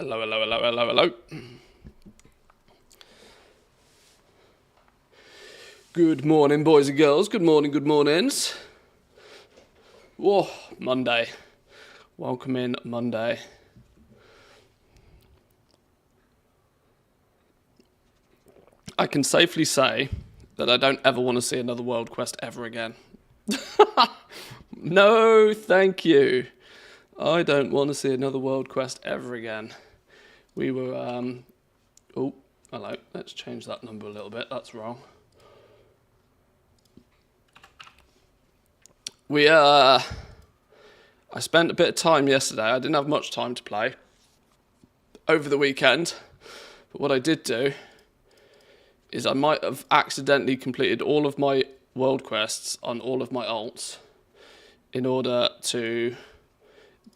Hello, hello, hello, hello, hello. Good morning, boys and girls. Good morning, good mornings. Whoa, Monday. Welcome in Monday. I can safely say that I don't ever want to see another World Quest ever again. No, thank you. I don't want to see another World Quest ever again. We were, oh, hello. Let's change that number a little bit. That's wrong. I spent a bit of time yesterday. I didn't have much time to play over the weekend. But what I did do is I might have accidentally completed all of my world quests on all of my alts in order to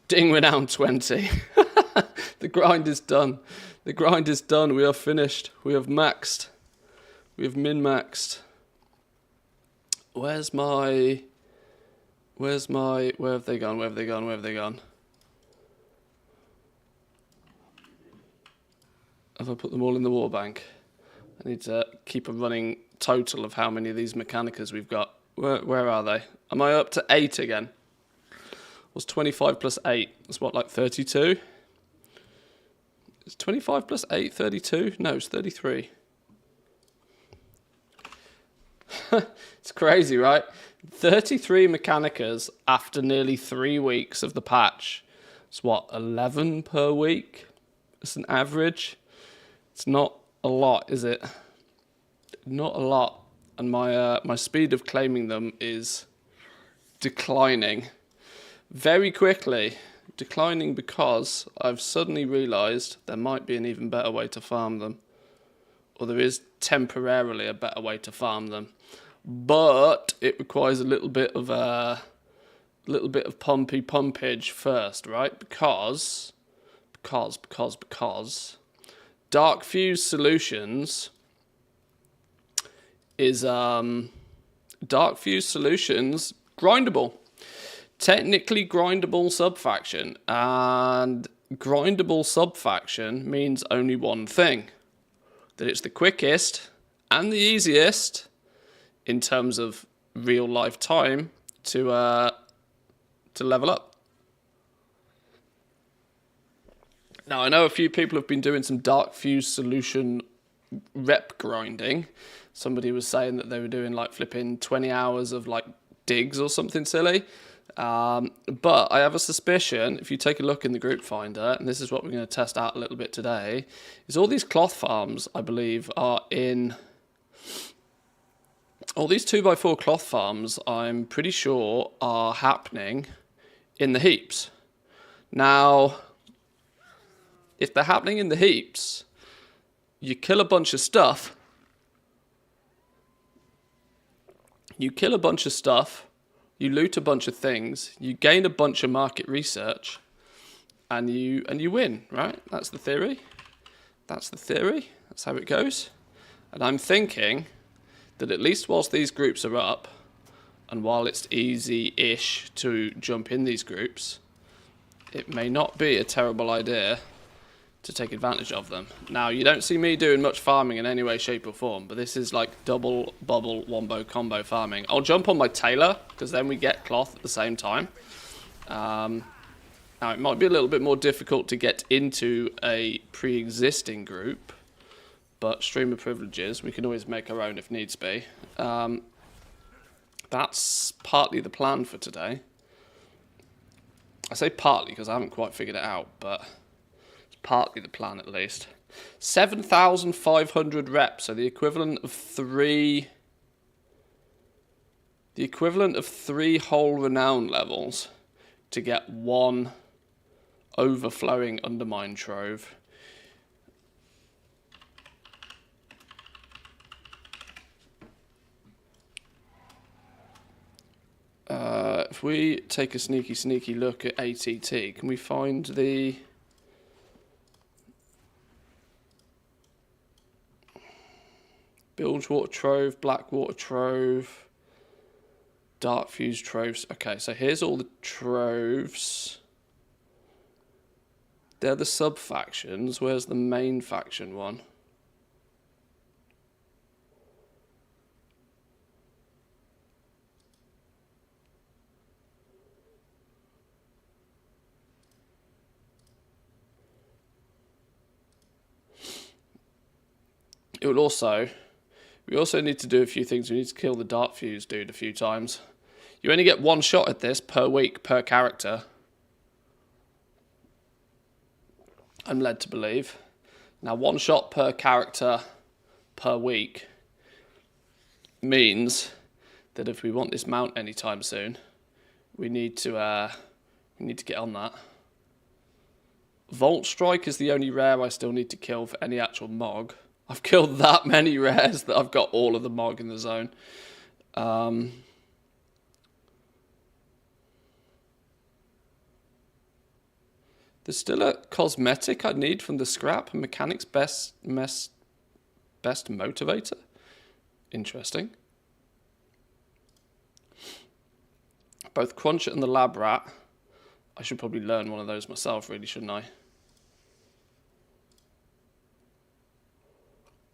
ding renown 20. The grind is done. The grind is done. We are finished. We have maxed. We have min-maxed. Where have they gone? Where have they gone? Where have they gone? Have I put them all in the war bank? I need to keep a running total of how many of these Mechanicas we've got. Where are they? Am I up to 8 again? What's 25 plus 8? That's what, like 32? Is 25 plus 8 32? No, it's 33. It's crazy, right? 33 Mechanicas after nearly 3 weeks of the patch. It's what, 11 per week? It's an average. It's not a lot, is it? Not a lot. And my speed of claiming them is declining very quickly. Declining because I've suddenly realised there might be an even better way to farm them. Or there is temporarily a better way to farm them. But it requires a little bit of pumpage first, right? Because Dark Fuse Solutions is Dark Fuse Solutions grindable. Technically grindable sub-faction, and grindable sub-faction means only one thing: that it's the quickest and the easiest in terms of real life time to level up. Now, I know a few people have been doing some Dark Fuse Solution rep grinding. Somebody was saying that they were doing like flipping 20 hours of like digs or something silly. But I have a suspicion, if you take a look in the group finder, and this is what we're going to test out a little bit today, is all these cloth farms, I believe, are in... All these 2x4 cloth farms, I'm pretty sure, are happening in the heaps. Now, if they're happening in the heaps, you kill a bunch of stuff. You loot a bunch of things, you gain a bunch of market research, and you win, right? That's the theory. That's how it goes. And I'm thinking that at least whilst these groups are up, and while it's easy-ish to jump in these groups, it may not be a terrible idea to take advantage of them. Now, you don't see me doing much farming in any way, shape or form, but this is like double, bubble, wombo, combo farming. I'll jump on my tailor, because then we get cloth at the same time. Now, it might be a little bit more difficult to get into a pre-existing group, but streamer privileges, we can always make our own if needs be. That's partly the plan for today. I say partly because I haven't quite figured it out, but it's partly the plan at least. 7,500 reps, so the equivalent of three whole renown levels to get one overflowing undermine trove. If we take a sneaky look at ATT, can we find the... Bilgewater Trove, Blackwater Trove, Dark Fuse Troves. Okay, so here's all the troves. They're the sub-factions. Where's the main faction one? We also need to do a few things. We need to kill the Dark Fuse dude a few times. You only get one shot at this per week, per character. I'm led to believe. Now, one shot per character per week means that if we want this mount anytime soon, we need to get on that. Volt Strike is the only rare I still need to kill for any actual Mog. I've killed that many rares that I've got all of the Mog in the zone. There's still a cosmetic I need from the scrap. Mechanics best motivator. Interesting. Both Cruncher and the Lab Rat. I should probably learn one of those myself, really, shouldn't I?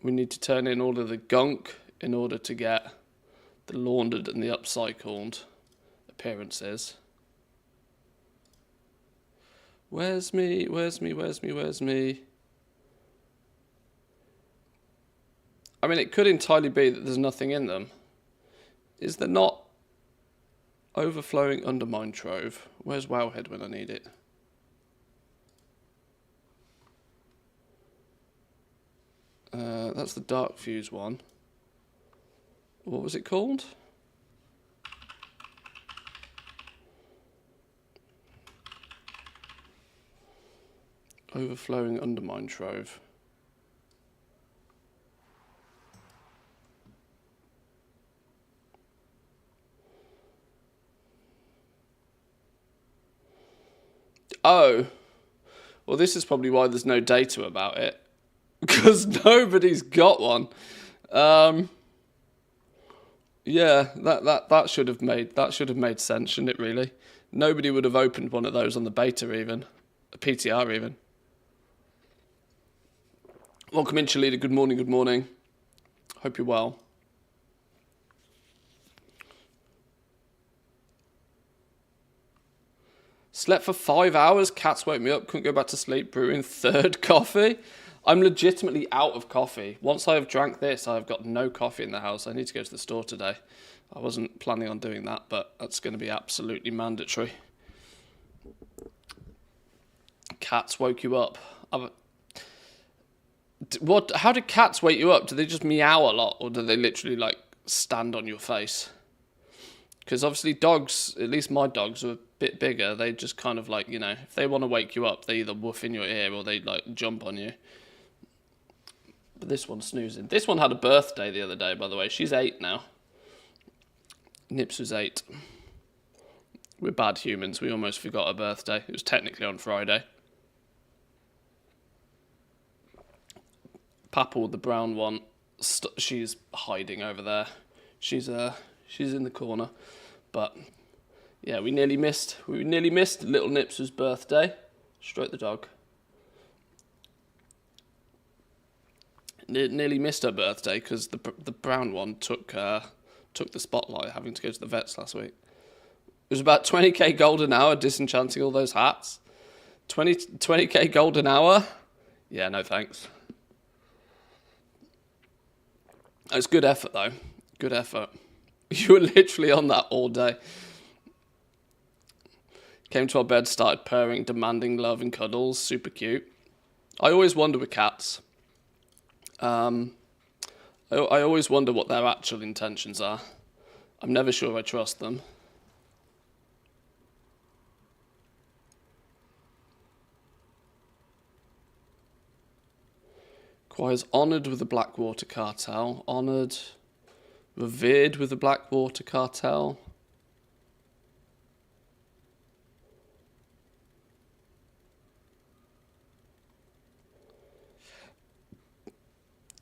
We need to turn in all of the gunk in order to get the laundered and the upcycled appearances. Where's me? I mean, it could entirely be that there's nothing in them. Is there not? Overflowing Undermine Trove. Where's Wowhead when I need it? That's the Dark Fuse one. What was it called? Overflowing Undermine Trove. Oh, well, this is probably why there's no data about it, because nobody's got one. Yeah, that should have made sense, shouldn't it? Really, nobody would have opened one of those on the beta, even a PTR, even. Welcome in, Chalita. Good morning. Good morning. Hope you're well. Slept for 5 hours. Cats woke me up. Couldn't go back to sleep. Brewing third coffee. I'm legitimately out of coffee. Once I have drank this, I've got no coffee in the house. I need to go to the store today. I wasn't planning on doing that, but that's going to be absolutely mandatory. Cats woke you up. How do cats wake you up? Do they just meow a lot, or do they literally like stand on your face? Because obviously dogs, at least my dogs, are a bit bigger. They just kind of like, you know, if they want to wake you up, they either woof in your ear or they like jump on you. But this one's snoozing. This one had a birthday the other day, by the way. She's 8 now. Nips was 8. We're bad humans. We almost forgot her birthday. It was technically on Friday. Papal, the brown one, she's hiding over there. She's in the corner. But yeah, we nearly missed little Nips' birthday. Stroke the dog. Nearly missed her birthday because the brown one took the spotlight, having to go to the vets last week. It was about 20k gold an hour disenchanting all those hats. 20k gold an hour? Yeah, no thanks. It's good effort though. Good effort. You were literally on that all day. Came to our bed, started purring, demanding love and cuddles. Super cute. I always wonder with cats. I always wonder what their actual intentions are. I'm never sure I trust them. Choir's honoured with the Blackwater Cartel. Honoured, revered with the Blackwater Cartel.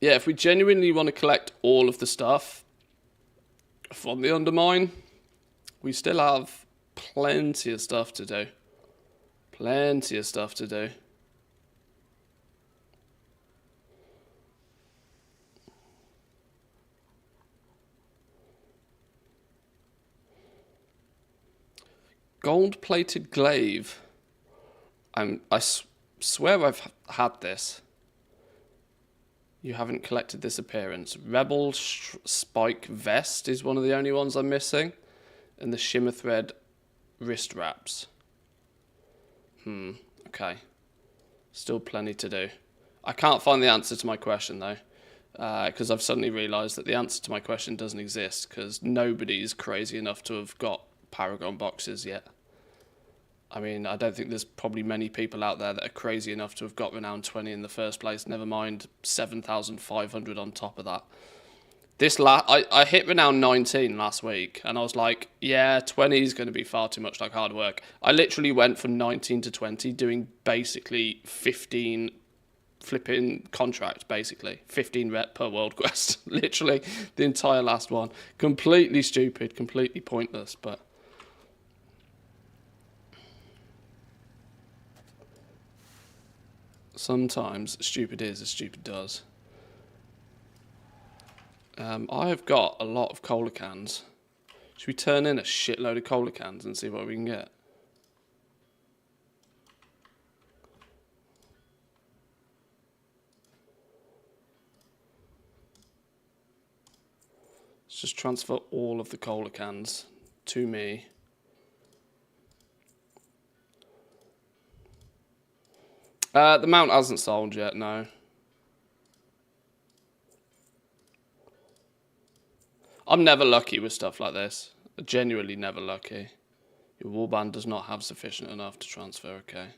Yeah, if we genuinely want to collect all of the stuff from the Undermine, we still have plenty of stuff to do. Plenty of stuff to do. Gold-plated glaive. I swear I've had this. You haven't collected this appearance. Rebel spike vest is one of the only ones I'm missing. And the shimmer thread wrist wraps. Okay. Still plenty to do. I can't find the answer to my question though. Because I've suddenly realised that the answer to my question doesn't exist. Because nobody's crazy enough to have got Paragon boxes yet. I mean, I don't think there's probably many people out there that are crazy enough to have got Renown 20 in the first place, never mind 7,500 on top of that. I hit Renown 19 last week, and I was like, yeah, 20 is going to be far too much like hard work. I literally went from 19 to 20, doing basically 15 flipping contract, basically. 15 rep per world quest. Literally, the entire last one. Completely stupid, completely pointless, but... sometimes stupid is as stupid does. I have got a lot of cola cans. Should we turn in a shitload of cola cans and see what we can get? Let's just transfer all of the cola cans to me. The mount hasn't sold yet, no. I'm never lucky with stuff like this. Genuinely never lucky. Your warband does not have sufficient enough to transfer, okay.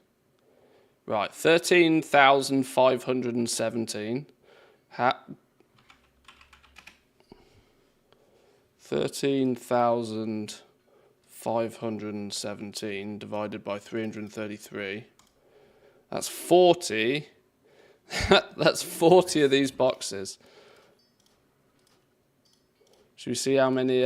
Right, 13,517. 13,517 divided by 333. That's 40. That's 40 of these boxes. Should we see how many...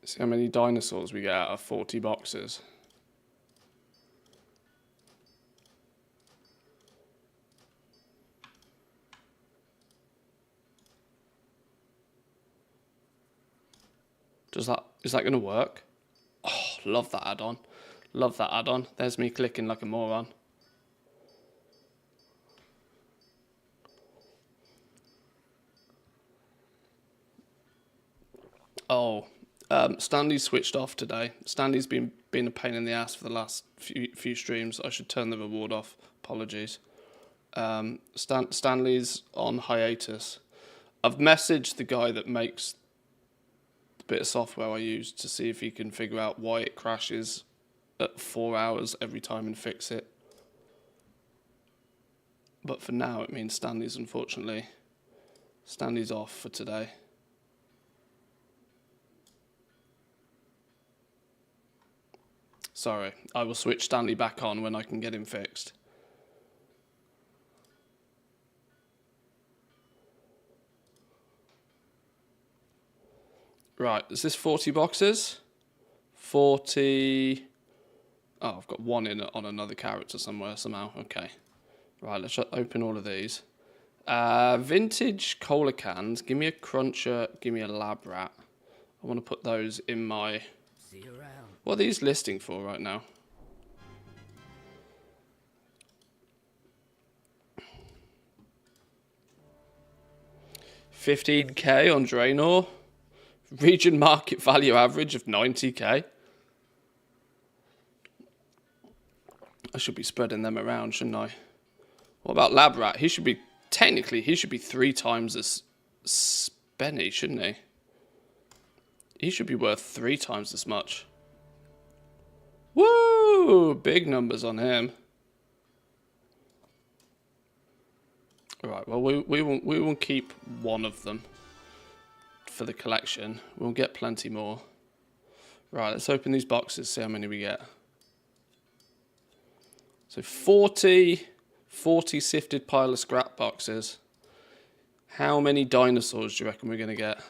see how many dinosaurs we get out of 40 boxes. Is that going to work? Oh, love that add-on. Love that add-on. There's me clicking like a moron. Oh, Stanley's switched off today. Stanley's been a pain in the ass for the last few streams. I should turn the reward off. Apologies. Stanley's on hiatus. I've messaged the guy that makes the bit of software I use to see if he can figure out why it crashes at 4 hours every time and fix it. But for now, it means Stanley's off for today. Sorry, I will switch Stanley back on when I can get him fixed. Right, is this 40 boxes? 40... oh, I've got one in on another character somewhere, somehow. Okay. Right, let's open all of these. Vintage cola cans. Give me a cruncher, give me a lab rat. I want to put those in my... what are these listing for right now? $15k on Draenor. Region market value average of 90k. I should be spreading them around, shouldn't I? What about Lab Rat? He should be 3 times as spenny, shouldn't he? He should be worth 3 times as much. Woo! Big numbers on him. Alright, well, we will keep one of them for the collection. We'll get plenty more. Right, let's open these boxes, see how many we get. So 40 sifted pile of scrap boxes. How many dinosaurs do you reckon we're going to get?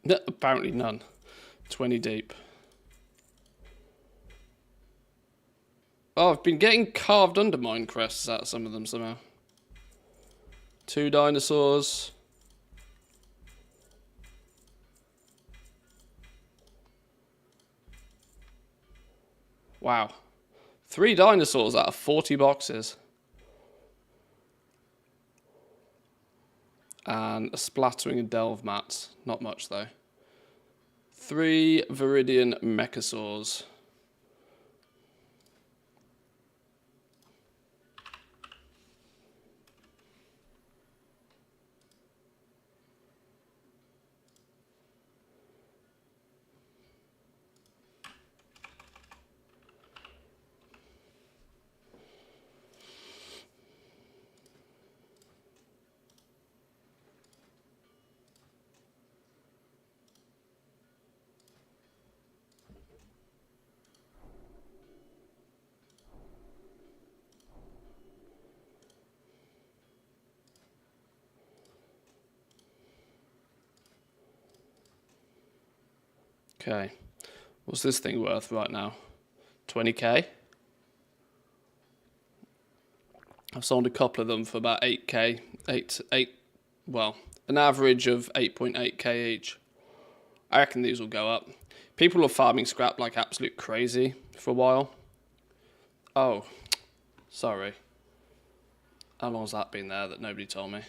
No, apparently none. 20 deep. Oh, I've been getting carved undermine crests out of some of them somehow. 2 dinosaurs. Wow. 3 dinosaurs out of 40 boxes. And a splattering of delve mats. Not much though. 3 Viridian Mechasaurs. Okay. What's this thing worth right now? 20k? I've sold a couple of them for about 8k. Well, an average of 8.8k each. I reckon these will go up. People are farming scrap like absolute crazy for a while. Oh, sorry. How long has that been there that nobody told me?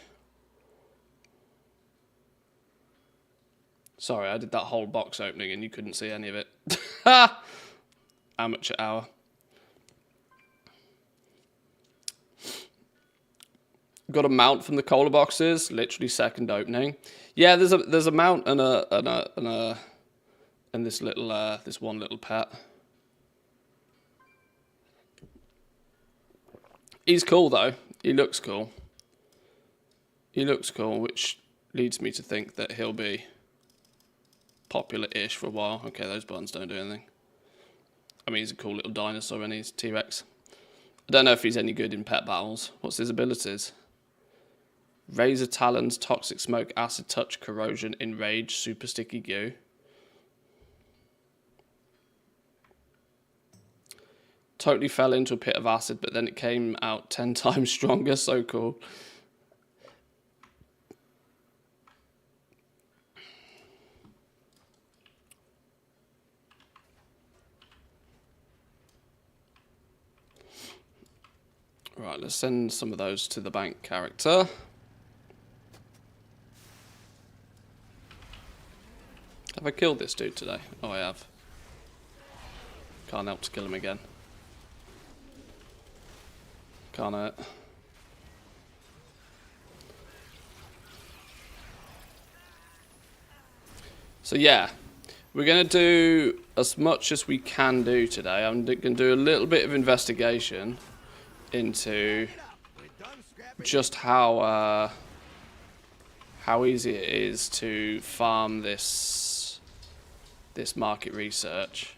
Sorry, I did that whole box opening and you couldn't see any of it. Amateur hour. Got a mount from the cola boxes, literally second opening. Yeah, there's a mount and this little this one little pet. He's cool though. He looks cool. He looks cool, which leads me to think that he'll be popular-ish for a while. Okay, those buttons don't do anything. I mean, he's a cool little dinosaur and he's T-Rex. I don't know if he's any good in pet battles. What's his abilities? Razor Talons, Toxic Smoke, Acid Touch, Corrosion, Enrage, Super Sticky Goo. Totally fell into a pit of acid, but then it came out 10 times stronger. So cool. Right, let's send some of those to the bank character. Have I killed this dude today? Oh, I have. Can't help to kill him again. Can't hurt. So yeah, we're going to do as much as we can do today. I'm going to do a little bit of investigation into just how easy it is to farm this market research.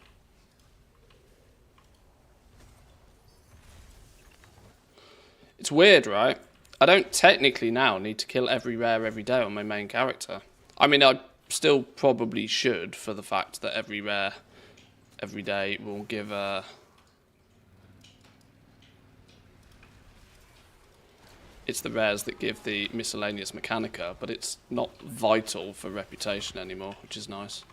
It's weird, right? I don't technically now need to kill every rare every day on my main character. I mean, I still probably should, for the fact that every rare every day will give a... It's the rares that give the miscellaneous mechanica, but it's not vital for reputation anymore, which is nice.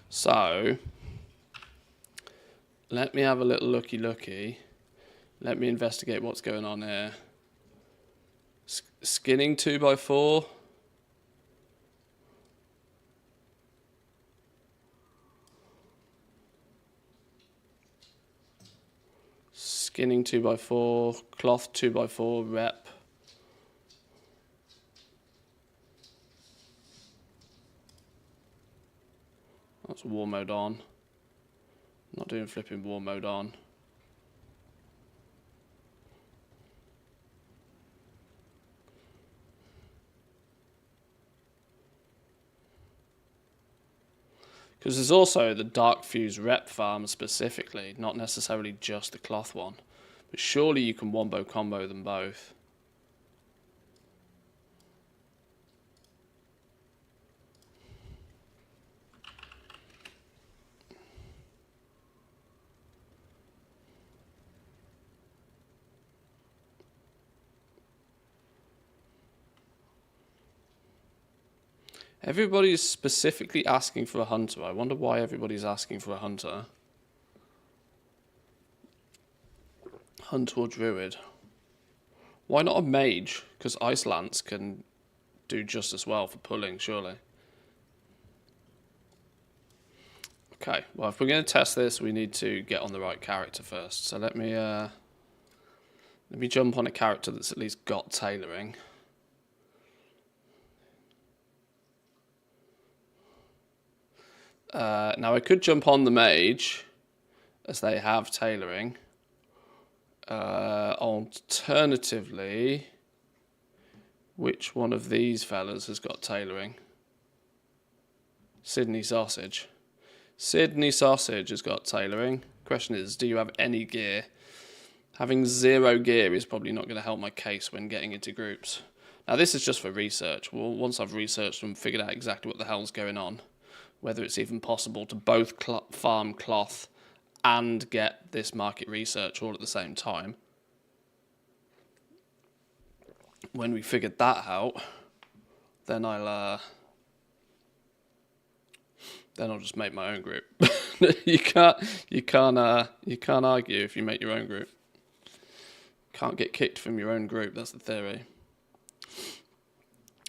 So, let me have a little looky. Let me investigate what's going on here. Skinning 2x4. Skinning 2x4. Cloth 2x4 rep. That's war mode on. Not doing flipping war mode on. Because there's also the Dark Fuse rep farm specifically, not necessarily just the cloth one. But surely you can wombo combo them both. Everybody's specifically asking for a hunter. I wonder why everybody's asking for a hunter. Hunter or druid. Why not a mage? Because Ice Lance can do just as well for pulling, surely. Okay, well if we're going to test this, we need to get on the right character first. So let me jump on a character that's at least got tailoring. Now I could jump on the mage, as they have tailoring. Alternatively, which one of these fellas has got tailoring? Sydney Sausage. Sydney Sausage has got tailoring. Question is, do you have any gear? Having 0 gear is probably not going to help my case when getting into groups. Now this is just for research. Well, once I've researched and figured out exactly what the hell's going on, whether it's even possible to both farm cloth and get this market research all at the same time. When we figured that out, then I'll just make my own group. you can't argue if you make your own group. Can't get kicked from your own group. That's the theory.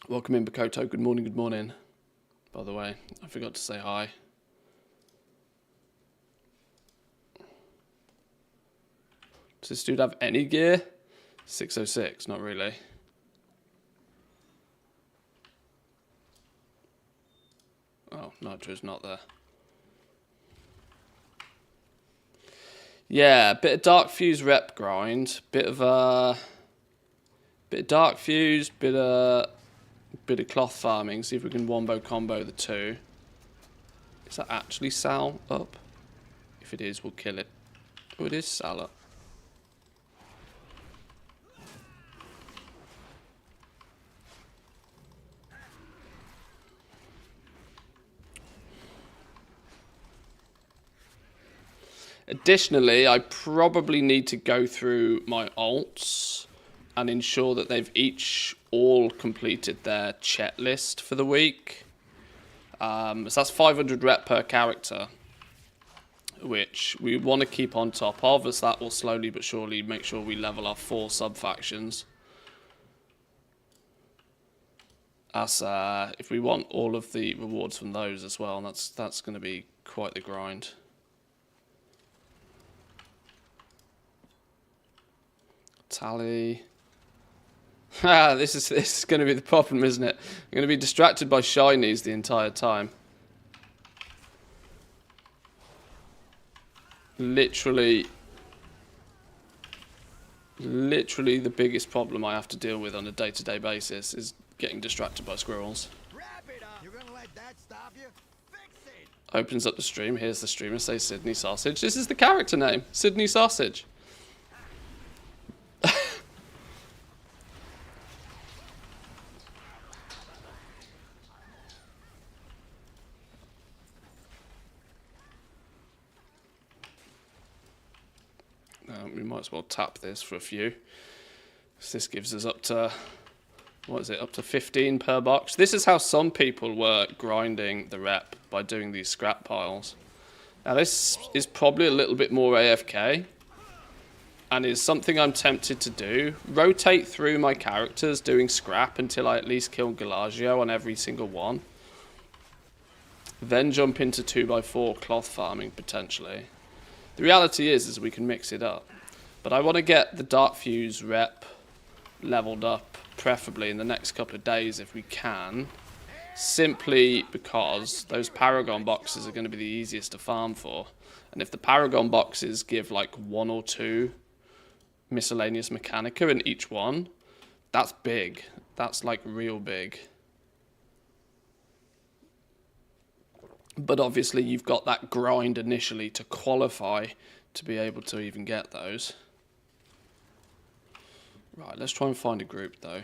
Welcome in, Bakoto. Good morning. Good morning. By the way, I forgot to say hi. Does this dude have any gear? 606, not really. Oh, Nitro's not there. Yeah, bit of Dark Fuse rep grind, bit of Dark Fuse, bit of cloth farming. See if we can wombo combo the two. Is that actually Sal up? If it is, we'll kill it. Oh, it is Sal up. Additionally, I probably need to go through my alts and ensure that they've all completed their checklist for the week. So that's 500 rep per character, which we want to keep on top of, as that will slowly but surely make sure we level our 4 sub-factions. As if we want all of the rewards from those as well, that's going to be quite the grind. Tally. This is going to be the problem, isn't it? I'm going to be distracted by shinies the entire time. Literally the biggest problem I have to deal with on a day-to-day basis is getting distracted by squirrels. You're gonna let that stop you? Fix it. Opens up the stream. Here's the streamer say Sydney Sausage. This is the character name, Sydney Sausage. We might as well tap this for a few. So this gives us up to, what is it, up to 15 per box. This is how some people were grinding the rep, by doing these scrap piles. Now this is probably a little bit more AFK, and is something I'm tempted to do. Rotate through my characters doing scrap until I at least kill Galagio on every single one. Then jump into 2x4 cloth farming potentially. The reality is we can mix it up. But I want to get the Dark Fuse rep leveled up, preferably in the next couple of days if we can. Simply because those Paragon boxes are going to be the easiest to farm for. And if the Paragon boxes give like 1 or 2 miscellaneous Mechanica in each one, that's big. That's like real big. But obviously you've got that grind initially to qualify to be able to even get those. Right, let's try and find a group though.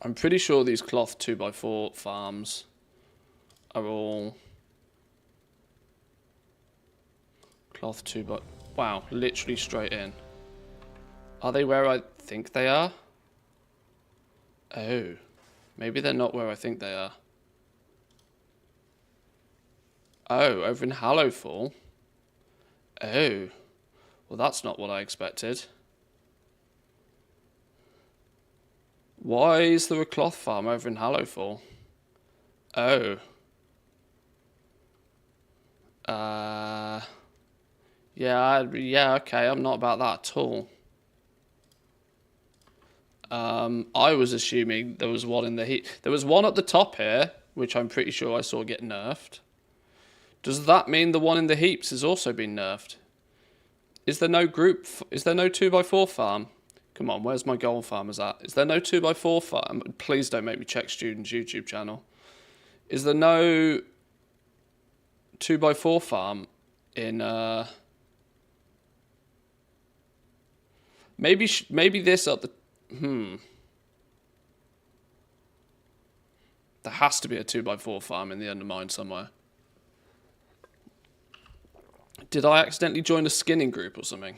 I'm pretty sure these cloth 2x4 farms are all cloth 2x... Wow, literally straight in. Are they where I think they are? Oh, maybe they're not where I think they are. Oh, over in Hallowfall. Oh, well that's not what I expected. Why is there a cloth farm over in Hallowfall? Oh. Yeah, okay, I'm not about that at all. I was assuming there was one in the heat. There was one at the top here, which I'm pretty sure I saw get nerfed. Does that mean the one in the heaps has also been nerfed? Is there no group? Is there no 2x4 farm? Come on, where's my gold farmers at? Is there no 2x4 farm? Please don't make me check Student's YouTube channel. Is there no 2x4 farm in maybe this up the There has to be a 2x4 farm in the Undermine somewhere. Did I accidentally join a skinning group or something?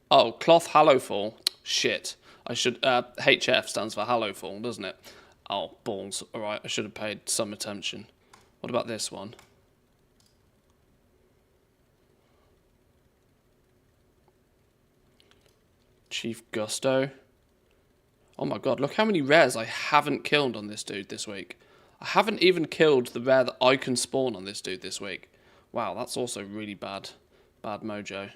Oh, cloth Hallowfall. Shit. I should HF stands for Hallowfall, doesn't it? Oh, balls. Alright, I should have paid some attention. What about this one? Chief Gusto. Oh my god, look how many rares I haven't killed on this dude this week. I haven't even killed the rare that I can spawn on this dude this week. Wow, that's also really bad. Bad mojo.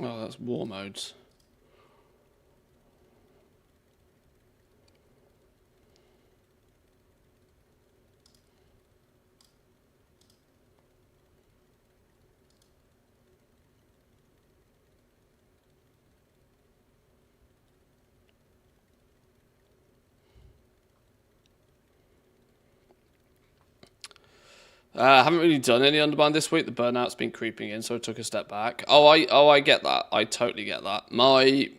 Oh, that's war modes. I haven't really done any Underbind this week. The burnout's been creeping in, so I took a step back. I get that. I totally get that. My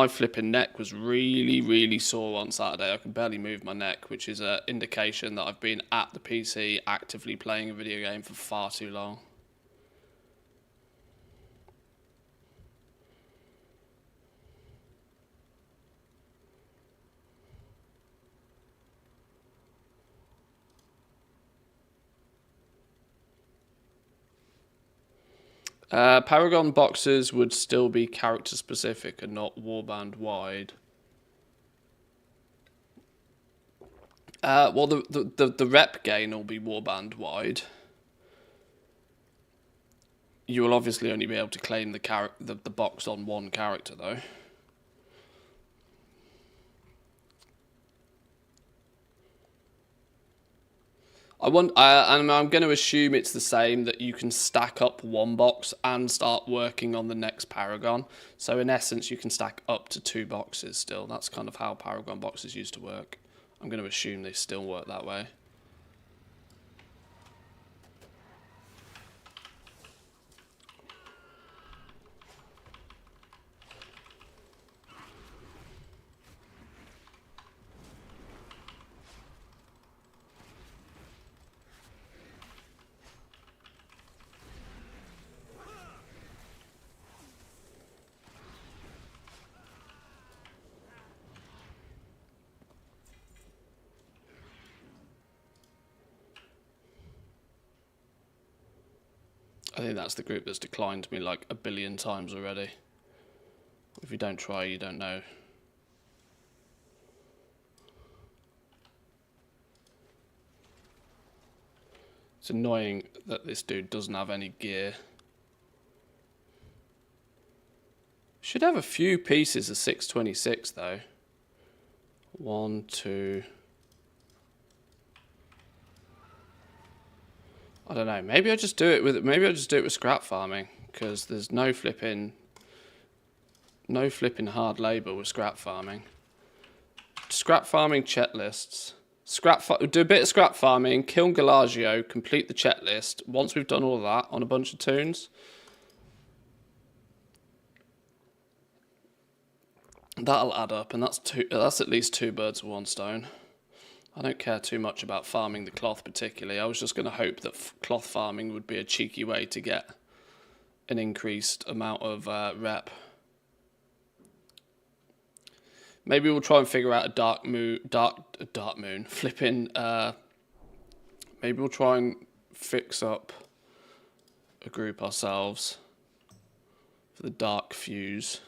flipping neck was really, really sore on Saturday. I could barely move my neck, which is an indication that I've been at the PC actively playing a video game for far too long. Paragon boxes would still be character specific and not warband wide. Well, the rep gain will be warband wide. You will obviously only be able to claim the box on one character though. I'm going to assume it's the same, that you can stack up one box and start working on the next Paragon. So in essence, you can stack up to 2 boxes still. That's kind of how Paragon boxes used to work. I'm going to assume they still work that way. I think that's the group that's declined me like 1 billion times already. If you don't try, you don't know. It's annoying that this dude doesn't have any gear. Should have a few pieces of 626 though. 1, 2. I don't know. Maybe I just do it with scrap farming, because there's no flipping hard labor with scrap farming. Scrap farming checklists. Do a bit of scrap farming, kill Galagio, complete the checklist. Once we've done all of that on a bunch of tunes, that'll add up, and that's at least 2 birds with 1 stone. I don't care too much about farming the cloth particularly. I was just going to hope that cloth farming would be a cheeky way to get an increased amount of rep. Maybe we'll try and figure out a dark moon. Flipping. Maybe we'll try and fix up a group ourselves for the dark fuse.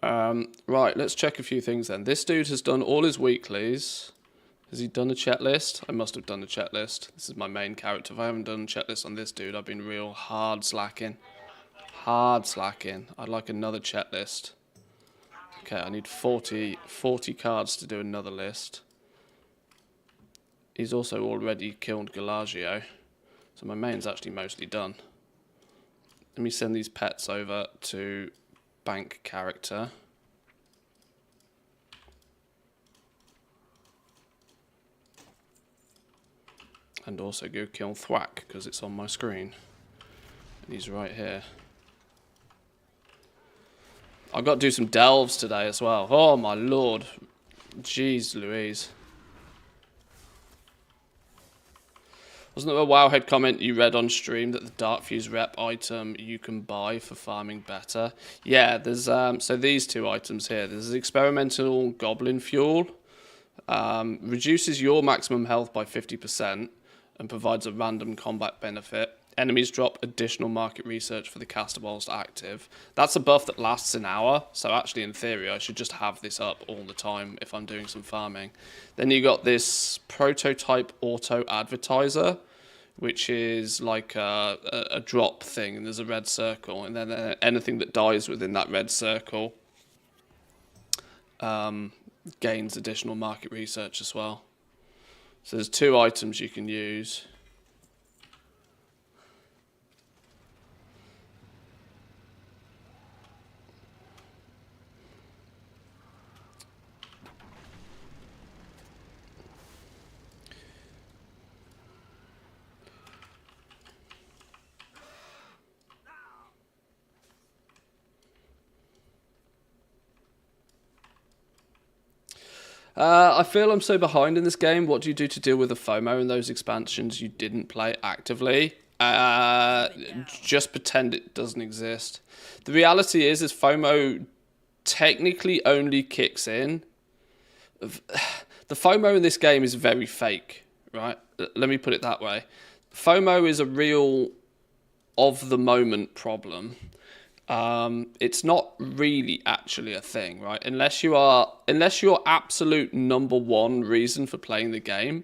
Right, let's check a few things then. This dude has done all his weeklies. Has he done a checklist? I must have done a checklist. This is my main character. If I haven't done a checklist on this dude, I've been real hard slacking. Hard slacking. I'd like another checklist. Okay, I need 40 cards to do another list. He's also already killed Galagio. So my main's actually mostly done. Let me send these pets over to bank character. And also go kill Thwack, because it's on my screen. And he's right here. I've got to do some delves today as well. Oh my lord. Jeez Louise. Wasn't there a Wowhead comment you read on stream that the Dark Fuse rep item you can buy for farming better? Yeah, there's so these 2 items here. There's experimental Goblin fuel. Reduces your maximum health by 50% and provides a random combat benefit. Enemies drop additional market research for the caster whilst active. That's a buff that lasts an hour, so actually in theory I should just have this up all the time if I'm doing some farming. Then you got this prototype auto advertiser, which is like a drop thing, and there's a red circle, and then anything that dies within that red circle gains additional market research as well. So there's 2 items you can use. I feel I'm so behind in this game. What do you do to deal with the FOMO in those expansions you didn't play actively? Just pretend it doesn't exist. The reality is FOMO technically only kicks in. The FOMO in this game is very fake, right? Let me put it that way. FOMO is a real of-the-moment problem. It's not really actually a thing, right? Unless your absolute #1 reason for playing the game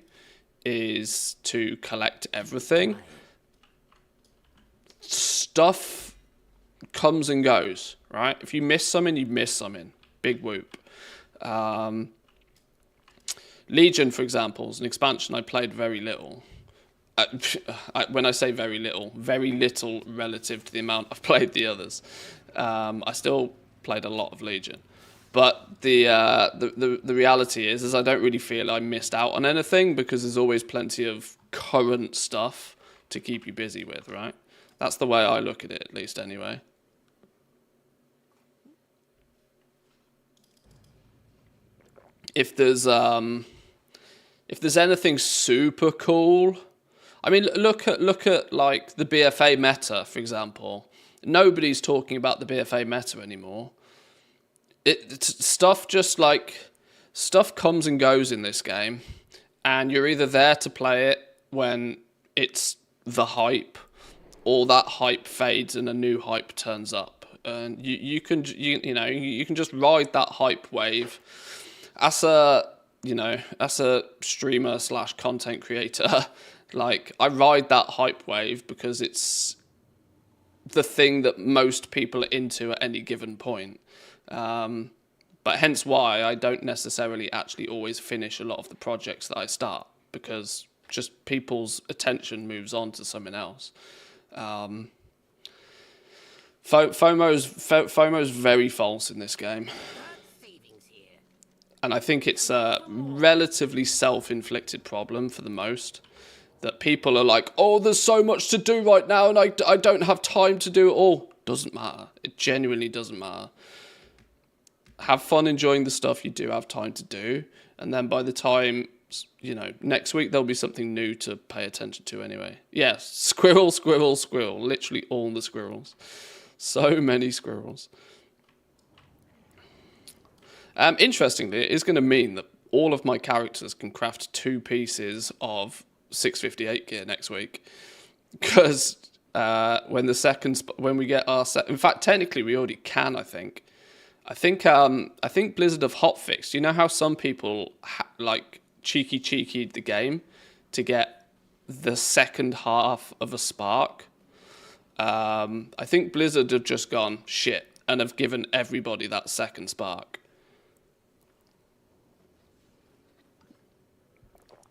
is to collect everything, stuff comes and goes, right? If you miss something, you miss something. Big whoop. Legion, for example, is an expansion I played very little. When I say very little relative to the amount I've played the others. I still played a lot of Legion, but the reality is I don't really feel I missed out on anything, because there's always plenty of current stuff to keep you busy with, right? That's the way I look at it, at least anyway. If there's anything super cool, I mean, look at like the BFA meta, for example. Nobody's talking about the BFA meta anymore. Stuff comes and goes in this game, and you're either there to play it when it's the hype, or that hype fades and a new hype turns up, and you can just ride that hype wave. you know, as a streamer slash content creator, like, I ride that hype wave because it's the thing that most people are into at any given point. But hence why I don't necessarily actually always finish a lot of the projects that I start, because just people's attention moves on to something else. FOMO's very false in this game. And I think it's a relatively self-inflicted problem for the most. That people are like, oh, there's so much to do right now and I don't have time to do it all. Doesn't matter. It genuinely doesn't matter. Have fun enjoying the stuff you do have time to do. And then by the time, you know, next week there'll be something new to pay attention to anyway. Yes, squirrel, squirrel, squirrel. Literally all the squirrels. So many squirrels. Interestingly, it is going to mean that all of my characters can craft 2 pieces of 658 gear next week, because when we get our set, in fact, technically we already can. I think Blizzard have hotfixed. You know how some people like cheekied the game to get the second half of a spark. I think Blizzard have just gone shit and have given everybody that second spark.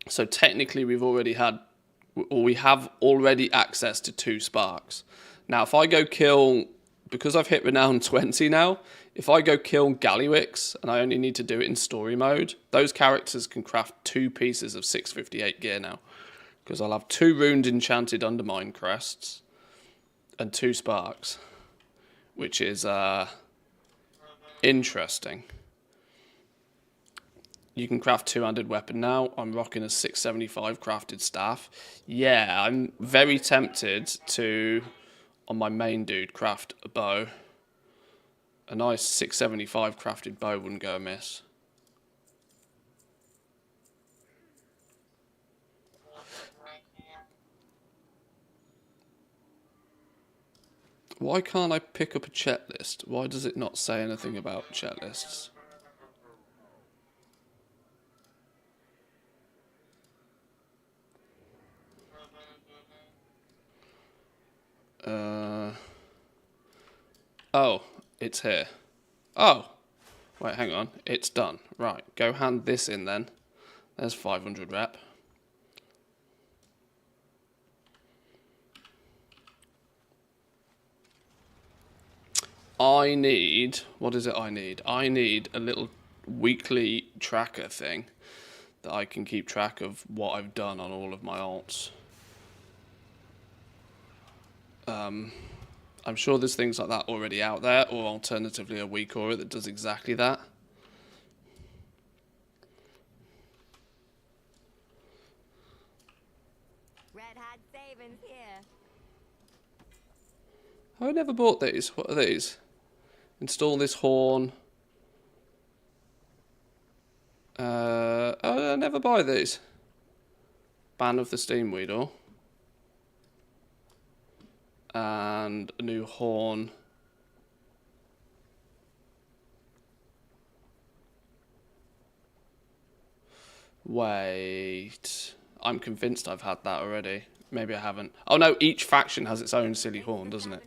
So technically we have already access to 2 sparks. Now if I go kill, because I've hit renown 20 now, if I go kill Gallywix and I only need to do it in story mode, those characters can craft 2 pieces of 658 gear now. Because I'll have 2 runed enchanted undermine crests and 2 sparks, which is interesting. You can craft 2-handed weapon now. I'm rocking a 675 crafted staff. Yeah, I'm very tempted to, on my main dude, craft a bow. A nice 675 crafted bow wouldn't go amiss. Why can't I pick up a checklist? Why does it not say anything about checklists? Oh, it's here. Oh, wait, hang on. It's done. Right, go hand this in then. There's 500 rep. I need, what is it I need? I need a little weekly tracker thing that I can keep track of what I've done on all of my alts. I'm sure there's things like that already out there, or alternatively a weak aura that does exactly that. Red hot savings here. I never bought these. What are these? Install this horn. I never buy these. Ban of the Steam Weedle. And a new horn. Wait. I'm convinced I've had that already. Maybe I haven't. Oh no, each faction has its own silly horn, doesn't it?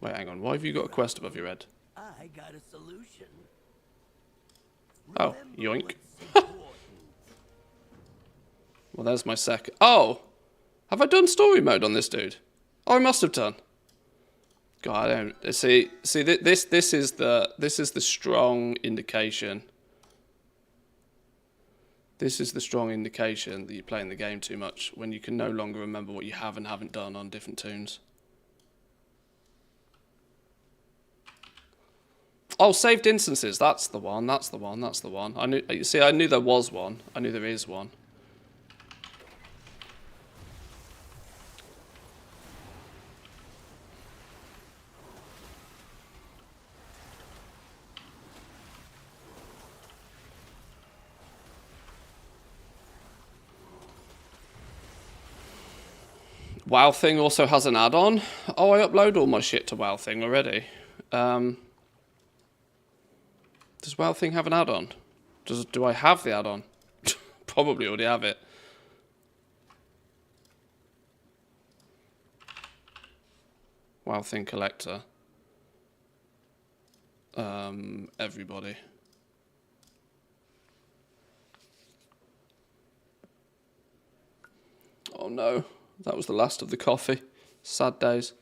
Wait, hang on. Why have you got a quest above your head? I got a solution. Oh, yoink. Well, there's my second. Oh! Have I done story mode on this dude? Oh, I must have done. God, I don't see. This is the strong indication. This is the strong indication that you're playing the game too much, when you can no longer remember what you have and haven't done on different tunes. Oh, saved instances. That's the one. That's the one. That's the one. I knew. You see, I knew there was one. I knew there is one. WoW Thing also has an add-on. Oh, I upload all my shit to WoW Thing already. Does WoW Thing have an add-on? Do I have the add-on? Probably already have it. Wow, Thing Collector. Everybody. Oh no, that was the last of the coffee. Sad days.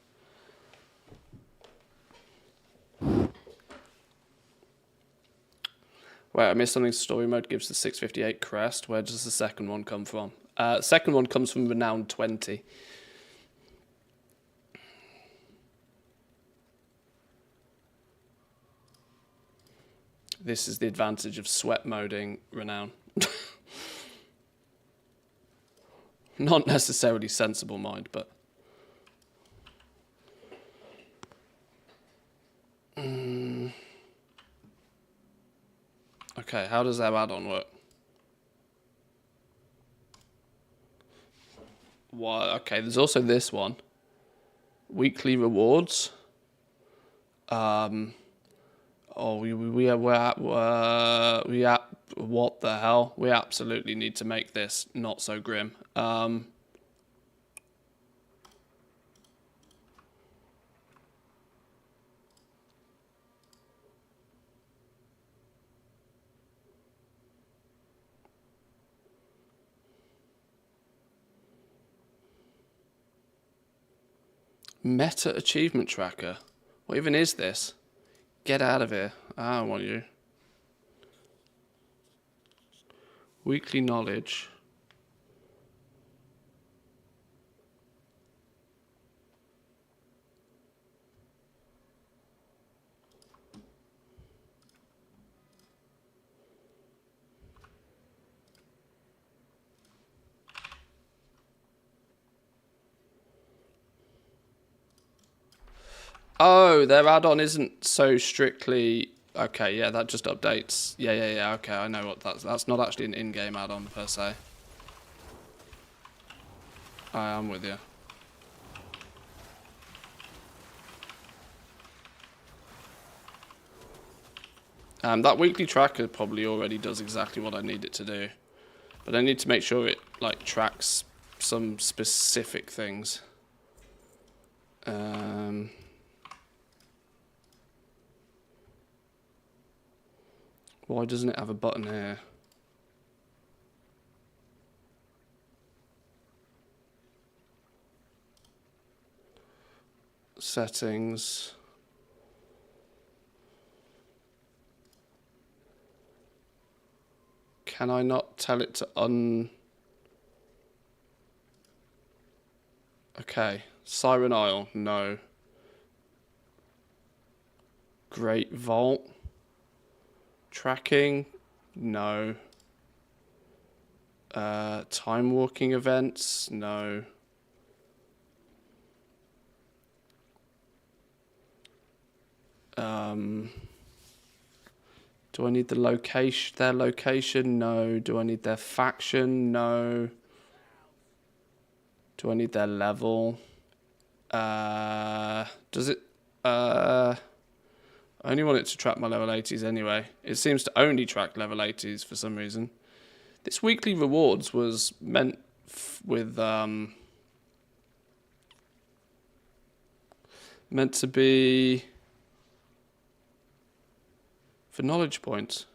Wait, I missed something. Story mode gives the 658 crest. Where does the second one come from? Second one comes from Renown 20. This is the advantage of sweat moding Renown. Not necessarily sensible mind, but... Okay, how does that add-on work? Well, okay, there's also this one. Weekly rewards. Oh, what the hell? We absolutely need to make this not so grim. Meta achievement tracker. What even is this? Get out of here. I don't want you. Weekly knowledge. Oh, their add-on isn't so strictly... Okay, yeah, that just updates. Yeah, okay, I know what that's not actually an in-game add-on per se. I am with you. That weekly tracker probably already does exactly what I need it to do. But I need to make sure it, like, tracks some specific things. Why doesn't it have a button here? Settings. Can I not tell it to Okay. Siren Isle, no. Great Vault. Tracking, no. Time walking events, no. Do I need the location? Their location? No. Do I need their faction? No. Do I need their level? Does it? I only want it to track my level 80s anyway. It seems to only track level 80s for some reason. This weekly rewards was meant with meant to be for knowledge points.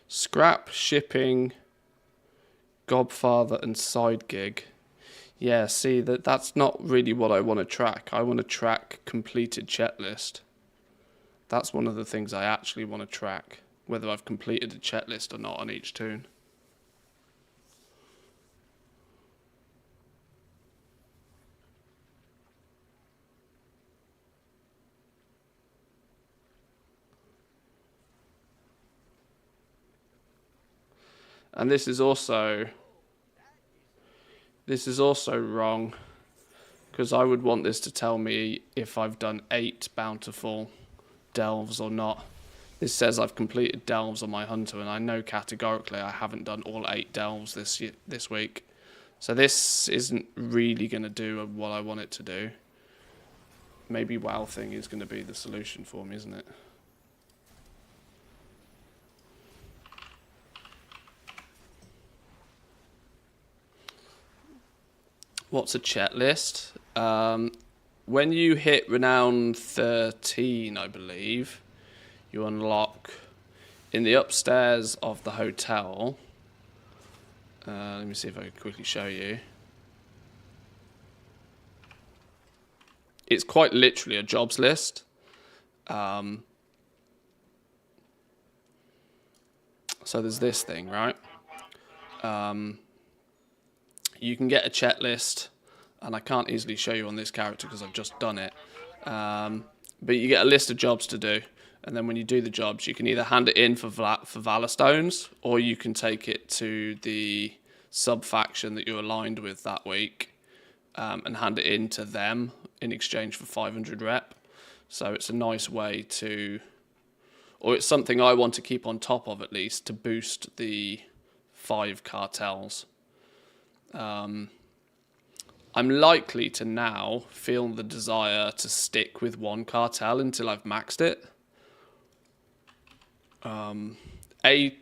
Scrap, shipping, Godfather, and side gig. Yeah, see, that's not really what I want to track. I want to track completed checklist. That's one of the things I actually want to track, whether I've completed a checklist or not on each toon. And this is also wrong, because I would want this to tell me if I've done 8 bountiful delves or not. This says I've completed delves on my hunter, and I know categorically I haven't done all 8 delves this week. So this isn't really going to do what I want it to do. maybe WoW thing is going to be the solution for me, isn't it? What's a checklist? When you hit Renown 13, I believe, you unlock in the upstairs of the hotel. Let me see if I can quickly show you. It's quite literally a jobs list. So there's this thing, right? You can get a checklist, and I can't easily show you on this character because I've just done it. But you get a list of jobs to do, and then when you do the jobs, you can either hand it in for Valor Stones, or you can take it to the sub-faction that you're aligned with that week, and hand it in to them in exchange for 500 rep. So it's a nice way to, or it's something I want to keep on top of at least, to boost the 5 cartels. I'm likely to now feel the desire to stick with one cartel until I've maxed it. A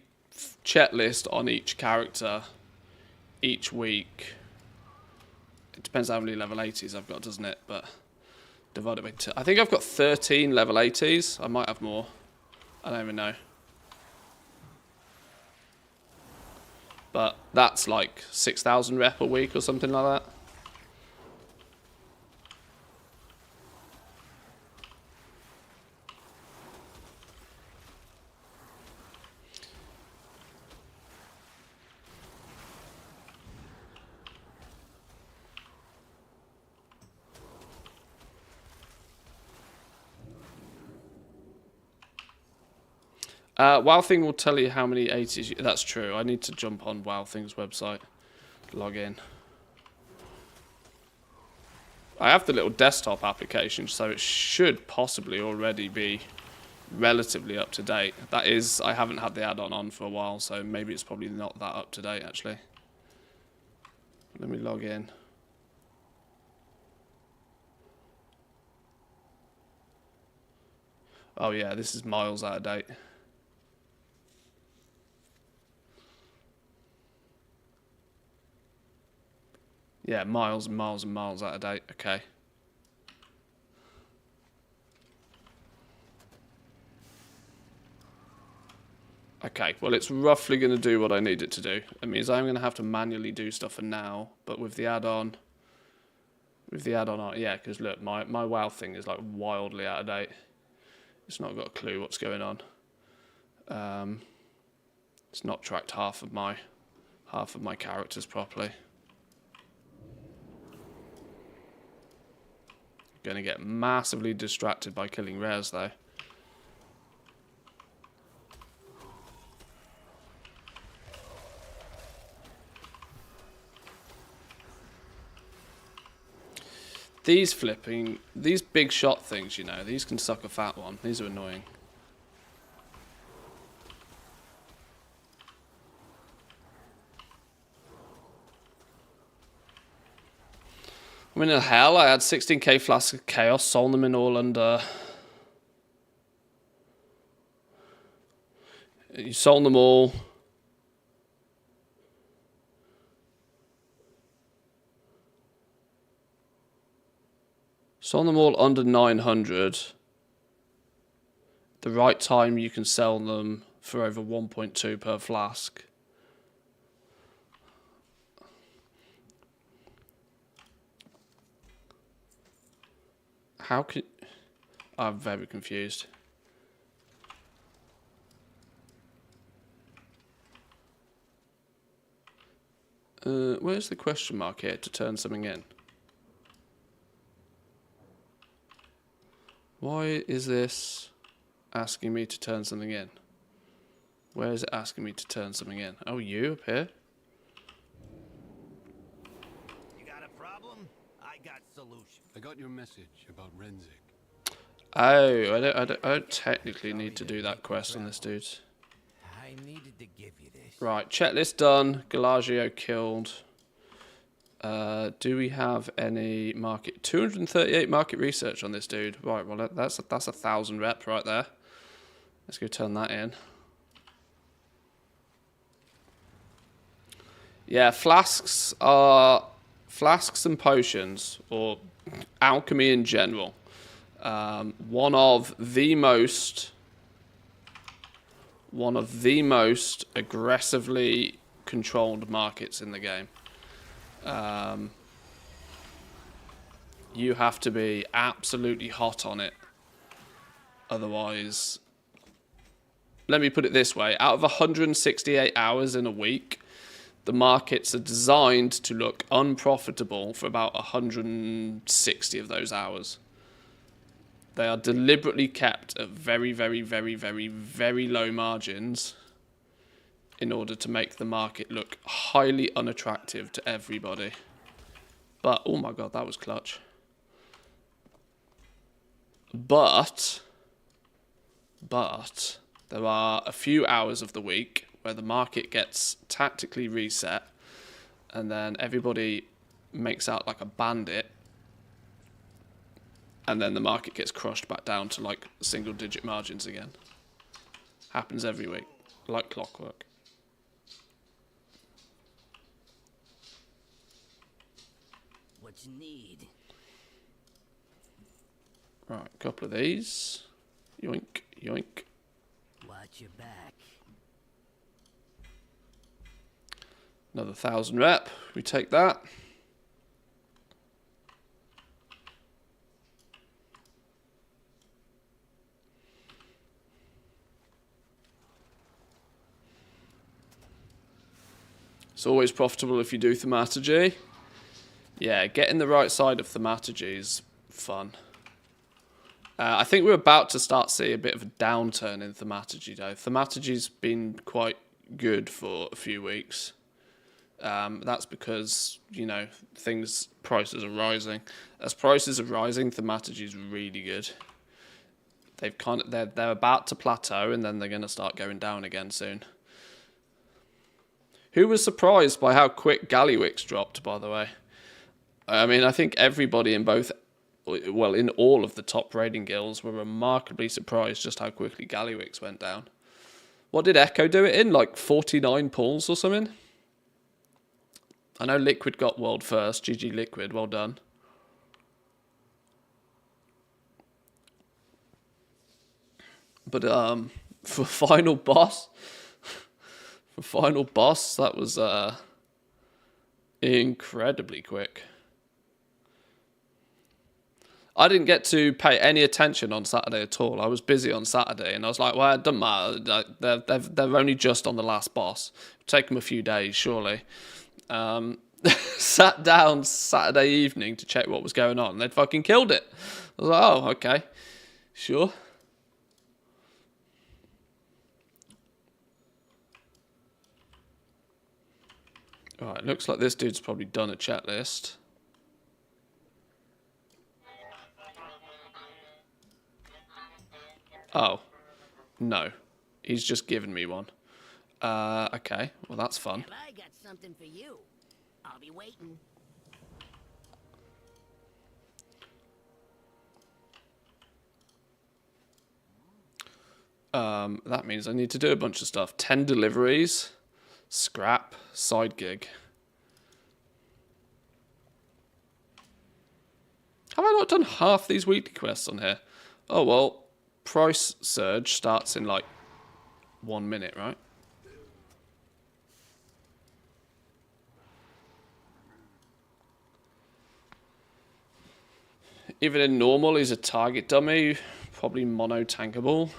checklist on each character each week. It depends how many level 80s I've got, doesn't it? But divided by 2. I think I've got 13 level 80s. I might have more. I don't even know. But that's like 6,000 rep a week or something like that. WoW Thing will tell you how many 80s. That's true. I need to jump on WoW Thing's website, log in. I have the little desktop application, so it should possibly already be relatively up to date. That is, I haven't had the add-on on for a while, so maybe it's probably not that up to date actually. Let me log in. Oh yeah, this is miles out of date. Yeah, miles and miles and miles out of date. Okay. Okay, well it's roughly going to do what I need it to do. It means I'm going to have to manually do stuff for now, but with the add-on... yeah, because look, my WoW Thing is like wildly out of date. It's not got a clue what's going on. It's not tracked half of my characters properly. Going to get massively distracted by killing rares though. These big shot things, you know, these can suck a fat one. These are annoying. I mean, in hell, I had 16k flasks of chaos, sold them in all under... You sold them all. Sold them all under 900. The right time you can sell them for over 1.2 per flask. How can... I'm very confused. Where's the question mark here to turn something in? Why is this asking me to turn something in? Where is it asking me to turn something in? Oh, you up here? You got a problem? I got solution. I got your message about Renzik. Oh, I don't technically need to do that quest on this dude. I needed to give you this. Right, checklist done. Galagio killed. Do we have any market? 238 market research on this dude. Right, well, that's 1,000 rep right there. Let's go turn that in. Yeah, flasks and potions, or alchemy in general. One of the most aggressively controlled markets in the game. You have to be absolutely hot on it. Otherwise, let me put it this way. Out of 168 hours in a week, the markets are designed to look unprofitable for about 160 of those hours. They are deliberately kept at very, very, very, very, very low margins in order to make the market look highly unattractive to everybody. But, oh my god, that was clutch. But there are a few hours of the week where the market gets tactically reset and then everybody makes out like a bandit and then the market gets crushed back down to like single digit margins again. Happens every week, like clockwork. What you need? Right, a couple of these. Yoink, yoink. Watch your back. Another 1,000 rep. We take that. It's always profitable if you do thaumaturgy. Yeah, getting the right side of thaumaturgy is fun. I think we're about to start seeing a bit of a downturn in thaumaturgy, though. Thaumaturgy's been quite good for a few weeks. That's because, you know, prices are rising. As prices are rising, thaumaturgy's really good. They're about to plateau, and then they're going to start going down again soon. Who was surprised by how quick Gallywix dropped, by the way? I mean, I think everybody in in all of the top raiding guilds were remarkably surprised just how quickly Gallywix went down. What did Echo do it in? Like 49 pulls or something? I know Liquid got world first. GG Liquid, well done. But for final boss, that was incredibly quick. I didn't get to pay any attention on Saturday at all. I was busy on Saturday, and I was like, well, it doesn't matter. They're only just on the last boss. It'll take them a few days, surely. Sat down Saturday evening to check what was going on, and they'd fucking killed it. I was like, oh, okay. Sure. Alright, looks like this dude's probably done a chat list. Oh. No. He's just given me one. Okay. Well, that's fun. Well, I got something for you. I'll be waiting. That means I need to do a bunch of stuff. 10 deliveries. Scrap. Side gig. Have I not done half these weekly quests on here? Oh, well. Price surge starts in like 1 minute, right? Even in normal, he's a target dummy. Probably mono-tankable.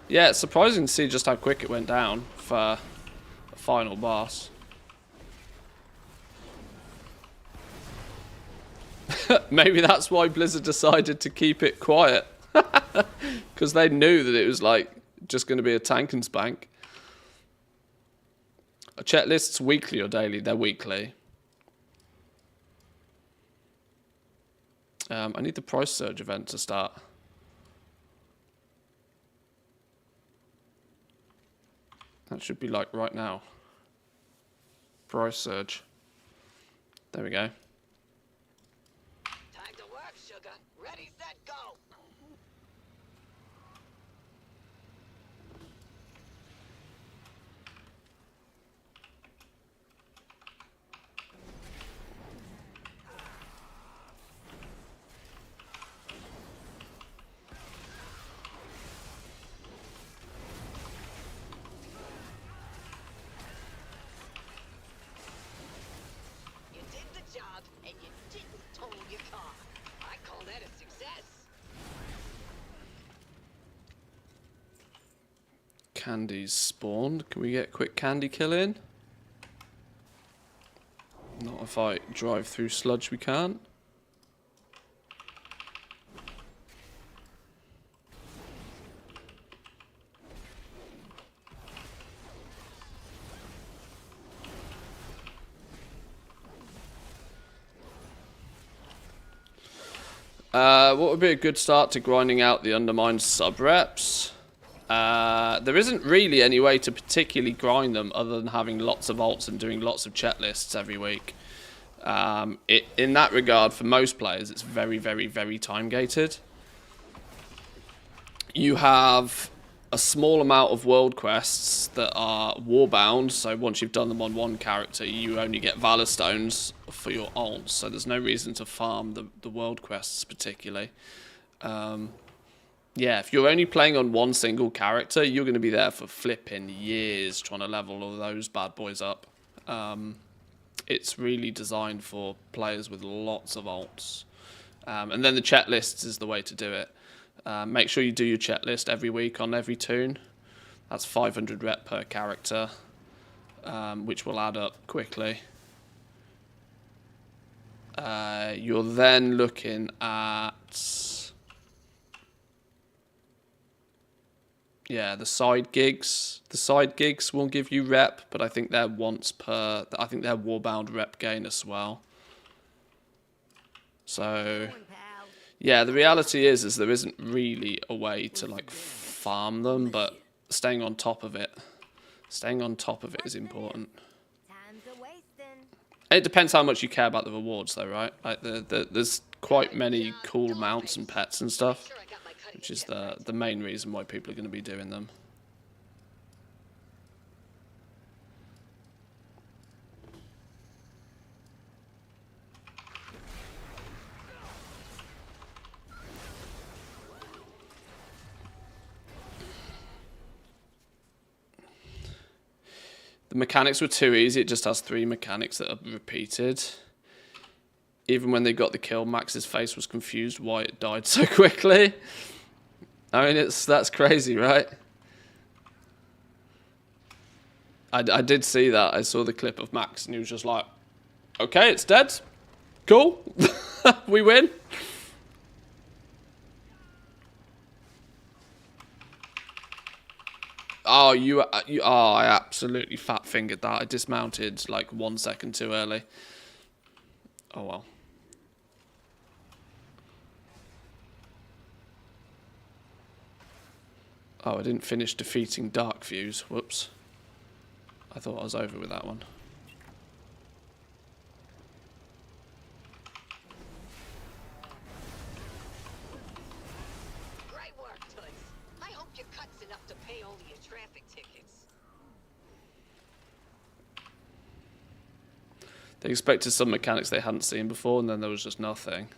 Yeah, it's surprising to see just how quick it went down for a final boss. Maybe that's why Blizzard decided to keep it quiet. Because they knew that it was like just going to be a tank and spank. Are chat lists weekly or daily? They're weekly. I need the price surge event to start. That should be like right now. Price surge. There we go. Time to work, sugar. Ready, set, go. You did the job, and you didn't total your car. I call that a success. Candy's spawned. Can we get a quick candy kill in? Not if I drive through sludge, we can't. What would be a good start to grinding out the undermined sub-reps? There isn't really any way to particularly grind them other than having lots of alts and doing lots of checklists every week. In that regard, for most players, it's very, very, very time-gated. You have a small amount of world quests that are warbound, so once you've done them on one character, you only get Valor Stones for your alts, so there's no reason to farm the world quests particularly. Yeah, if you're only playing on one single character, you're going to be there for flipping years trying to level all those bad boys up. It's really designed for players with lots of alts. And then the checklists is the way to do it. Make sure you do your checklist every week on every toon. That's 500 rep per character, which will add up quickly. You're then looking at... Yeah, the side gigs. The side gigs will give you rep, but I think they're once per... I think they're warbound rep gain as well. So... Yeah, the reality is there isn't really a way to like farm them, but staying on top of it is important. Time's a wasting. It depends how much you care about the rewards, though, right? Like there's quite many cool mounts and pets and stuff, which is the main reason why people are going to be doing them. The mechanics were too easy. It just has 3 mechanics that are repeated. Even when they got the kill, Max's face was confused why it died so quickly. I mean, that's crazy, right? I did see that. I saw the clip of Max and he was just like, okay, it's dead. Cool. We win. Oh, I absolutely fat-fingered that. I dismounted like 1 second too early. Oh, well. Oh, I didn't finish defeating Dark Views. Whoops. I thought I was over with that one. Great work, Toots. I hope your cut's enough to pay all your traffic tickets. They expected some mechanics they hadn't seen before, and then there was just nothing.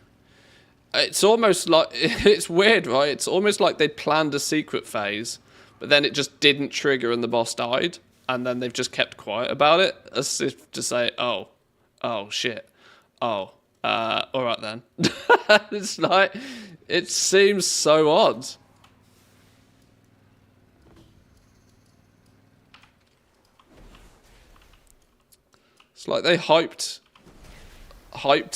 It's almost like... It's weird, right? It's almost like they'd planned a secret phase, but then it just didn't trigger and the boss died, and then they've just kept quiet about it, as if to say, oh, shit, oh, alright then. It's like... It seems so odd. It's like they hyped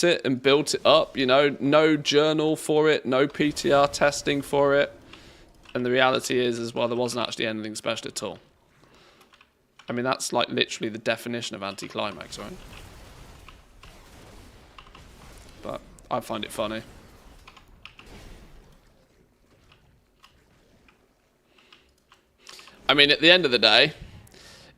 it and built it up, you know, no journal for it, no PTR testing for it. And the reality is, well, there wasn't actually anything special at all. I mean, that's like literally the definition of anticlimax, right? But I find it funny. I mean, at the end of the day,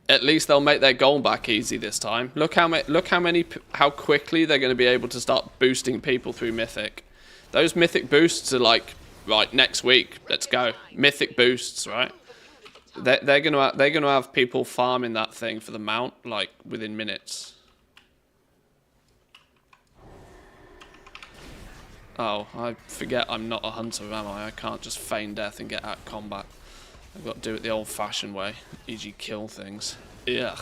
at least they'll make their gold back easy this time. Look how quickly they're going to be able to start boosting people through Mythic. Those Mythic boosts are like, right, next week, let's go. Mythic boosts, right? They're gonna have people farming that thing for the mount like within minutes. Oh, I forget I'm not a hunter, am I? I can't just feign death and get out of combat. I've got to do it the old-fashioned way, e.g. kill things. Ugh.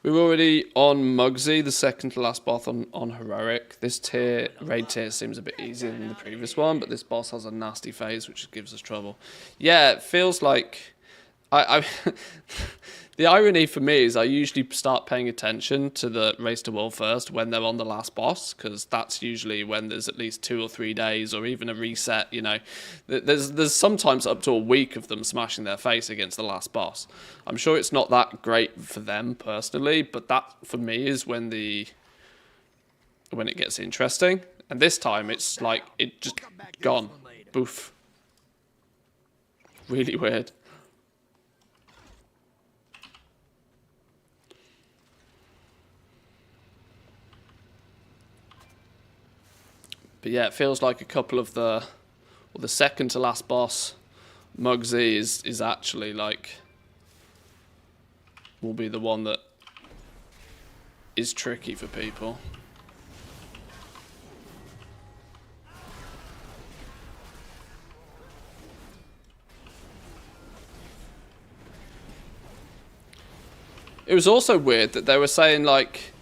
We're already on Muggsy, the second to last boss on Heroic. This raid tier seems a bit easier than the previous one, but this boss has a nasty phase, which gives us trouble. Yeah, it feels like... The irony for me is I usually start paying attention to the Race to World first when they're on the last boss, because that's usually when there's at least 2 or 3 days or even a reset, you know. There's sometimes up to a week of them smashing their face against the last boss. I'm sure it's not that great for them personally, but that for me is when it gets interesting. And this time it's like it just gone. Boof. Really weird. But yeah, it feels like a couple of the second to last boss, Muggsy, is actually like, will be the one that is tricky for people. It was also weird that they were saying like,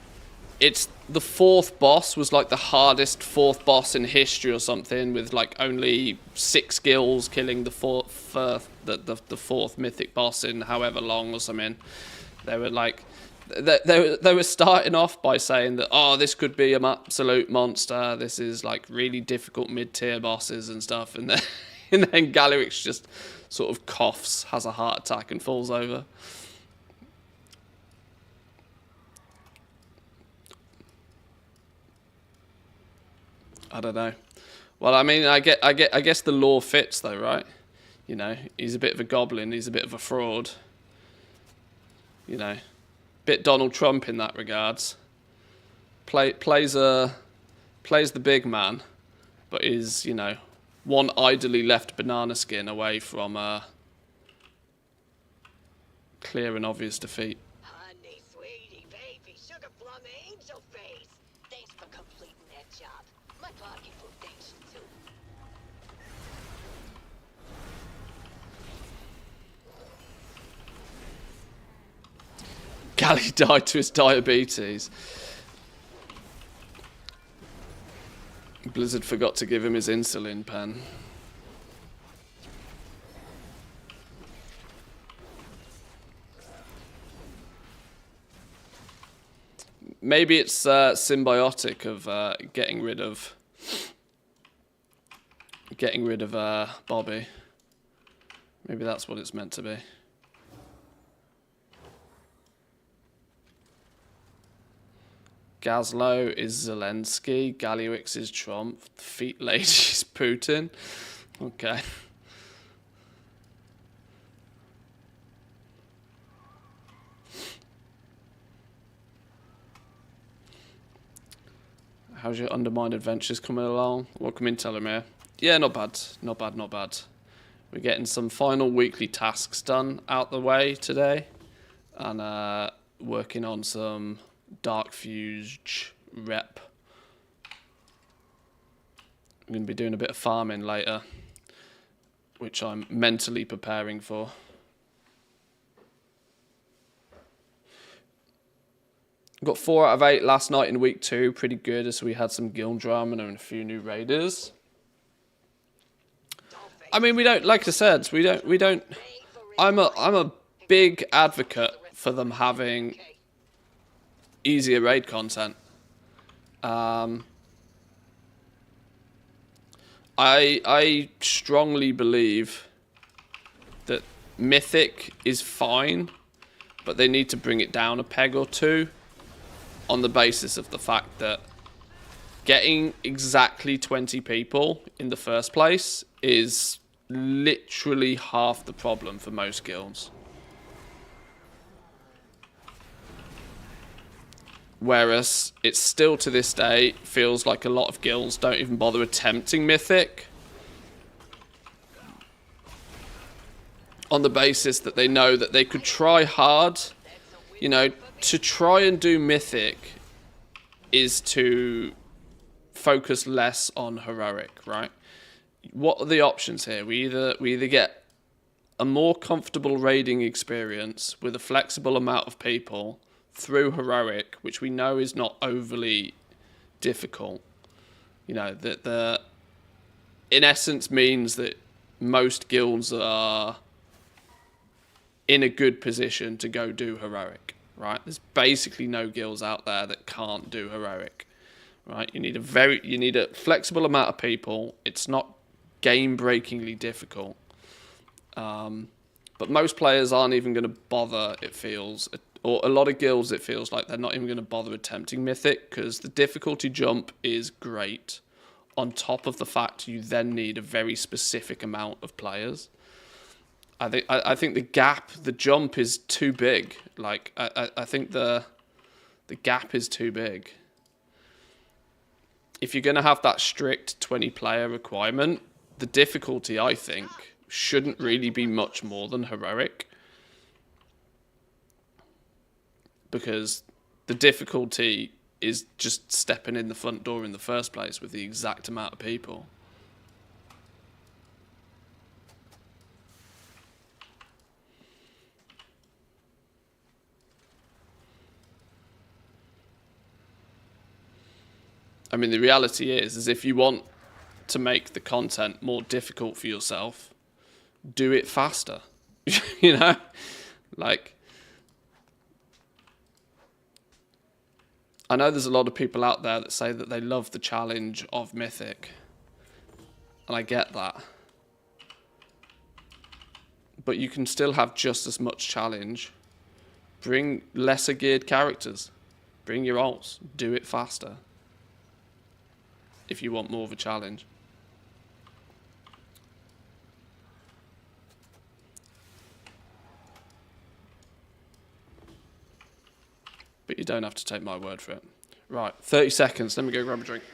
it's the 4th boss was like the hardest 4th boss in history or something, with like only 6 kills killing the 4th mythic boss in however long or something. They were like, they were starting off by saying that, oh, this could be an absolute monster. This is like really difficult mid-tier bosses and stuff, and then Galliwix just sort of coughs, has a heart attack, and falls over. I don't know. Well, I mean, I guess the lore fits though, right? You know, he's a bit of a goblin. He's a bit of a fraud. You know, bit Donald Trump in that regards. Plays the big man, but is, you know, one idly left banana skin away from clear and obvious defeat. Honey, sweetie, baby, sugar plum, angel face. Thanks for completing that job. My pocketbook thanks you too. Gally died to his diabetes. Blizzard forgot to give him his insulin pen. Maybe it's symbiotic of getting rid of Bobby. Maybe that's what it's meant to be. Gazlo is Zelensky. Galliwix is Trump. The feet lady is Putin. Okay. How's your Undermined Adventures coming along? Welcome in, Telomere. Yeah, not bad. Not bad, not bad. We're getting some final weekly tasks done out the way today. And working on some Dark Fuse rep. I'm going to be doing a bit of farming later, which I'm mentally preparing for. Got 4 out of 8 last night in week 2, pretty good, as we had some guild drama and a few new raiders. I mean, we don't, like I said, we don't. I'm a big advocate for them having easier raid content. I strongly believe that Mythic is fine, but they need to bring it down a peg or two on the basis of the fact that getting exactly 20 people in the first place is literally half the problem for most guilds. Whereas it's still to this day feels like a lot of guilds don't even bother attempting Mythic on the basis that they know that they could try hard. You know, to try and do Mythic is to focus less on heroic, right? What are the options here? We either get a more comfortable raiding experience with a flexible amount of people through heroic, which we know is not overly difficult. You know, that the in essence means that most guilds are in a good position to go do heroic, right? There's basically no guilds out there that can't do heroic, right? You need a flexible amount of people. It's not game-breakingly difficult. But most players aren't even going to bother, it feels. Or a lot of guilds, it feels like they're not even going to bother attempting Mythic because the difficulty jump is great. On top of the fact you then need a very specific amount of players. I think the jump is too big. Like I think the gap is too big. If you're going to have that strict 20-player requirement, the difficulty, I think, shouldn't really be much more than heroic. Because the difficulty is just stepping in the front door in the first place with the exact amount of people. I mean, the reality is if you want to make the content more difficult for yourself, do it faster. You know? Like, I know there's a lot of people out there that say that they love the challenge of Mythic. And I get that. But you can still have just as much challenge. Bring lesser geared characters. Bring your alts. Do it faster. If you want more of a challenge. But you don't have to take my word for it. Right, 30 seconds. Let me go grab a drink.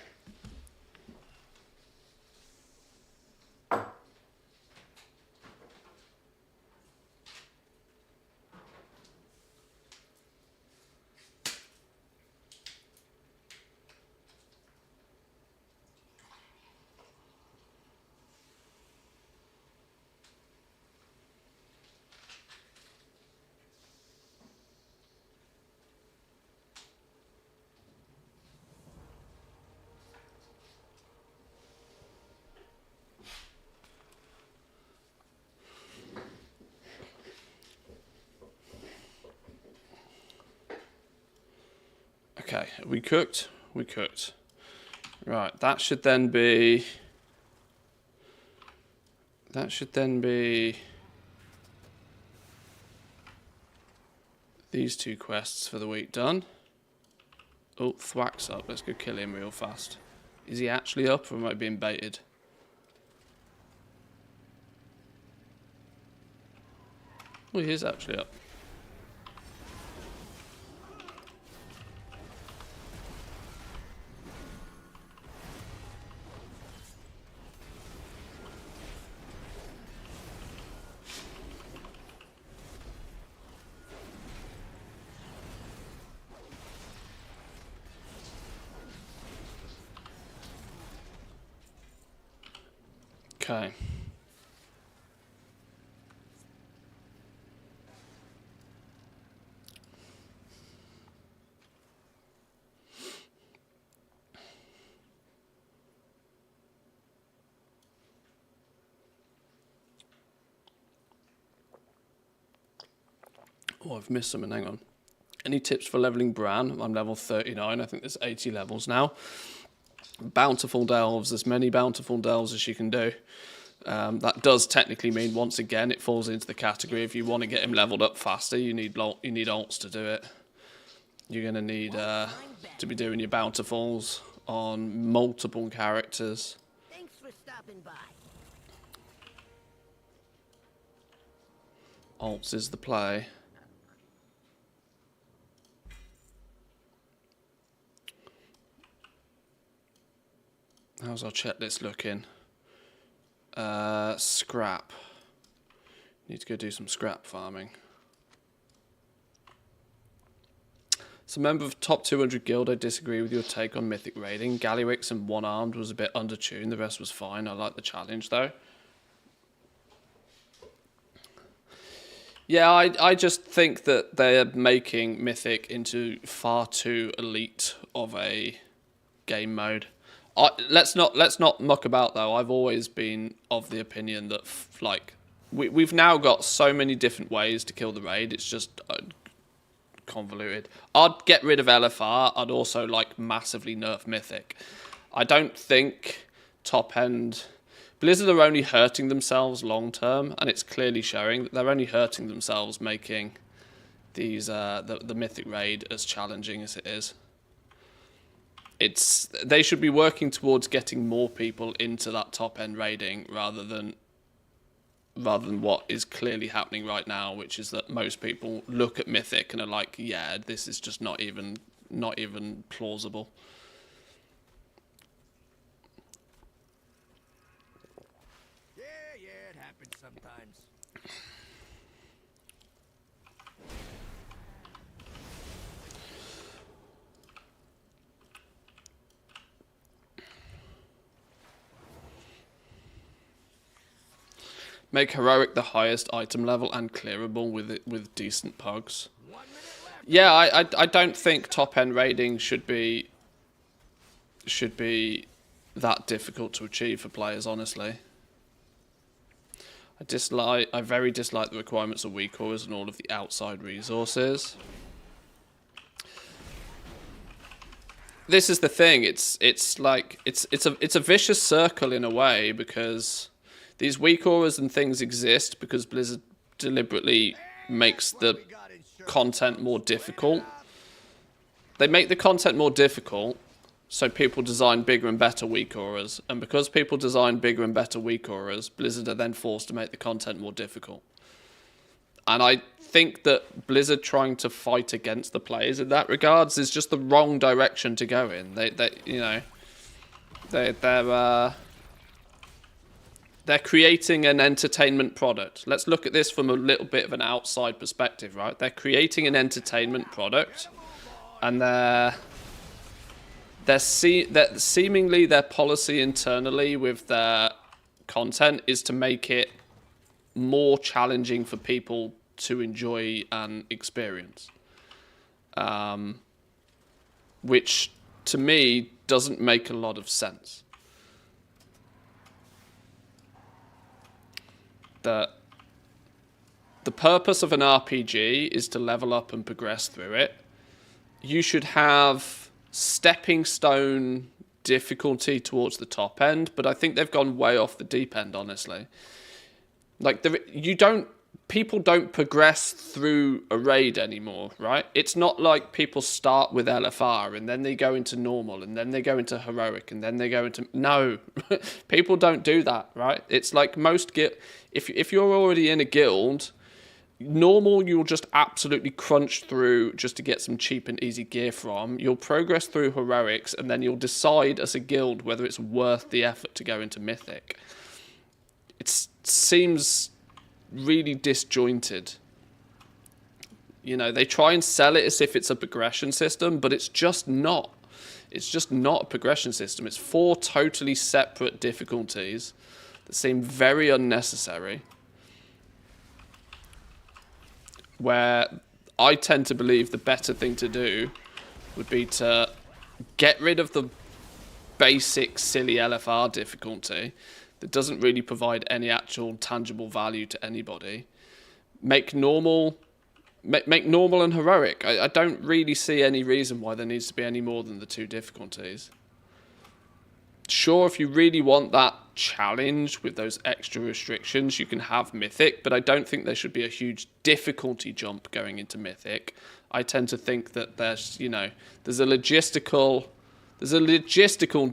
Okay, we cooked. We cooked. Right, that should then be these two quests for the week done. Oh, Thwack's up. Let's go kill him real fast. Is he actually up or am I being baited? Oh, he is actually up. Okay. Oh, I've missed something. Hang on. Any tips for leveling Bran? I'm level 39. I think there's 80 levels now. Bountiful delves, as many bountiful delves as you can do. That does technically mean, once again, it falls into the category, if you want to get him leveled up faster, you need alts to do it. You're going to need to be doing your bountifuls on multiple characters. Thanks for stopping by. Alts is the play. How's our checklist looking? Scrap. Need to go do some scrap farming. So, member of top 200 guild, I disagree with your take on mythic raiding. Gallywix and one-armed was a bit undertuned. The rest was fine. I like the challenge, though. Yeah, I just think that they're making mythic into far too elite of a game mode. Let's not muck about, though. I've always been of the opinion that we've now got so many different ways to kill the raid. It's just convoluted. I'd get rid of LFR. I'd also massively nerf mythic. I don't think top end Blizzard are only hurting themselves long term, and it's clearly showing that they're only hurting themselves making these the mythic raid as challenging as it is. They should be working towards getting more people into that top end raiding rather than what is clearly happening right now, which is that most people look at mythic and are like, yeah, this is just not even plausible. Yeah, it happens sometimes. Make heroic the highest item level and clearable with decent pugs. Yeah, I don't think top end raiding should be that difficult to achieve for players, honestly. I very dislike the requirements of weak auras and all of the outside resources. This is the thing. It's a vicious circle in a way, because these weak auras and things exist because Blizzard deliberately makes the content more difficult. They make the content more difficult, so people design bigger and better weak auras. And because people design bigger and better weak auras, Blizzard are then forced to make the content more difficult. And I think that Blizzard trying to fight against the players in that regards is just the wrong direction to go in. They're creating an entertainment product. Let's look at this from a little bit of an outside perspective, right? They're creating an entertainment product, and seemingly their policy internally with their content is to make it more challenging for people to enjoy and experience. Which, to me, doesn't make a lot of sense. The purpose of an RPG is to level up and progress through it. You should have stepping stone difficulty towards the top end, but I think they've gone way off the deep end, honestly. People don't progress through a raid anymore, right? It's not like people start with LFR and then they go into normal and then they go into heroic and then they go into... No, people don't do that, right? It's like most guild... If you're already in a guild, normal you'll just absolutely crunch through just to get some cheap and easy gear from. You'll progress through heroics and then you'll decide as a guild whether it's worth the effort to go into mythic. It seems really disjointed. You know, they try and sell it as if it's a progression system, but it's just not. It's just not a progression system. It's 4 totally separate difficulties that seem very unnecessary. Where I tend to believe the better thing to do would be to get rid of the basic silly LFR difficulty that doesn't really provide any actual tangible value to anybody. Make normal and heroic. I don't really see any reason why there needs to be any more than the 2 difficulties. Sure, if you really want that challenge with those extra restrictions, you can have Mythic, but I don't think there should be a huge difficulty jump going into Mythic. I tend to think that there's, you know, there's a logistical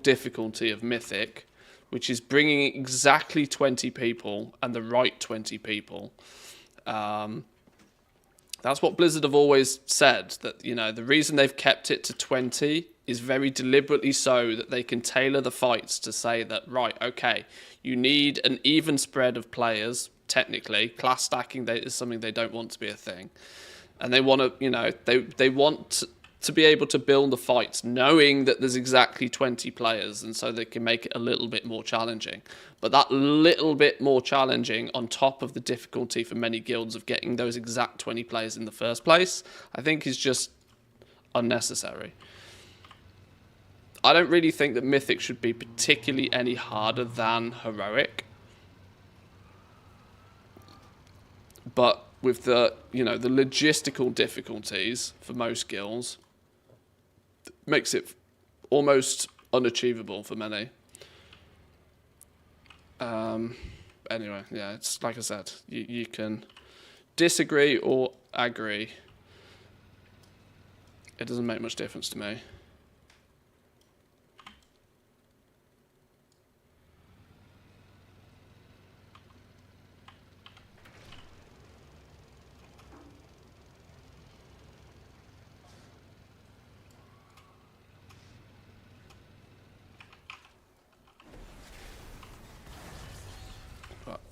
difficulty of Mythic, which is bringing exactly 20 people and the right 20 people. That's what Blizzard have always said, that, you know, the reason they've kept it to 20 is very deliberately so that they can tailor the fights to say that, right, okay, you need an even spread of players, technically. Class stacking is something they don't want to be a thing. And they want to, you know, they want to be able to build the fights knowing that there's exactly 20 players, and so they can make it a little bit more challenging. But that little bit more challenging on top of the difficulty for many guilds of getting those exact 20 players in the first place, I think is just unnecessary. I don't really think that Mythic should be particularly any harder than Heroic. But with the, you know, the logistical difficulties for most guilds, makes it almost unachievable for many. Anyway, yeah, it's like I said, you can disagree or agree. It doesn't make much difference to me.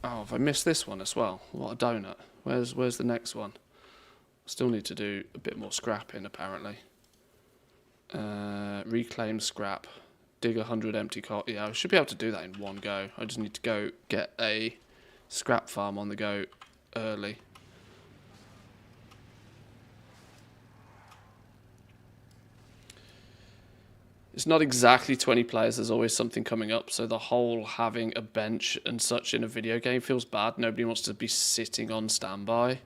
Oh, have I missed this one as well? What a donut. Where's the next one? Still need to do a bit more scrapping, apparently. Reclaim scrap. Dig 100 empty cart. Yeah, I should be able to do that in one go. I just need to go get a scrap farm on the go early. It's not exactly 20 players, there's always something coming up, so the whole having a bench and such in a video game feels bad. Nobody wants to be sitting on standby.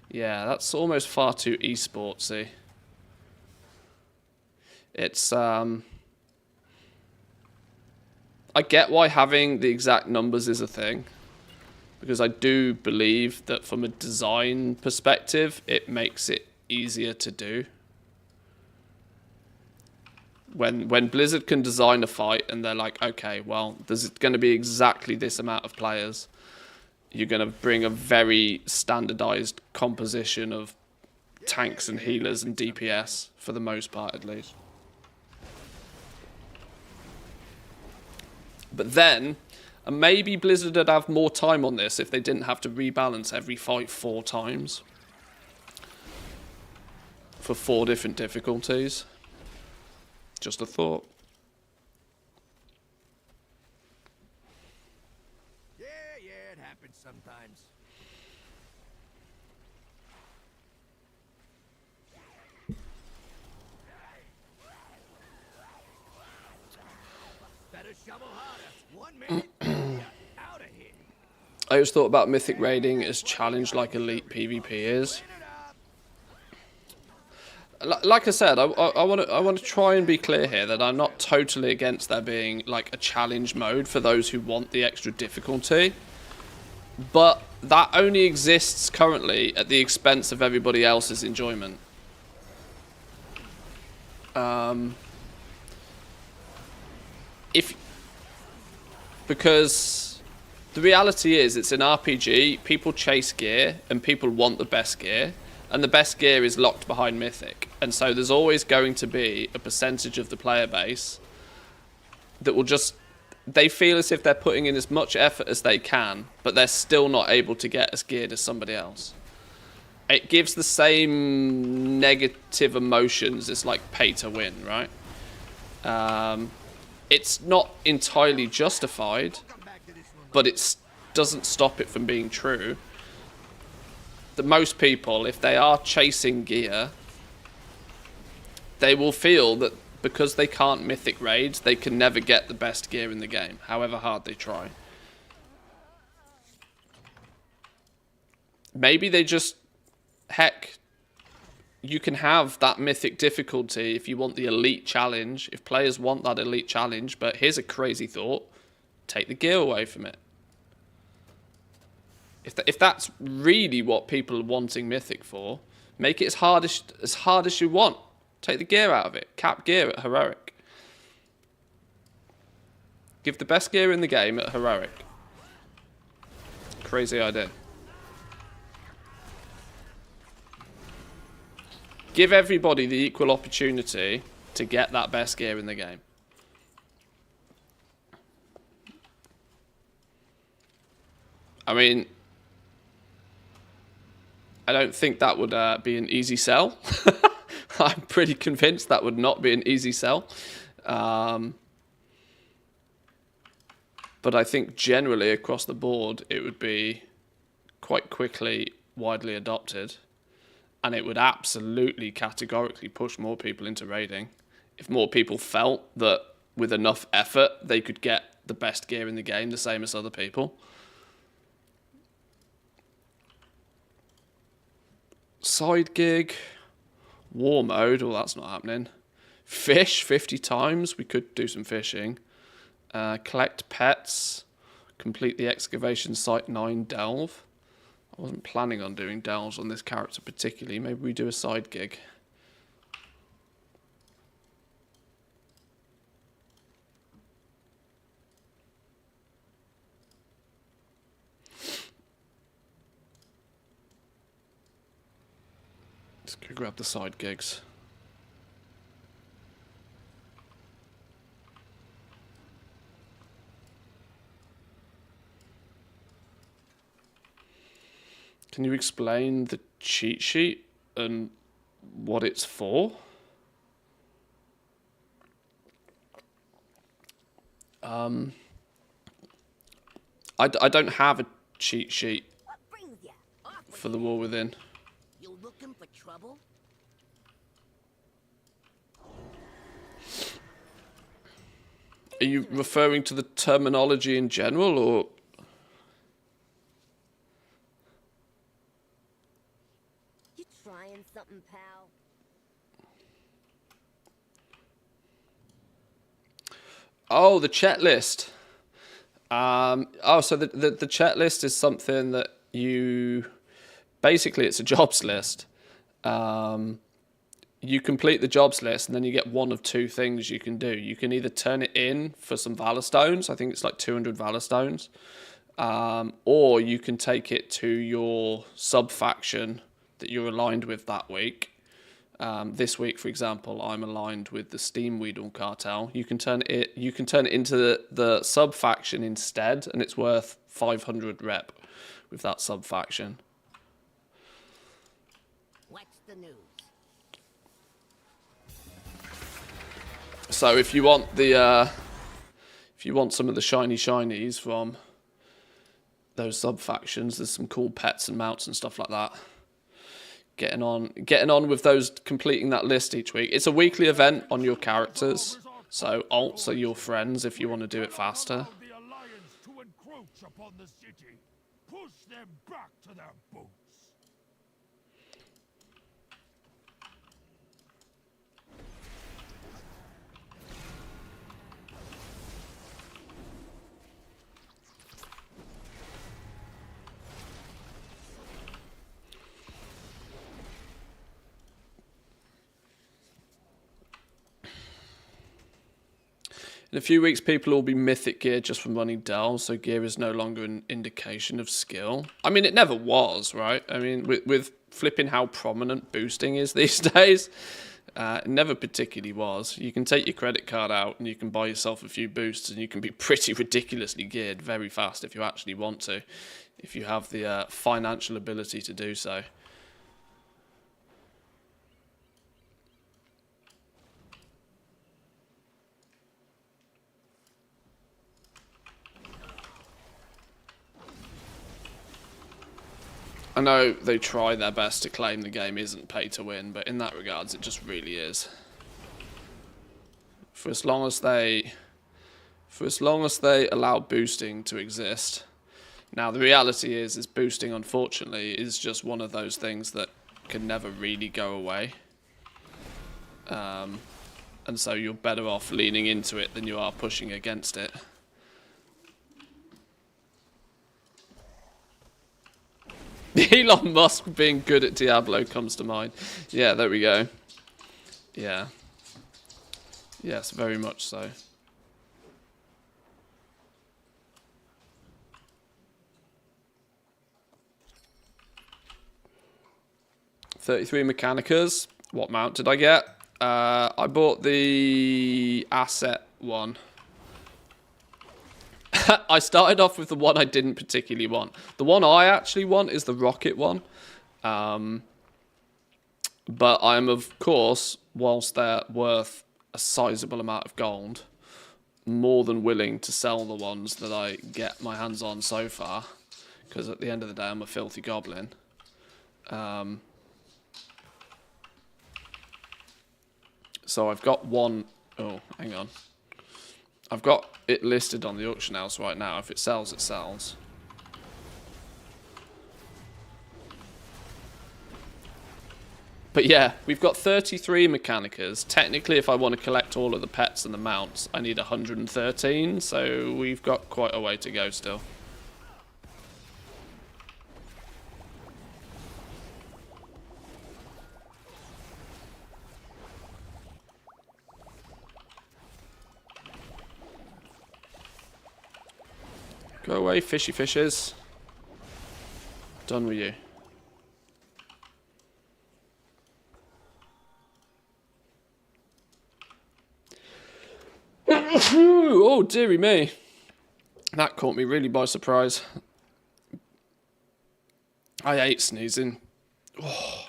Yeah, that's almost far too esportsy. It's, I get why having the exact numbers is a thing, because I do believe that from a design perspective, it makes it easier to do. When Blizzard can design a fight and they're like, okay, well, there's going to be exactly this amount of players. You're going to bring a very standardized composition of tanks and healers and DPS, for the most part at least. But then, and maybe Blizzard would have more time on this if they didn't have to rebalance every fight 4 times. For 4 different difficulties. Just a thought. Yeah, it happens sometimes. Better shovel harder. 1 minute. Out of here. I always thought about Mythic raiding as challenge like Elite PvP is. Like I said, I want to try and be clear here that I'm not totally against there being like a challenge mode for those who want the extra difficulty, but that only exists currently at the expense of everybody else's enjoyment. Because the reality is, it's an RPG. People chase gear, and people want the best gear. And the best gear is locked behind Mythic. And so there's always going to be a percentage of the player base that will just... They feel as if they're putting in as much effort as they can, but they're still not able to get as geared as somebody else. It gives the same negative emotions as like pay to win, right? It's not entirely justified, but it doesn't stop it from being true. That most people, if they are chasing gear, they will feel that because they can't mythic raids, they can never get the best gear in the game, however hard they try. Maybe they just, heck, you can have that mythic difficulty if you want the elite challenge, if players want that elite challenge, but here's a crazy thought. Take the gear away from it. If that's really what people are wanting mythic for, make it as hard as you want. Take the gear out of it. Cap gear at heroic. Give the best gear in the game at heroic. Crazy idea. Give everybody the equal opportunity to get that best gear in the game. I mean, I don't think that would be an easy sell. I'm pretty convinced that would not be an easy sell. But I think generally across the board, it would be quite quickly widely adopted. And it would absolutely categorically push more people into raiding. If more people felt that with enough effort, they could get the best gear in the game, the same as other people. Side gig. War mode. Well, that's not happening. Fish 50 times. We could do some fishing. Collect pets. Complete the excavation site 9 delve. I wasn't planning on doing delves on this character particularly. Maybe we do a side gig. Let's go grab the side gigs. Can you explain the cheat sheet and what it's for? I don't have a cheat sheet What brings ya? for the War Within. You looking for trouble? Are you referring to the terminology in general, or...? You trying something, pal? Oh, the checklist. So the checklist is something that you... Basically, it's a jobs list. You complete the jobs list, and then you get one of two things you can do. You can either turn it in for some Valor Stones. I think it's like 200 Valor Stones. Or you can take it to your sub-faction that you're aligned with that week. This week, for example, I'm aligned with the Steamweedle cartel. You can turn it into the sub-faction instead, and it's worth 500 rep with that sub-faction. What's the news? So if you want some of the shinies from those sub-factions, there's some cool pets and mounts and stuff like that. Getting on with those, completing that list each week. It's a weekly event on your characters, so alts are your friends if you want to do it faster. The Alliance to encroach upon the city. Push them back to their boots. In a few weeks, people will be mythic gear just from running delves, so gear is no longer an indication of skill. I mean, it never was, right? I mean, with flipping how prominent boosting is these days, it never particularly was. You can take your credit card out and you can buy yourself a few boosts, and you can be pretty ridiculously geared very fast if you actually want to, if you have the financial ability to do so. I know they try their best to claim the game isn't pay to win, but in that regards, it just really is. For as long as they allow boosting to exist. Now, the reality is boosting, unfortunately, is just one of those things that can never really go away. And so you're better off leaning into it than you are pushing against it. Elon Musk being good at Diablo comes to mind. Yeah, there we go. Yeah. Yes, very much so. $33 Mechanicas. What mount did I get? I bought the asset one. I started off with the one I didn't particularly want. The one I actually want is the rocket one. But I'm, of course, whilst they're worth a sizable amount of gold, more than willing to sell the ones that I get my hands on so far. Because at the end of the day, I'm a filthy goblin. So I've got one... Oh, hang on. I've got it listed on the auction house right now. If it sells, it sells. But yeah, we've got 33 Mechanicas. Technically, if I want to collect all of the pets and the mounts, I need 113. So we've got quite a way to go still. Go away, fishy fishes. Done with you. Oh, dearie me. That caught me really by surprise. I hate sneezing. Oh.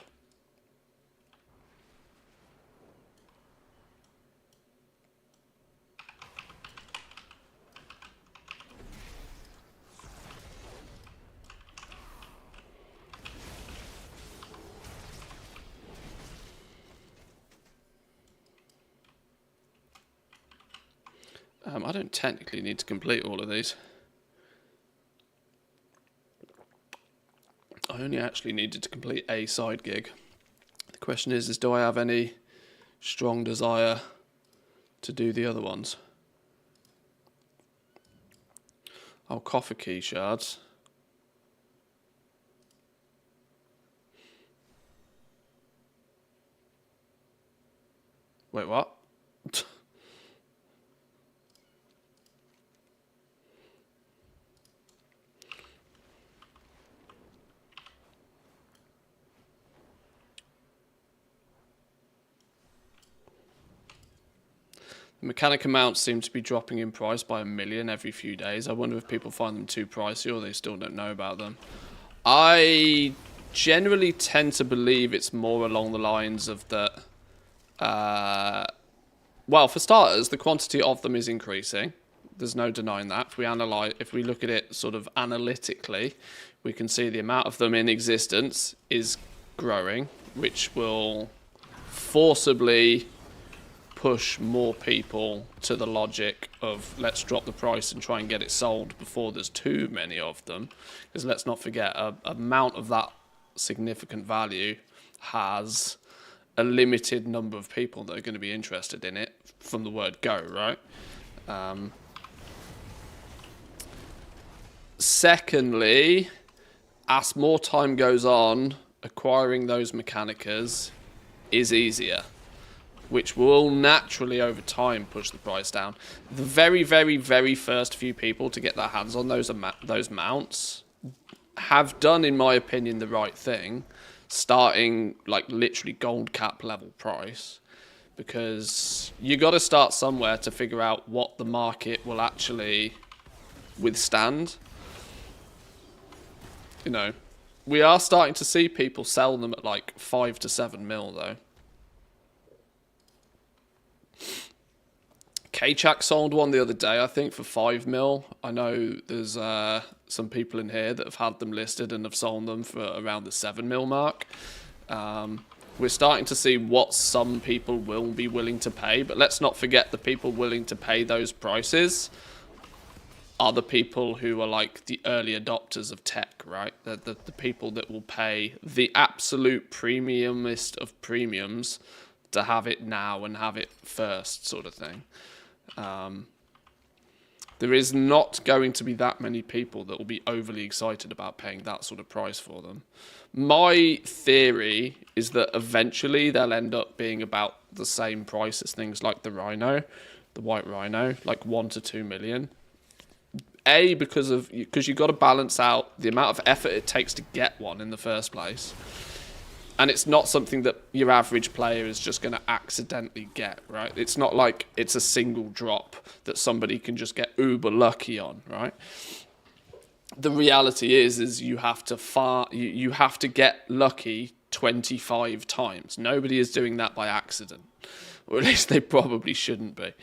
I don't technically need to complete all of these. I only actually needed to complete a side gig. The question is do I have any strong desire to do the other ones? Oh, coffer key shards. Wait, what? Mechanic amounts seem to be dropping in price by 1 million every few days. I wonder if people find them too pricey or they still don't know about them. I generally tend to believe it's more along the lines of that. Well, for starters, the quantity of them is increasing. There's no denying that. If we look at it sort of analytically, we can see the amount of them in existence is growing, which will forcibly push more people to the logic of let's drop the price and try and get it sold before there's too many of them. Because let's not forget, a amount of that significant value has a limited number of people that are going to be interested in it from the word go, right? Secondly, as more time goes on, acquiring those Mechanicas is easier, which will naturally over time push the price down. The very, very, very first few people to get their hands on those mounts have done, in my opinion, the right thing, starting like literally gold cap level price, because you got to start somewhere to figure out what the market will actually withstand. You know, we are starting to see people sell them at like 5 to 7 mil though. K-Chak sold one the other day, I think, for 5 mil. I know there's some people in here that have had them listed and have sold them for around the 7 mil mark. We're starting to see what some people will be willing to pay, but let's not forget the people willing to pay those prices are the people who are like the early adopters of tech, right? The people that will pay the absolute premiumest of premiums to have it now and have it first, sort of thing. There is not going to be that many people that will be overly excited about paying that sort of price for them. My theory is that eventually they'll end up being about the same price as things like the Rhino, the White Rhino, like 1 to 2 million. Because you've got to balance out the amount of effort it takes to get one in the first place. And it's not something that your average player is just going to accidentally get, right? It's not like it's a single drop that somebody can just get uber lucky on, right? The reality is you have to you have to get lucky 25 times. Nobody is doing that by accident, or at least they probably shouldn't be.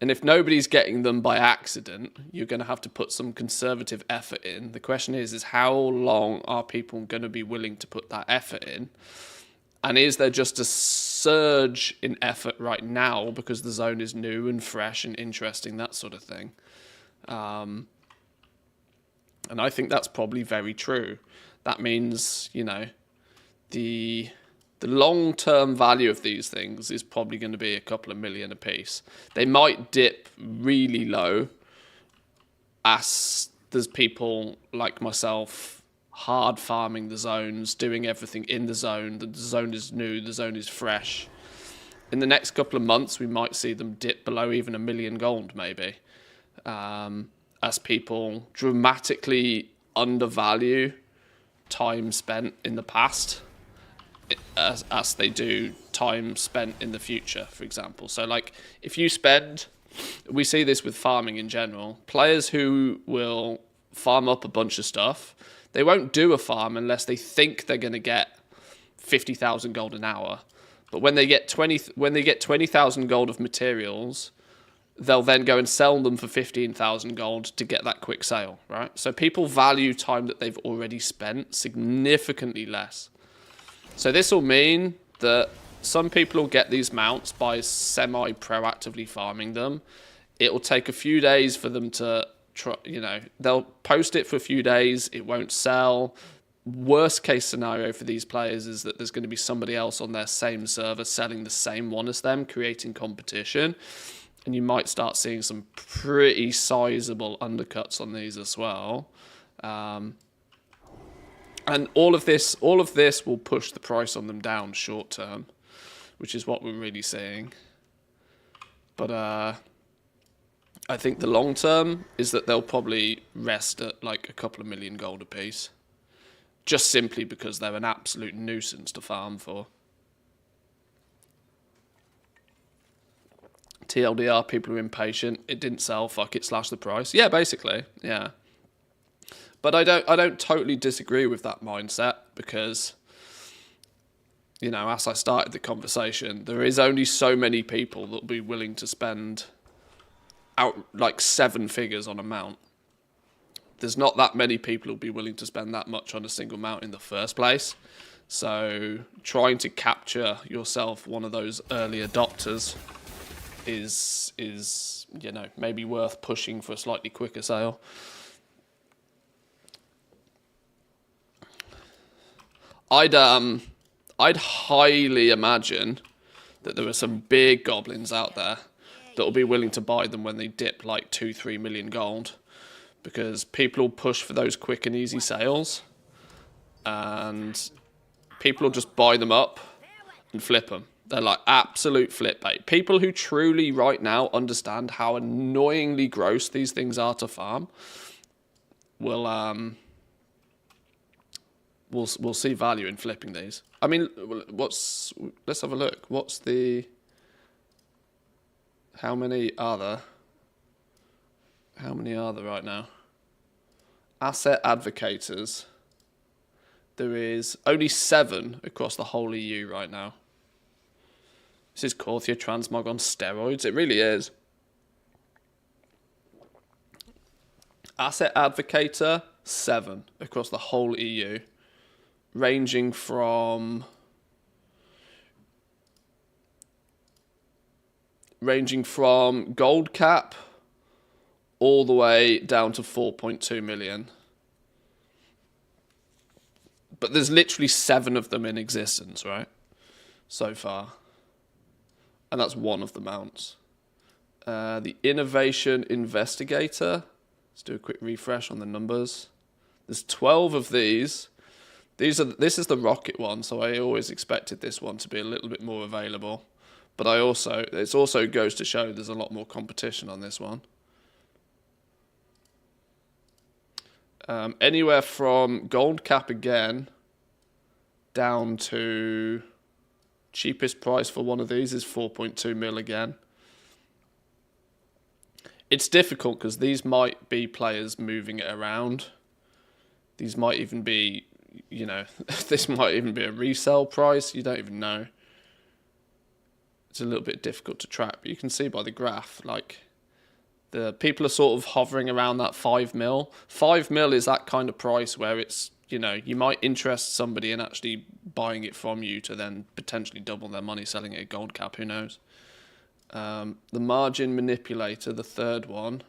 And if nobody's getting them by accident, you're going to have to put some conservative effort in. The question is how long are people going to be willing to put that effort in? And is there just a surge in effort right now because the zone is new and fresh and interesting, that sort of thing? And I think that's probably very true. That means, you know, the long-term value of these things is probably going to be a couple of million a piece. They might dip really low as there's people like myself hard farming the zones, doing everything in the zone. The zone is new, the zone is fresh. In the next couple of months, we might see them dip below even $1 million gold, maybe, as people dramatically undervalue time spent in the past as they do time spent in the future, for example. So like if you spend, we see this with farming in general, players who will farm up a bunch of stuff, they won't do a farm unless they think they're going to get 50,000 gold an hour. But when they get 20,000 gold of materials, they'll then go and sell them for 15,000 gold to get that quick sale, right? So people value time that they've already spent significantly less. So this will mean that some people will get these mounts by semi-proactively farming them. It will take a few days for them to try, you know, they'll post it for a few days, it won't sell. Worst case scenario for these players is that there's going to be somebody else on their same server selling the same one as them, creating competition. And you might start seeing some pretty sizable undercuts on these as well. And all of this will push the price on them down short term, which is what we're really seeing. But I think the long term is that they'll probably rest at like a couple of million gold apiece, just simply because they're an absolute nuisance to farm for. TLDR, people are impatient. It didn't sell. Fuck it. Slash the price. Yeah, basically. Yeah. But I don't totally disagree with that mindset because, you know, as I started the conversation, there is only so many people that will be willing to spend out like 7 figures on a mount. There's not that many people who'll be willing to spend that much on a single mount in the first place. So trying to capture yourself one of those early adopters is you know, maybe worth pushing for a slightly quicker sale. I'd highly imagine that there are some big goblins out there that will be willing to buy them when they dip like 2-3 million gold, because people will push for those quick and easy sales, and people will just buy them up and flip them. They're like absolute flip bait. People who truly right now understand how annoyingly gross these things are to farm will we'll see value in flipping these. I mean, let's have a look. How many are there? How many are there right now? Asset advocators. There is only 7 across the whole EU right now. This is Korthia Transmog on steroids. It really is. Asset advocator, 7 across the whole EU. Ranging from gold cap all the way down to 4.2 million. But there's literally 7 of them in existence, right? So far. And that's one of the mounts. The Innovation Investigator. Let's do a quick refresh on the numbers. There's 12 of these. This is the rocket one, so I always expected this one to be a little bit more available. But it also goes to show there's a lot more competition on this one. Anywhere from gold cap again down to cheapest price for one of these is 4.2 mil again. It's difficult because these might be players moving it around. These might even be, you know, this might even be a resale price. You don't even know. It's a little bit difficult to track, but you can see by the graph, like, the people are sort of hovering around that 5 mil. 5 mil is that kind of price where it's, you know, you might interest somebody in actually buying it from you to then potentially double their money selling it at gold cap. Who knows? The margin manipulator, the third one.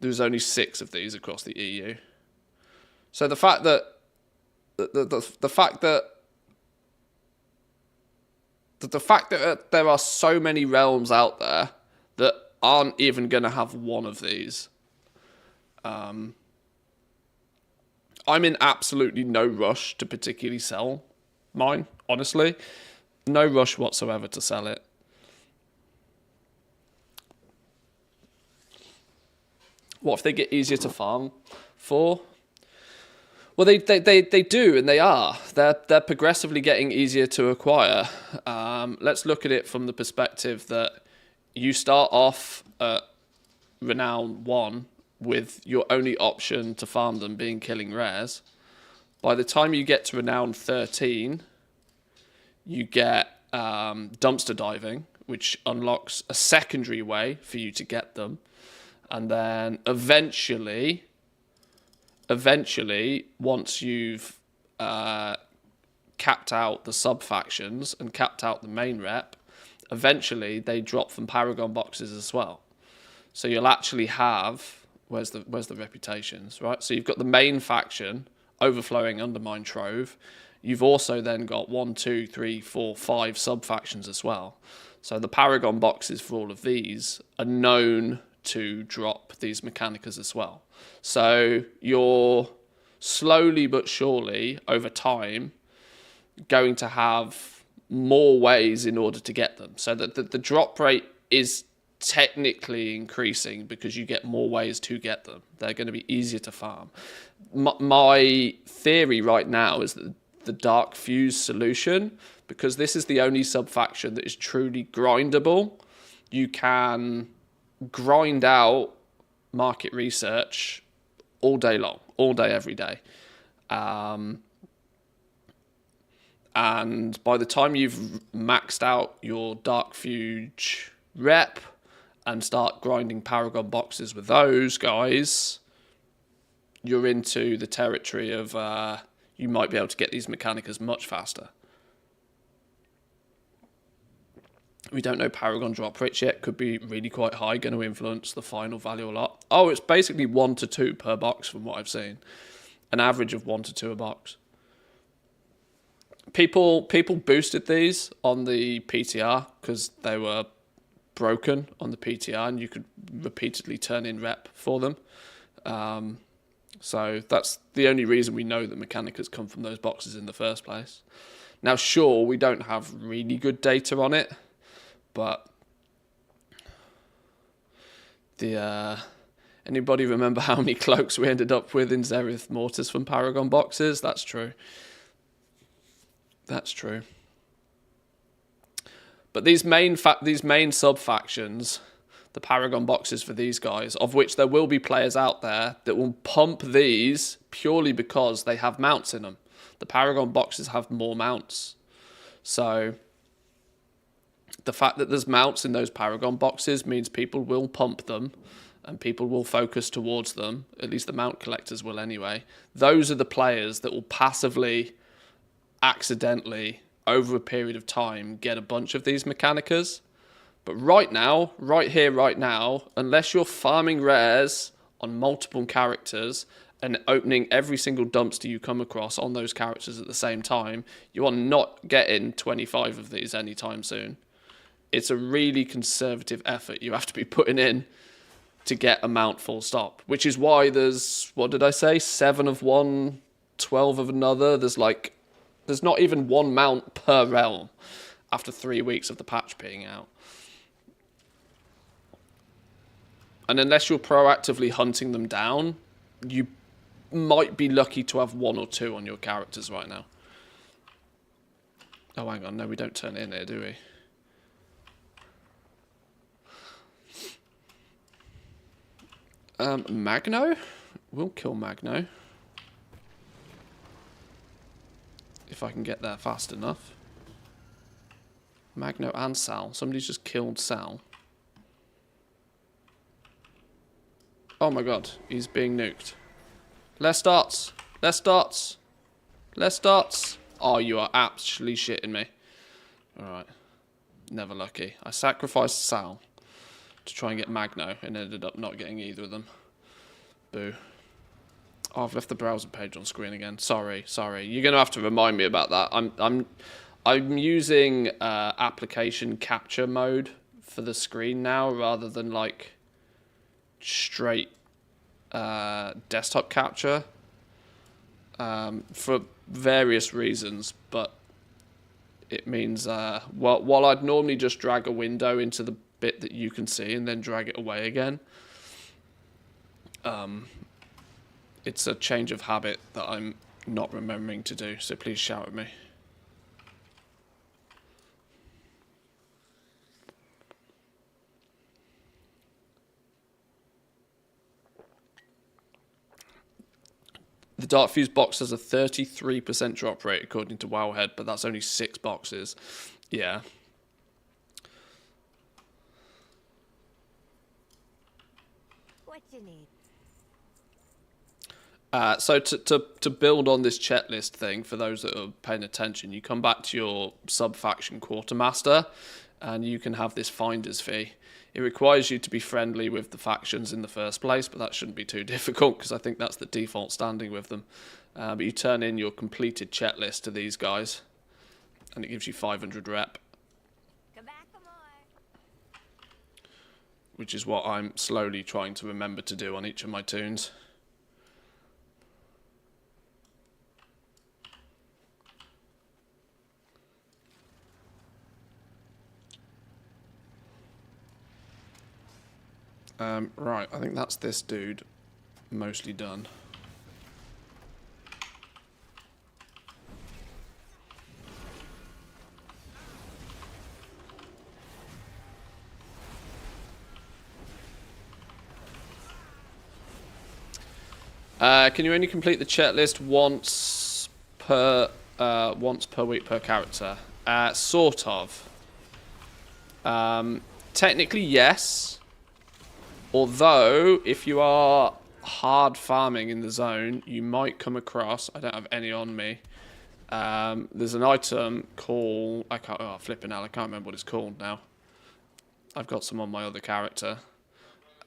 There's only 6 of these across the EU. So the fact that the fact that there are so many realms out there that aren't even going to have one of these. I'm in absolutely no rush to particularly sell mine, honestly. No rush whatsoever to sell it. What if they get easier to farm for? Well, they do, and they are. They're progressively getting easier to acquire. Let's look at it from the perspective that you start off at Renown 1 with your only option to farm them being killing rares. By the time you get to Renown 13, you get dumpster diving, which unlocks a secondary way for you to get them. And then eventually, once you've capped out the sub-factions and capped out the main rep, eventually they drop from Paragon boxes as well. So you'll actually have, where's the reputations, right? So you've got the main faction, Overflowing Undermine Trove. You've also then got 1, 2, 3, 4, 5 sub-factions as well. So the Paragon boxes for all of these are known to drop these Mechanicas as well. So you're slowly but surely, over time, going to have more ways in order to get them. So that the drop rate is technically increasing because you get more ways to get them. They're going to be easier to farm. My theory right now is that the Dark Fuse solution, because this is the only sub-faction that is truly grindable, you can grind out market research all day long, all day, every day. And by the time you've maxed out your Dark Fuge rep and start grinding Paragon boxes with those guys, you're into the territory of you might be able to get these Mechanicas much faster. We don't know Paragon drop rates yet. Could be really quite high, going to influence the final value a lot. Oh, it's basically 1 to 2 per box from what I've seen. An average of 1 to 2 a box. People boosted these on the PTR because they were broken on the PTR and you could repeatedly turn in rep for them. So that's the only reason we know that Mechanicas come from those boxes in the first place. Now, sure, we don't have really good data on it, but anybody remember how many cloaks we ended up with in Zereth Mortis from Paragon boxes? That's true. That's true. But these main sub-factions, the Paragon boxes for these guys, of which there will be players out there that will pump these purely because they have mounts in them. The Paragon boxes have more mounts. So the fact that there's mounts in those Paragon boxes means people will pump them and people will focus towards them. At least the mount collectors will anyway. Those are the players that will passively, accidentally, over a period of time, get a bunch of these Mechanicas. But right now, right here, right now, unless you're farming rares on multiple characters and opening every single dumpster you come across on those characters at the same time, you are not getting 25 of these anytime soon. It's a really conservative effort you have to be putting in to get a mount full stop, which is why there's, what did I say, 7 of one, 12 of another. There's not even one mount per realm after 3 weeks of the patch being out. And unless you're proactively hunting them down, you might be lucky to have 1 or 2 on your characters right now. Oh, hang on. No, we don't turn it in here, do we? Magno? We'll kill Magno. If I can get there fast enough. Magno and Sal. Somebody's just killed Sal. Oh my god, he's being nuked. Less darts. Less darts. Less darts. Oh, you are actually shitting me. Alright. Never lucky. I sacrificed Sal to try and get Magno and ended up not getting either of them. Boo. Oh, I've left the browser page on screen again. Sorry. You're gonna have to remind me about that. I'm using application capture mode for the screen now rather than like straight desktop capture for various reasons, but it means while I'd normally just drag a window into the bit that you can see and then drag it away again, it's a change of habit that I'm not remembering to do, so please shout at me. The Dark Fuse box has a 33% drop rate according to Wowhead, but that's only 6 boxes. Yeah. What you need? So to build on this checklist thing, for those that are paying attention, you come back to your sub-faction quartermaster, and you can have this finder's fee. It requires you to be friendly with the factions in the first place, but that shouldn't be too difficult because I think that's the default standing with them. But you turn in your completed checklist to these guys, and it gives you 500 rep. Come back for more. Which is what I'm slowly trying to remember to do on each of my tunes. Right, I think that's this dude mostly done. Can you only complete the checklist once per week per character? Sort of. Technically, yes. Although, if you are hard farming in the zone, you might come across, I don't have any on me, there's an item called, flipping hell, I can't remember what it's called now. I've got some on my other character.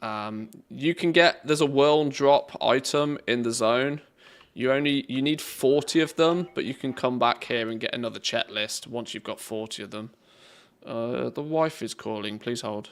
You can get, there's a world drop item in the zone. You need 40 of them, but you can come back here and get another checklist once you've got 40 of them. The wife is calling, please hold.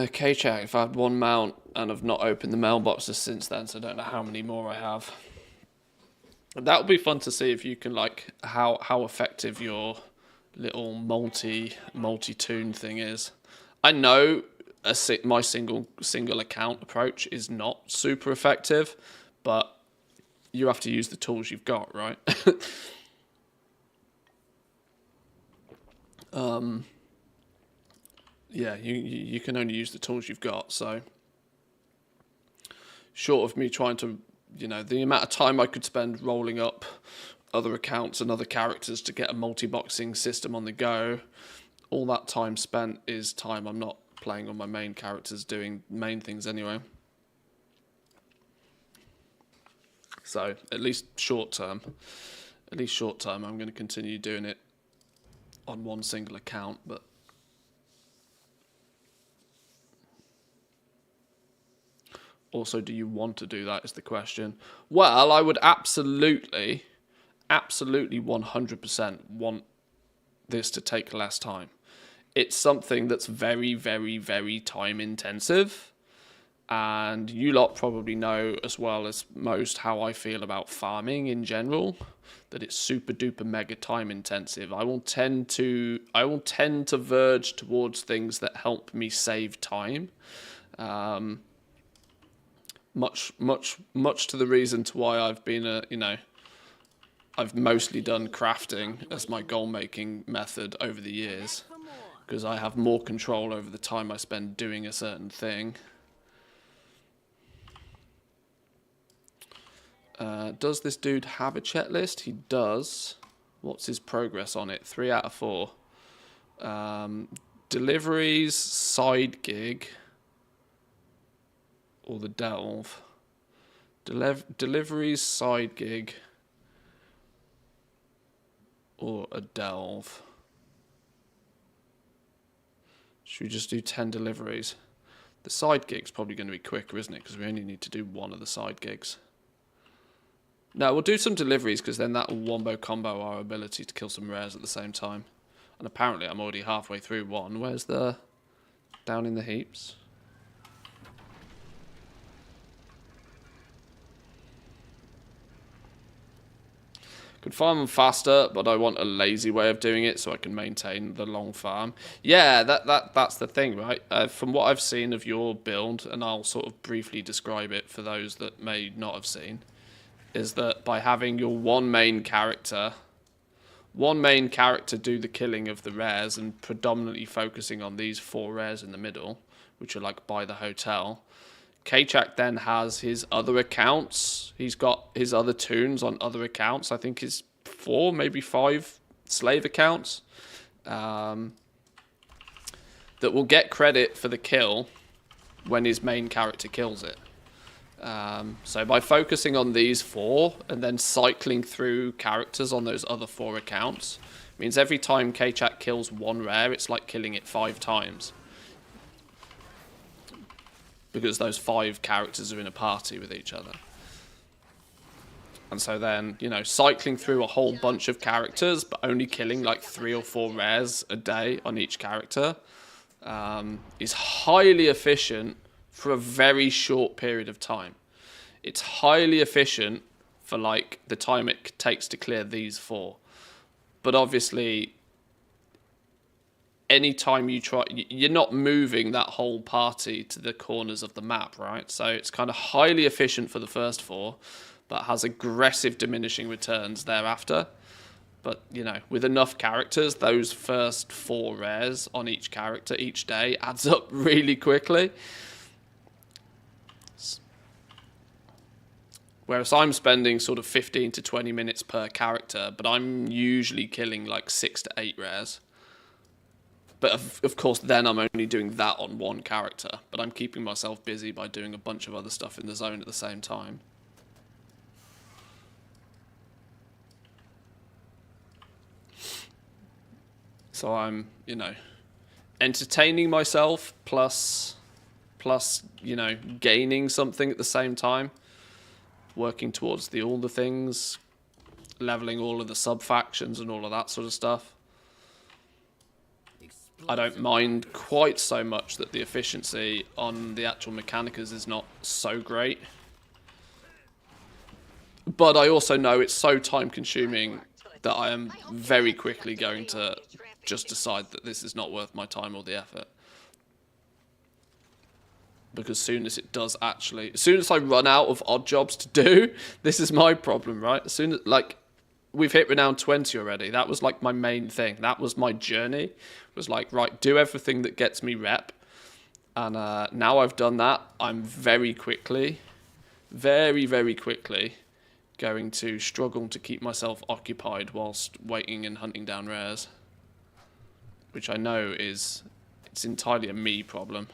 K-Check, if I had one mount, and I've not opened the mailboxes since then, so I don't know how many more I have. That would be fun to see if you can, like, how effective your little multi-tune thing is. I know my single account approach is not super effective, but you have to use the tools you've got, right? Yeah, you can only use the tools you've got, so short of me trying to, the amount of time I could spend rolling up other accounts and other characters to get a multi-boxing system on the go, all that time spent is time I'm not playing on my main characters doing main things anyway. So at least short term, I'm going to continue doing it on one single account, but also, do you want to do that is the question. Well, I would absolutely 100% want this to take less time. It's something that's very, very, very time intensive. And you lot probably know as well as most how I feel about farming in general, that it's super duper mega time intensive. I will tend to verge towards things that help me save time. Much to the reason to why I've been I've mostly done crafting as my goal making method over the years, because I have more control over the time I spend doing a certain thing. Does this dude have a checklist? He does. What's his progress on it? 3 out of 4. Deliveries, side gig, or the delve. Deliveries, side gig, or a delve. Should we just do 10 deliveries? The side gig's probably going to be quicker, isn't it? Because we only need to do one of the side gigs. No, we'll do some deliveries, because then that will wombo combo our ability to kill some rares at the same time. And apparently I'm already halfway through one. Where's the... down in the heaps? Could farm them faster, but I want a lazy way of doing it so I can maintain the long farm. Yeah, that's the thing, right? From what I've seen of your build, and I'll sort of briefly describe it for those that may not have seen, is that by having your one main character do the killing of the rares and predominantly focusing on these 4 rares in the middle, which are like by the hotel, K-Chak then has his other accounts. He's got his other tunes on other accounts. I think his 4, maybe 5 slave accounts that will get credit for the kill when his main character kills it. So by focusing on these 4 and then cycling through characters on those other 4 accounts, means every time K-Chak kills 1 rare, it's like killing it 5 times. Because those 5 characters are in a party with each other. And so then, cycling through a whole bunch of characters, but only killing like 3 or 4 rares a day on each character, is highly efficient for a very short period of time. It's highly efficient for like the time it takes to clear these 4. But obviously, anytime you try, you're not moving that whole party to the corners of the map, right? So it's kind of highly efficient for the first 4, but has aggressive diminishing returns thereafter. But, with enough characters, those first 4 rares on each character each day adds up really quickly. Whereas I'm spending sort of 15 to 20 minutes per character, but I'm usually killing like 6 to 8 rares. But of course, then I'm only doing that on 1 character. But I'm keeping myself busy by doing a bunch of other stuff in the zone at the same time. So I'm, entertaining myself plus, gaining something at the same time. Working towards all the things, leveling all of the sub-factions and all of that sort of stuff. I don't mind quite so much that the efficiency on the actual Mechanicas is not so great. But I also know it's so time consuming that I am very quickly going to just decide that this is not worth my time or the effort. Because as soon as I run out of odd jobs to do, this is my problem, right? As soon as, like, we've hit Renown 20 already. That was, like, my main thing. That was my journey. It was like, right, do everything that gets me rep. And now I've done that, I'm very, very quickly going to struggle to keep myself occupied whilst waiting and hunting down rares. Which I know it's entirely a me problem.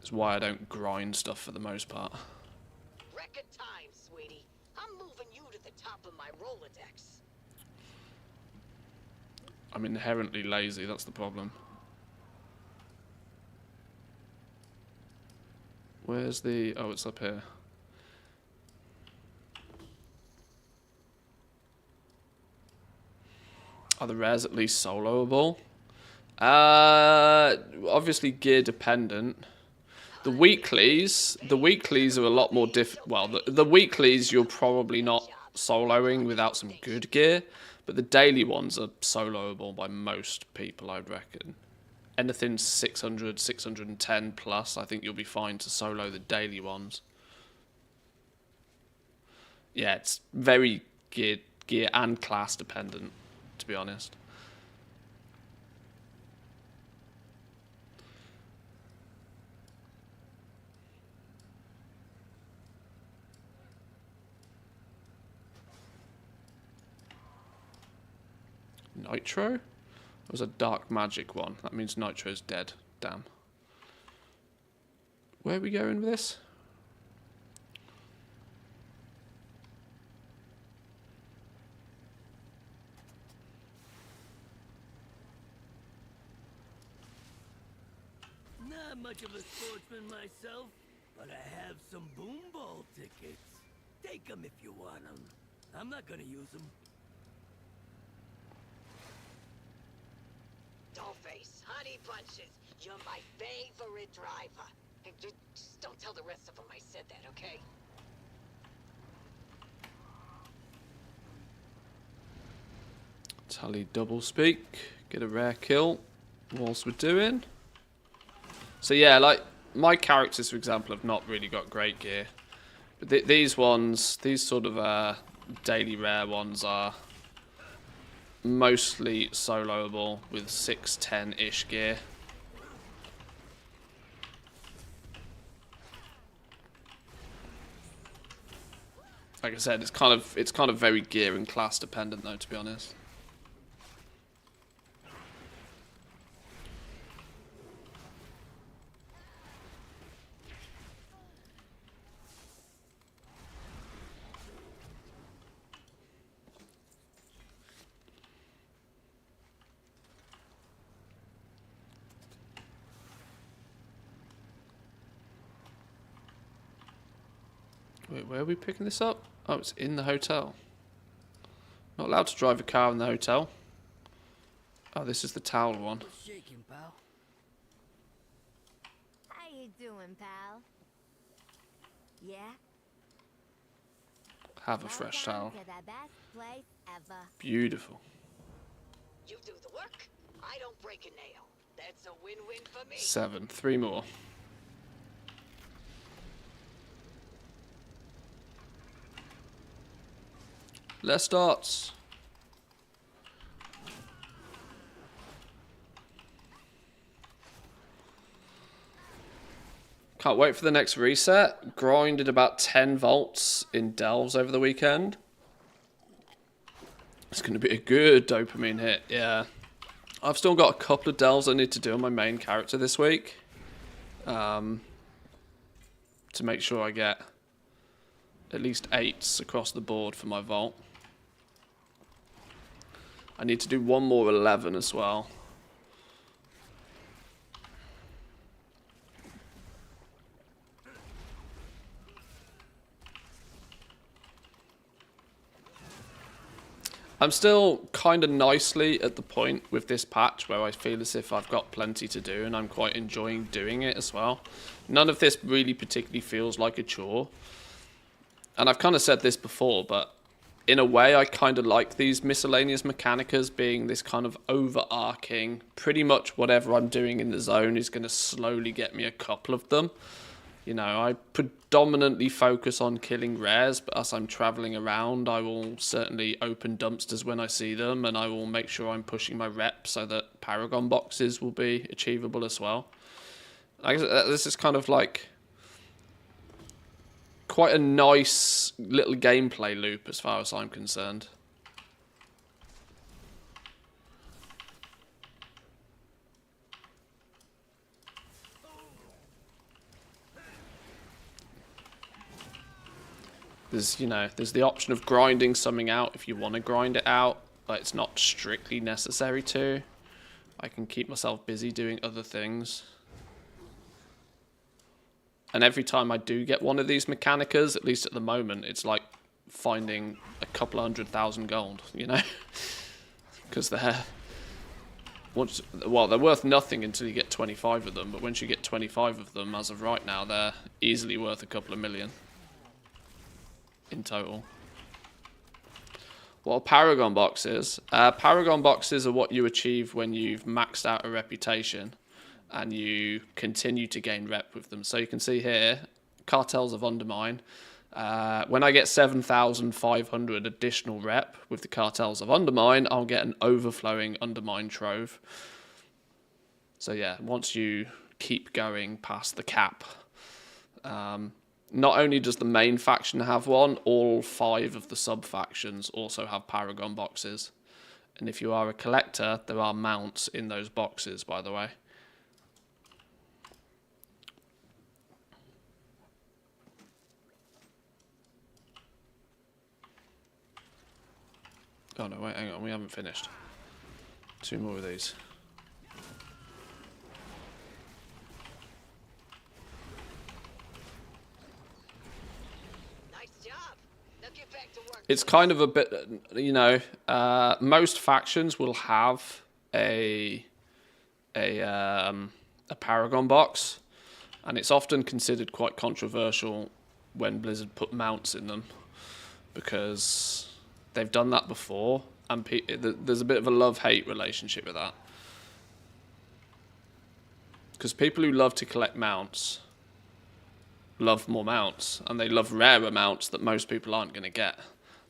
It's why I don't grind stuff for the most part. Record time, sweetie. I'm moving you to the top of my Rolodex. I'm inherently lazy, that's the problem. Where's the... oh, it's up here. Are the rares at least soloable? Obviously gear dependent. The weeklies are a lot more well, the weeklies you're probably not soloing without some good gear, but the daily ones are soloable by most people, I'd reckon. Anything 600, 610 plus, I think you'll be fine to solo the daily ones. Yeah, it's very gear and class dependent, to be honest. Nitro? It was a dark magic one. That means Nitro's dead. Damn. Where are we going with this? Not much of a sportsman myself, but I have some boom ball tickets. Take them if you want them. I'm not gonna use them. Dollface, honey bunches, you're my favorite driver. And just don't tell the rest of them I said that, okay? Tally double speak. Get a rare kill whilst we're doing. So yeah, like, my characters, for example, have not really got great gear. But these ones, these sort of daily rare ones are mostly soloable with 610-ish gear. Like I said, it's kind of very gear and class dependent though, to be honest. Wait, where are we picking this up? Oh, it's in the hotel. Not allowed to drive a car in the hotel. Oh, this is the towel one. Shaking, pal. How you doing, pal? Yeah? Have a fresh towel. Welcome to the best place ever. Beautiful. You do the work, I don't break a nail. That's a win-win for me. 7. 3 more. Let's start. Can't wait for the next reset. Grinded about 10 volts in delves over the weekend. It's going to be a good dopamine hit, yeah. I've still got a couple of delves I need to do on my main character this week. To make sure I get at least 8s across the board for my vault. I need to do one more 11 as well. I'm still kind of nicely at the point with this patch where I feel as if I've got plenty to do and I'm quite enjoying doing it as well. None of this really particularly feels like a chore. And I've kind of said this before, but in a way I kind of like these miscellaneous mechanicas being this kind of overarching, pretty much whatever I'm doing in the zone is going to slowly get me a couple of them. You know, I predominantly focus on killing rares, but as I'm traveling around, I will certainly open dumpsters when I see them, and I will make sure I'm pushing my rep so that Paragon boxes will be achievable as well. This is kind of like quite a nice little gameplay loop as far as I'm concerned. There's, you know, there's the option of grinding something out if you want to grind it out, but it's not strictly necessary to. I can keep myself busy doing other things. And every time I do get one of these mechanicas, at least at the moment, it's like finding a couple 100,000 gold, you know? Because they're worth nothing until you get 25 of them, but once you get 25 of them, as of right now, they're easily worth a couple of million. In total. What are Paragon boxes? Paragon boxes are what you achieve when you've maxed out a reputation and you continue to gain rep with them. So you can see here, Cartels of Undermine. When I get 7,500 additional rep with the Cartels of Undermine, I'll get an overflowing Undermine trove. So yeah, once you keep going past the cap, not only does the main faction have one, all 5 of the sub-factions also have Paragon boxes. And if you are a collector, there are mounts in those boxes, by the way. Oh no, wait, hang on, we haven't finished. 2 more of these. It's kind of a bit, you know, most factions will have a Paragon box, and it's often considered quite controversial when Blizzard put mounts in them, because they've done that before, and there's a bit of a love-hate relationship with that. Because people who love to collect mounts love more mounts, and they love rarer mounts that most people aren't going to get.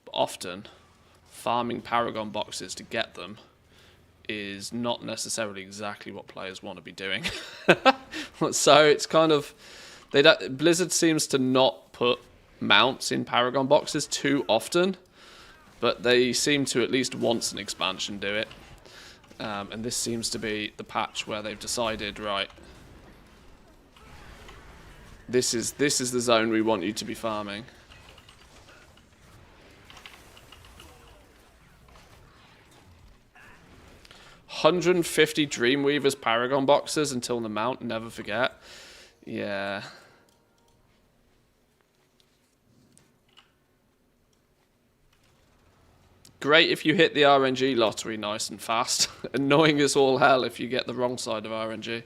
But often, farming Paragon boxes to get them is not necessarily exactly what players want to be doing. So it's kind of, Blizzard seems to not put mounts in Paragon boxes too often, but they seem to at least once an expansion do it. And this seems to be the patch where they've decided, right, this is the zone we want you to be farming. 150 Dreamweavers Paragon boxes until the mount, never forget. Yeah. Great if you hit the RNG lottery nice and fast. Annoying as all hell if you get the wrong side of RNG.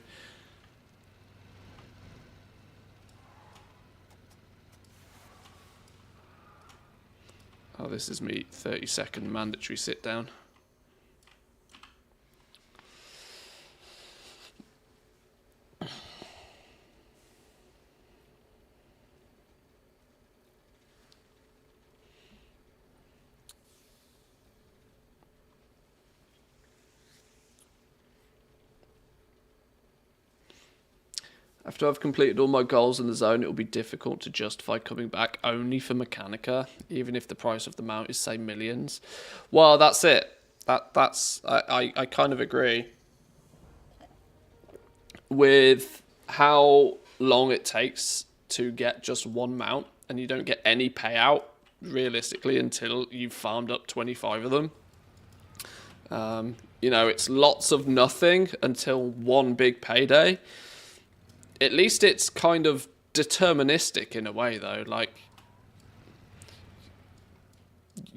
Oh, this is me 30-second mandatory sit down. After I've completed all my goals in the zone, it will be difficult to justify coming back only for Mechanica, even if the price of the mount is, say, millions. Well, that's it. I kind of agree with how long it takes to get just one mount, and you don't get any payout, realistically, until you've farmed up 25 of them. You know, it's lots of nothing until one big payday. At least it's kind of deterministic in a way, though. Like,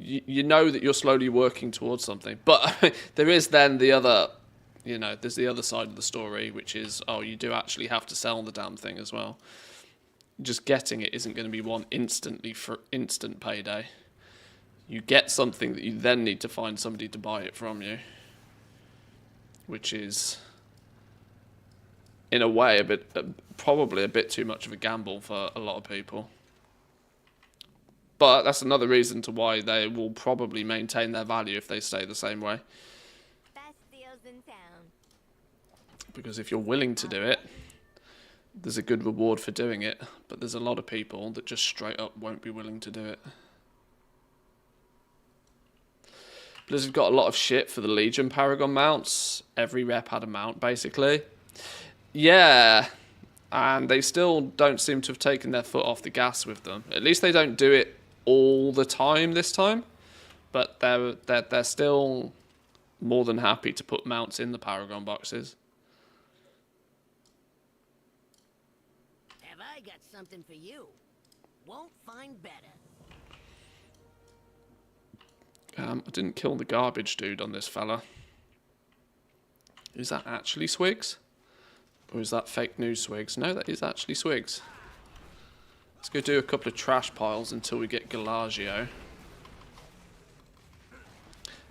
you know that you're slowly working towards something. But there is then the other, you know, there's the other side of the story, which is, oh, you do actually have to sell the damn thing as well. Just getting it isn't going to be one instantly for instant payday. You get something that you then need to find somebody to buy it from you, which is, in a way, probably a bit too much of a gamble for a lot of people. But that's another reason to why they will probably maintain their value if they stay the same way. Best deals in town. Because if you're willing to do it, there's a good reward for doing it. But there's a lot of people that just straight up won't be willing to do it. Blizzard got a lot of shit for the Legion Paragon mounts. Every rep had a mount, basically. Yeah, and they still don't seem to have taken their foot off the gas with them. At least they don't do it all the time this time. But they're still more than happy to put mounts in the Paragon boxes. Have I got something for you? Won't find better. I didn't kill the garbage dude on this fella. Is that actually Swigs? Or is that fake news Swigs? No, that is actually Swigs. Let's go do a couple of trash piles until we get Galagio.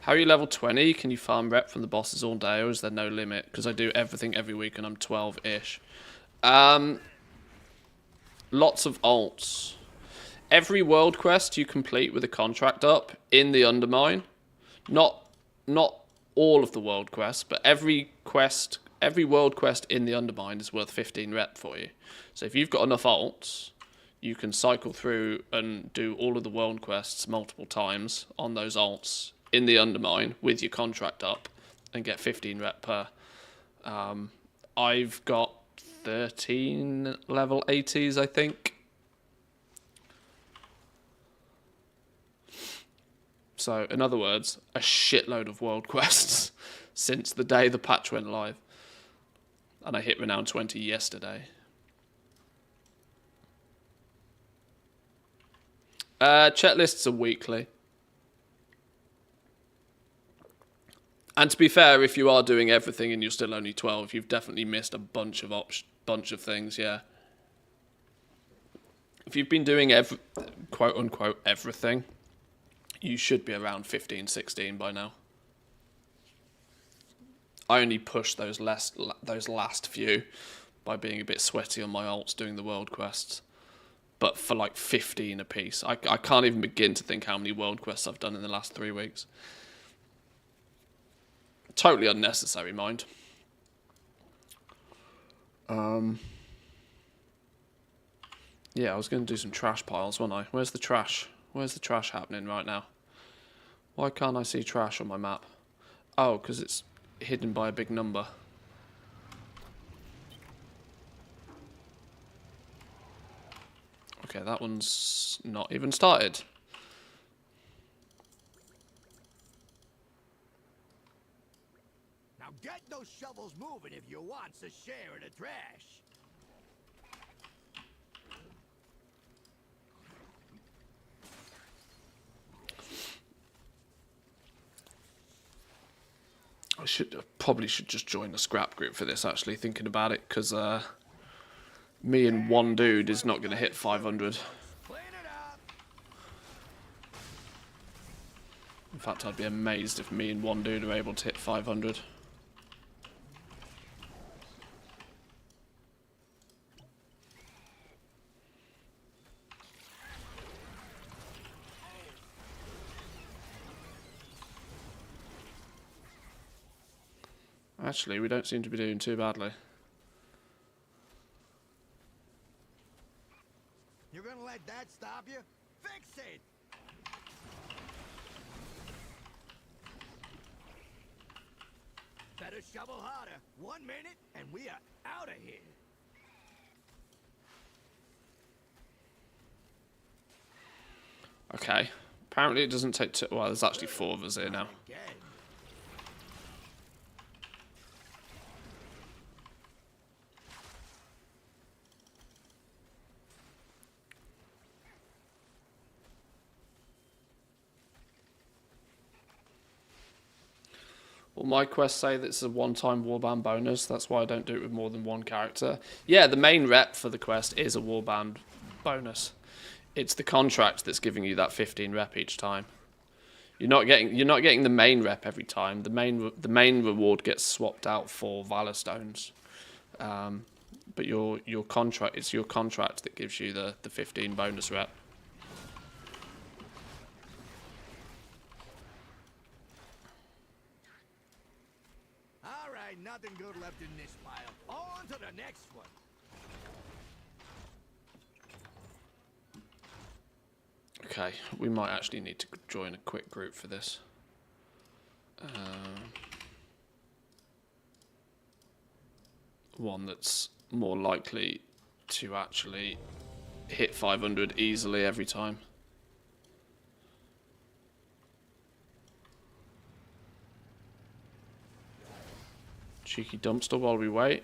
How are you level 20? Can you farm rep from the bosses all day, or is there no limit? Because I do everything every week and I'm 12-ish. Lots of alts. Every world quest you complete with a contract up in the Undermine, not all of the world quests, but every world quest in the Undermine is worth 15 rep for you. So if you've got enough alts, you can cycle through and do all of the world quests multiple times on those alts in the Undermine with your contract up and get 15 rep per. I've got 13 level 80s, I think. So, in other words, a shitload of world quests since the day the patch went live. And I hit Renown 20 yesterday. Checklists are weekly. And to be fair, if you are doing everything and you're still only 12, you've definitely missed a bunch of things, yeah. If you've been doing quote-unquote everything, you should be around 15, 16 by now. I only pushed those last few by being a bit sweaty on my alts doing the world quests. But for like 15 a piece. I can't even begin to think how many world quests I've done in the last 3 weeks. Totally unnecessary, mind. Yeah, I was going to do some trash piles, wasn't I? Where's the trash? Where's the trash happening right now? Why can't I see trash on my map? Oh, because it's hidden by a big number. Okay, that one's not even started. Now get those shovels moving if you want a share of the trash. Probably should just join the scrap group for this, actually, thinking about it, because me and one dude is not going to hit 500. Clean it up. In fact, I'd be amazed if me and one dude are able to hit 500. Actually, we don't seem to be doing too badly. You're gonna let that stop you? Fix it! Better shovel harder. 1 minute, and we are out of here. Okay. Apparently it doesn't take too... Well, there's actually 4 of us here now. Again. Well, my quests say that it's a one-time warband bonus. That's why I don't do it with more than one character. Yeah, the main rep for the quest is a warband bonus. It's the contract that's giving you that 15 rep each time. You're not getting the main rep every time. The main reward gets swapped out for Valor Stones. But your contract, it's your contract that gives you the 15 bonus rep. All right, nothing good left in this pile. On to the next one. Okay, we might actually need to join a quick group for this. One that's more likely to actually hit 500 easily every time. Cheeky dumpster while we wait.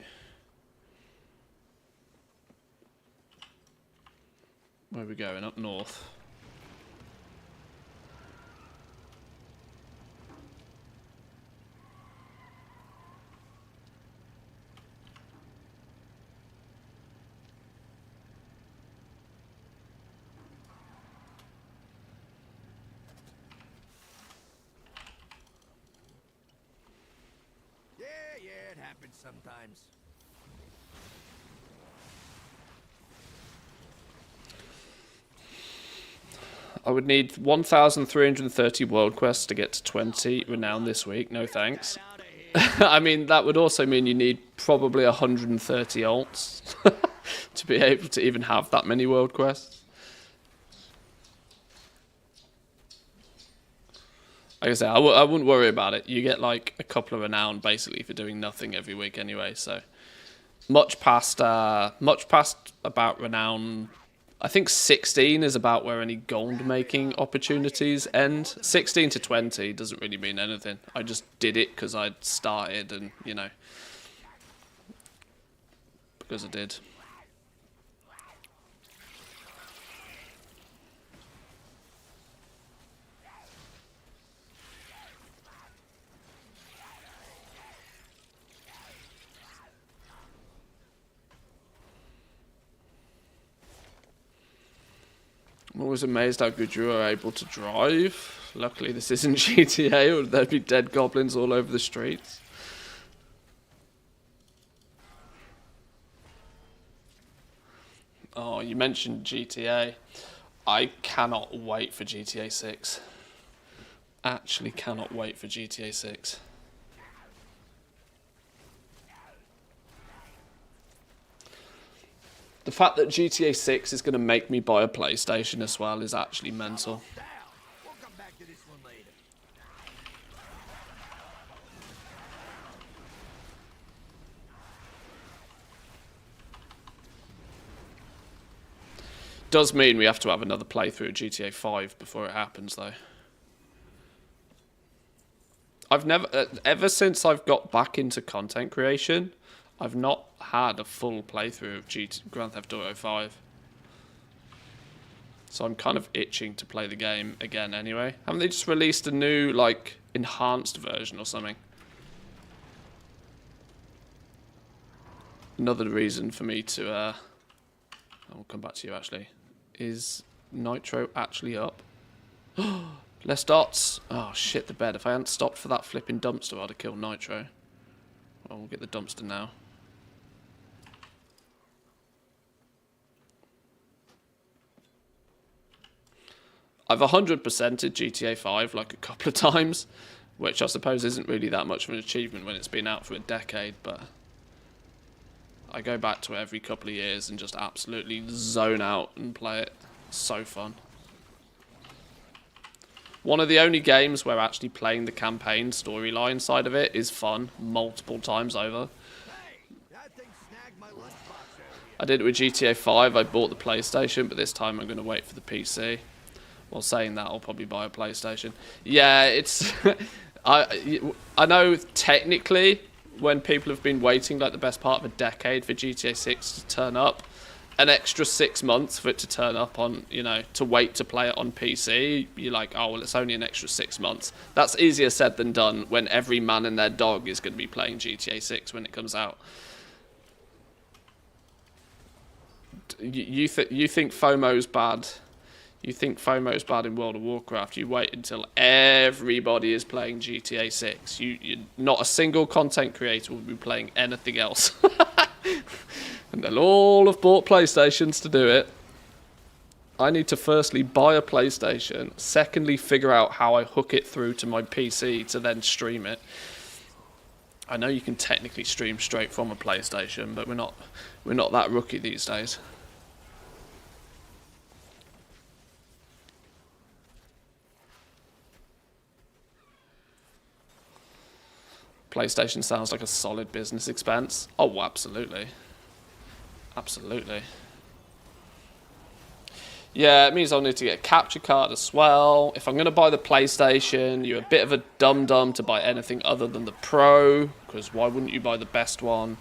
Where are we going? Up north. Yeah, it happens sometimes. I would need 1,330 world quests to get to 20 renown this week. No thanks. I mean, that would also mean you need probably 130 alts to be able to even have that many world quests. Like I say, I wouldn't worry about it. You get like a couple of renown basically for doing nothing every week anyway. So much past about renown. I think 16 is about where any gold making opportunities end. 16 to 20 doesn't really mean anything. I just did it because I'd started and, you know, because I did. I'm always amazed how good you are able to drive. Luckily this isn't GTA or there'd be dead goblins all over the streets. Oh, you mentioned GTA. I cannot wait for GTA 6. Actually cannot wait for GTA 6. The fact that GTA 6 is going to make me buy a PlayStation as well is actually mental. We'll come back to this one later. Does mean we have to have another playthrough of GTA 5 before it happens, though. I've never, ever since I've got back into content creation, I've not had a full playthrough of Grand Theft Auto 5. So I'm kind of itching to play the game again anyway. Haven't they just released a new, like, enhanced version or something? Another reason for me to, I'll come back to you actually. Is Nitro actually up? Less dots. Oh shit, the bed. If I hadn't stopped for that flipping dumpster, I'd have killed Nitro. Well, we'll get the dumpster now. I've 100%ed GTA 5 like a couple of times, which I suppose isn't really that much of an achievement when it's been out for a decade, but I go back to it every couple of years and just absolutely zone out and play it. It's so fun. One of the only games where actually playing the campaign storyline side of it is fun multiple times over. Hey, that thing snagged my lunchbox earlier. I did it with GTA 5, I bought the PlayStation, but this time I'm going to wait for the PC. Well, saying that, I'll probably buy a PlayStation. Yeah, it's... I know technically when people have been waiting like the best part of a decade for GTA 6 to turn up, an extra 6 months for it to turn up on, you know, to wait to play it on PC, you're like, oh, well, it's only an extra 6 months. That's easier said than done when every man and their dog is going to be playing GTA 6 when it comes out. You think FOMO's bad? You think FOMO's bad in World of Warcraft? You wait until everybody is playing GTA 6. You not a single content creator will be playing anything else. And they'll all have bought PlayStations to do it. I need to firstly buy a PlayStation, secondly figure out how I hook it through to my PC to then stream it. I know you can technically stream straight from a PlayStation, but we're not that rookie these days. PlayStation sounds like a solid business expense. Oh, absolutely. Absolutely. Yeah, it means I'll need to get a capture card as well. If I'm going to buy the PlayStation, you're a bit of a dum-dum to buy anything other than the Pro, because why wouldn't you buy the best one?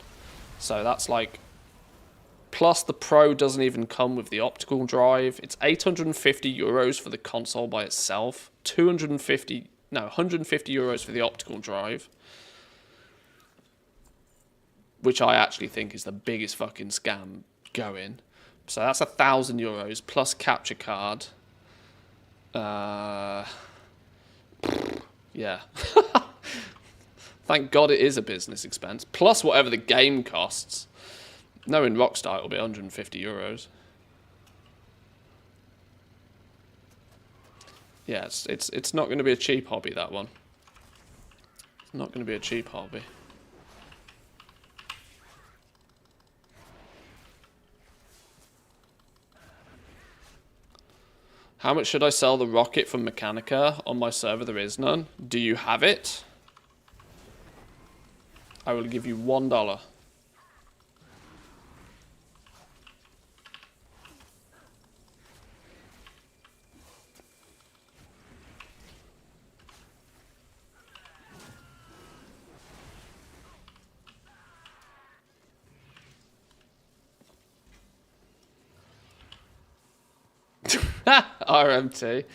So that's like... Plus the Pro doesn't even come with the optical drive. It's 850 euros for the console by itself. 150 euros for the optical drive. Which I actually think is the biggest fucking scam going. So that's 1,000 euros plus capture card. Yeah. Thank God it is a business expense. Plus whatever the game costs. Knowing Rockstar, it'll be 150 euros. Yeah, it's not going to be a cheap hobby, that one. It's not going to be a cheap hobby. How much should I sell the rocket from Mechanica? On my server there is none. Do you have it? I will give you $1. RMT.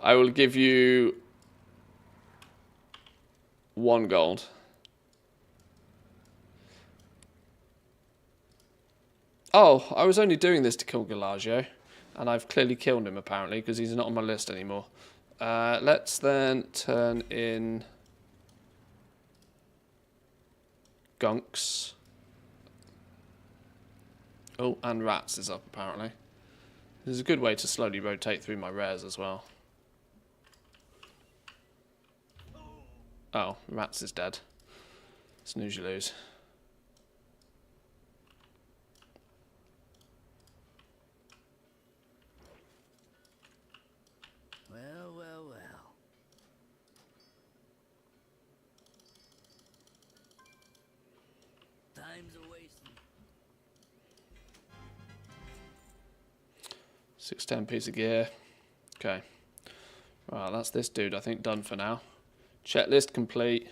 I will give you 1 gold. Oh, I was only doing this to kill Galagio, and I've clearly killed him apparently because he's not on my list anymore. Let's then turn in Gunks. Oh, and Rats is up apparently. This is a good way to slowly rotate through my rares as well. Oh, Rats is dead. Snooze you lose. Well, well, well. Time's a wasting. 610 piece of gear. Okay. Right, that's this dude, I think, done for now. Checklist complete.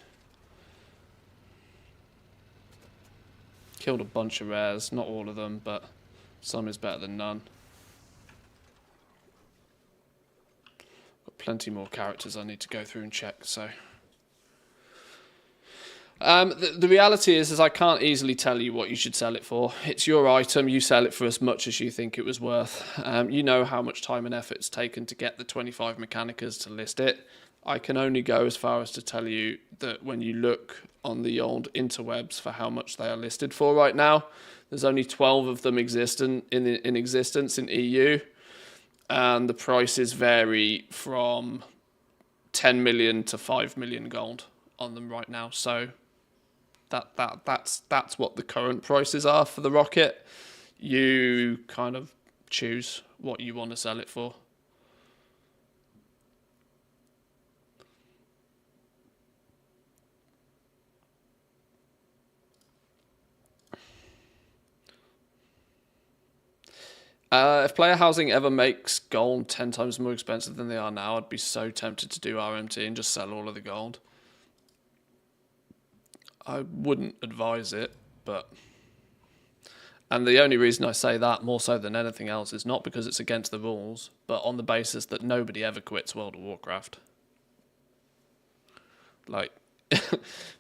Killed a bunch of rares, not all of them, but some is better than none. Got plenty more characters I need to go through and check, so... The reality is I can't easily tell you what you should sell it for. It's your item. You sell it for as much as you think it was worth. You know how much time and effort it's taken to get the 25 Mechanicas to list it. I can only go as far as to tell you that when you look on the old interwebs for how much they are listed for right now, there's only 12 of them in existence in EU, and the prices vary from 10 million to 5 million gold on them right now. So that's what the current prices are for the rocket. You kind of choose what you want to sell it for. If player housing ever makes gold 10 times more expensive than they are now, I'd be so tempted to do RMT and just sell all of the gold. I wouldn't advise it, but And the only reason I say that, more so than anything else, is not because it's against the rules, but on the basis that nobody ever quits World of Warcraft. Like,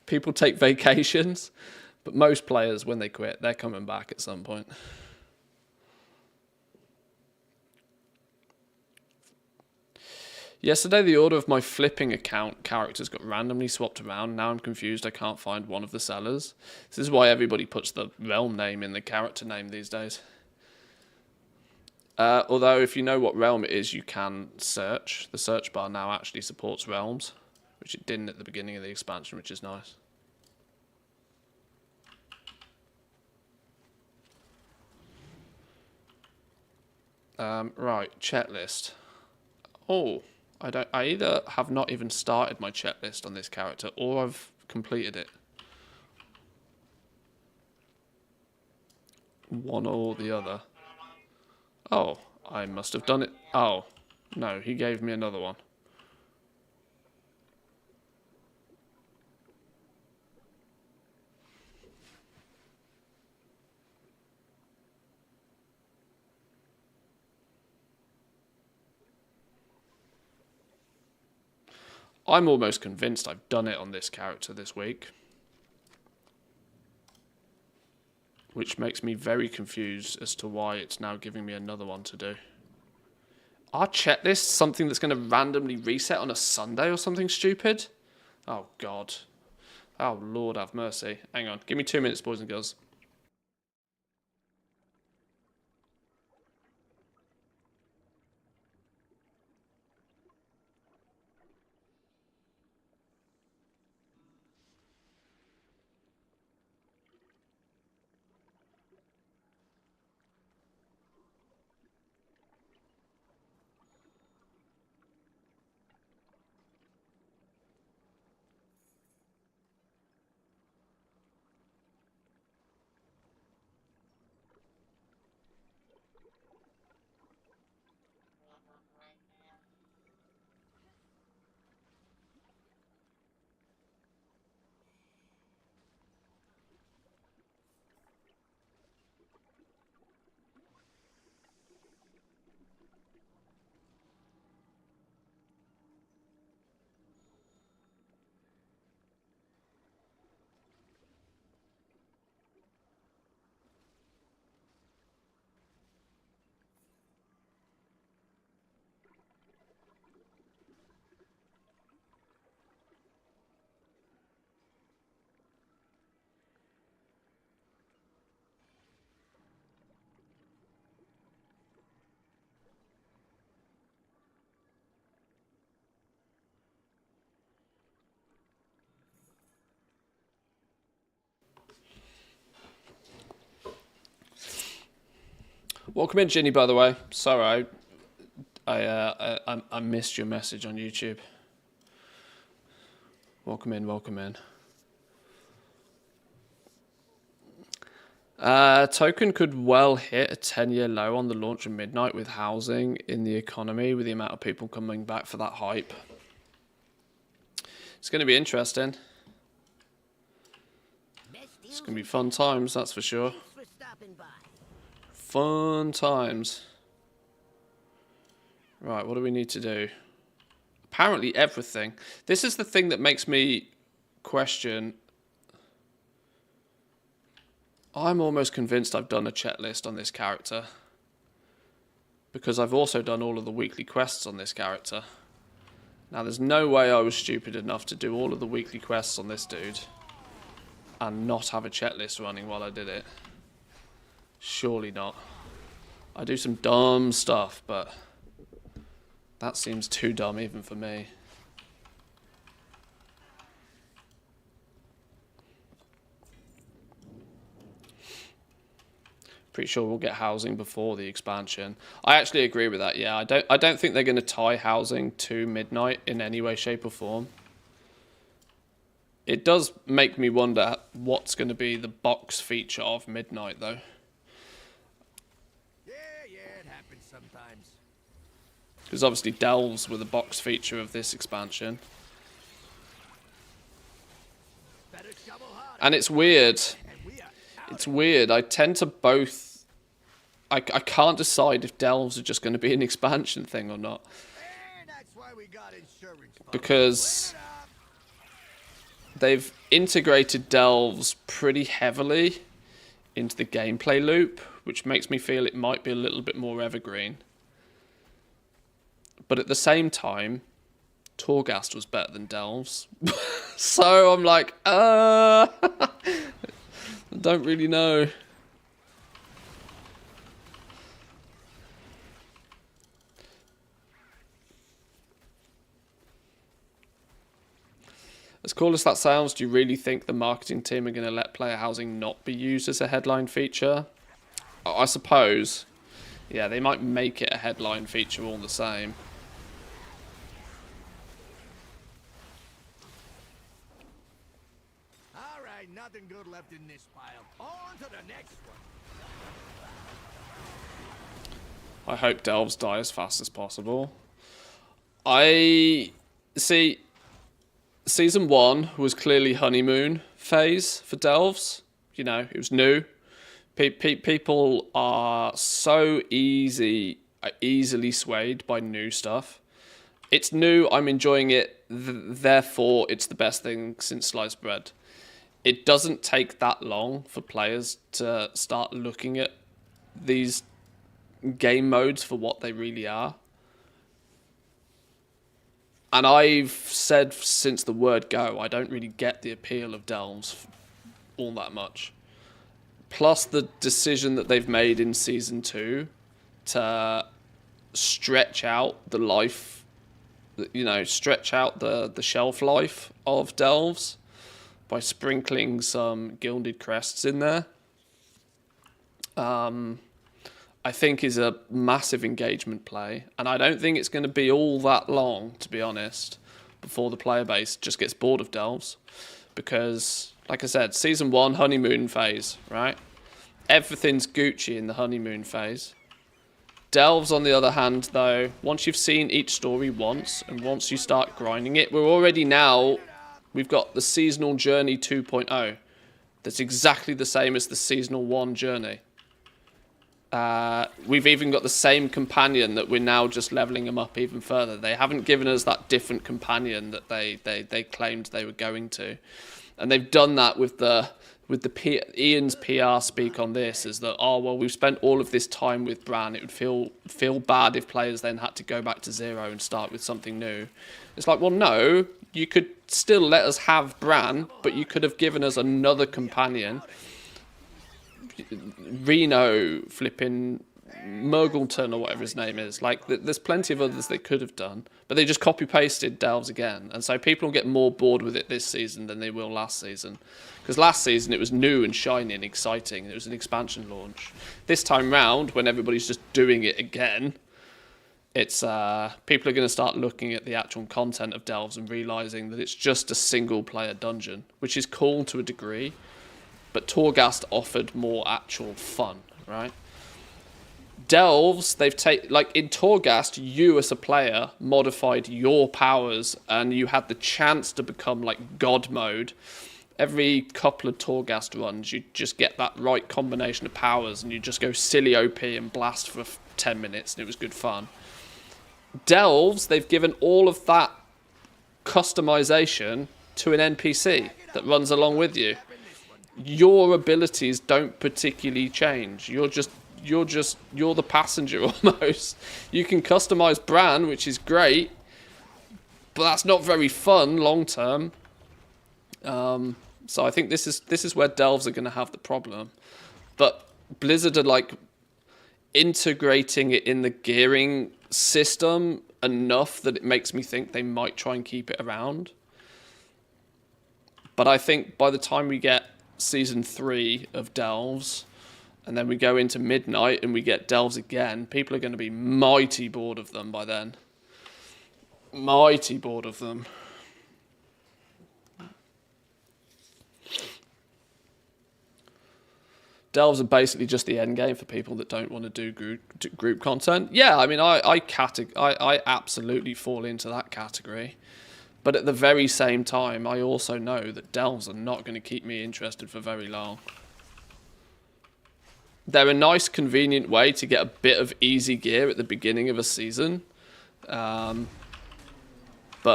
people take vacations, but most players, when they quit, they're coming back at some point. Yesterday, the order of my flipping account characters got randomly swapped around. Now I'm confused. I can't find one of the sellers. This is why everybody puts the realm name in the character name these days. Although, if you know what realm it is, you can search. The search bar now actually supports realms, which it didn't at the beginning of the expansion, which is nice. Right, checklist. Oh. I either have not even started my checklist on this character, or I've completed it. One or the other. Oh, I must have done it. Oh, no, he gave me another one. I'm almost convinced I've done it on this character this week. Which makes me very confused as to why it's now giving me another one to do. Our checklist something that's going to randomly reset on a Sunday or something stupid? Oh, God. Oh, Lord have mercy. Hang on. Give me 2 minutes, boys and girls. Welcome in, Ginny, by the way. Sorry, I missed your message on YouTube. Welcome in, welcome in. Token could well hit a 10-year low on the launch of Midnight with housing in the economy, with the amount of people coming back for that hype. It's going to be interesting. It's going to be fun times, that's for sure. Fun times. Right, what do we need to do? Apparently everything. This is the thing that makes me question. I'm almost convinced I've done a checklist on this character, because I've also done all of the weekly quests on this character. Now, there's no way I was stupid enough to do all of the weekly quests on this dude and not have a checklist running while I did it. Surely not. I do some dumb stuff, but that seems too dumb even for me. Pretty sure we'll get housing before the expansion. I actually agree with that. Yeah, I don't think they're going to tie housing to Midnight in any way, shape, or form. It does make me wonder what's going to be the box feature of Midnight, though. Yeah, it happens sometimes. Because obviously delves were the box feature of this expansion. And it's weird. It's weird. I tend to both... I can't decide if delves are just going to be an expansion thing or not. That's why we got insurance. Because they've integrated delves pretty heavily into the gameplay loop, which makes me feel it might be a little bit more evergreen. But at the same time, Torghast was better than delves. So I'm like, I don't really know. As cool as that sounds, do you really think the marketing team are going to let player housing not be used as a headline feature? I suppose. Yeah, they might make it a headline feature all the same. All right, nothing good left in this pile. On to the next one. I hope delves die as fast as possible. I see. Season 1 was clearly honeymoon phase for delves. You know, it was new. People are so easily swayed by new stuff. It's new, I'm enjoying it, therefore it's the best thing since sliced bread. It doesn't take that long for players to start looking at these game modes for what they really are. And I've said since the word go, I don't really get the appeal of delves all that much. Plus the decision that they've made in Season 2 to stretch out the life, you know, stretch out the shelf life of delves by sprinkling some gilded crests in there. I think is a massive engagement play, and I don't think it's going to be all that long, to be honest, before the player base just gets bored of delves, because, like I said, Season 1, honeymoon phase, right? Everything's Gucci in the honeymoon phase. Delves, on the other hand, though, once you've seen each story once, and once you start grinding it, we're already now, we've got the Seasonal Journey 2.0. That's exactly the same as the Seasonal 1 journey. We've even got the same companion that we're now just leveling them up even further. They haven't given us that different companion that they claimed they were going to, and they've done that with Ian's PR speak on this is that, oh well, we've spent all of this time with Bran. It would feel bad if players then had to go back to zero and start with something new. It's like, well, no, you could still let us have Bran, but you could have given us another companion. Reno, flipping Murgleton or whatever his name is. Like, there's plenty of others they could have done, but they just copy-pasted delves again. And so people will get more bored with it this season than they will last season. Because last season it was new and shiny and exciting. It was an expansion launch. This time round, when everybody's just doing it again, it's people are going to start looking at the actual content of delves and realising that it's just a single-player dungeon, which is cool to a degree. But Torghast offered more actual fun, right? Delves, they've like in Torghast, you as a player modified your powers and you had the chance to become like God mode. Every couple of Torghast runs, you just get that right combination of powers and you just go silly OP and blast for 10 minutes and it was good fun. Delves, they've given all of that customization to an NPC that runs along with you. Your abilities don't particularly change. You're the passenger almost. You can customize Bran, which is great, but that's not very fun long term. So I think this is where delves are going to have the problem. But Blizzard are like integrating it in the gearing system enough that it makes me think they might try and keep it around. But I think by the time we get Season 3 of delves, and then we go into Midnight and we get delves again, people are going to be mighty bored of them by then. Mighty bored of them. Delves are basically just the end game for people that don't want to do group content. Yeah, I mean, I absolutely fall into that category. But at the very same time, I also know that delves are not going to keep me interested for very long. They're a nice, convenient way to get a bit of easy gear at the beginning of a season. But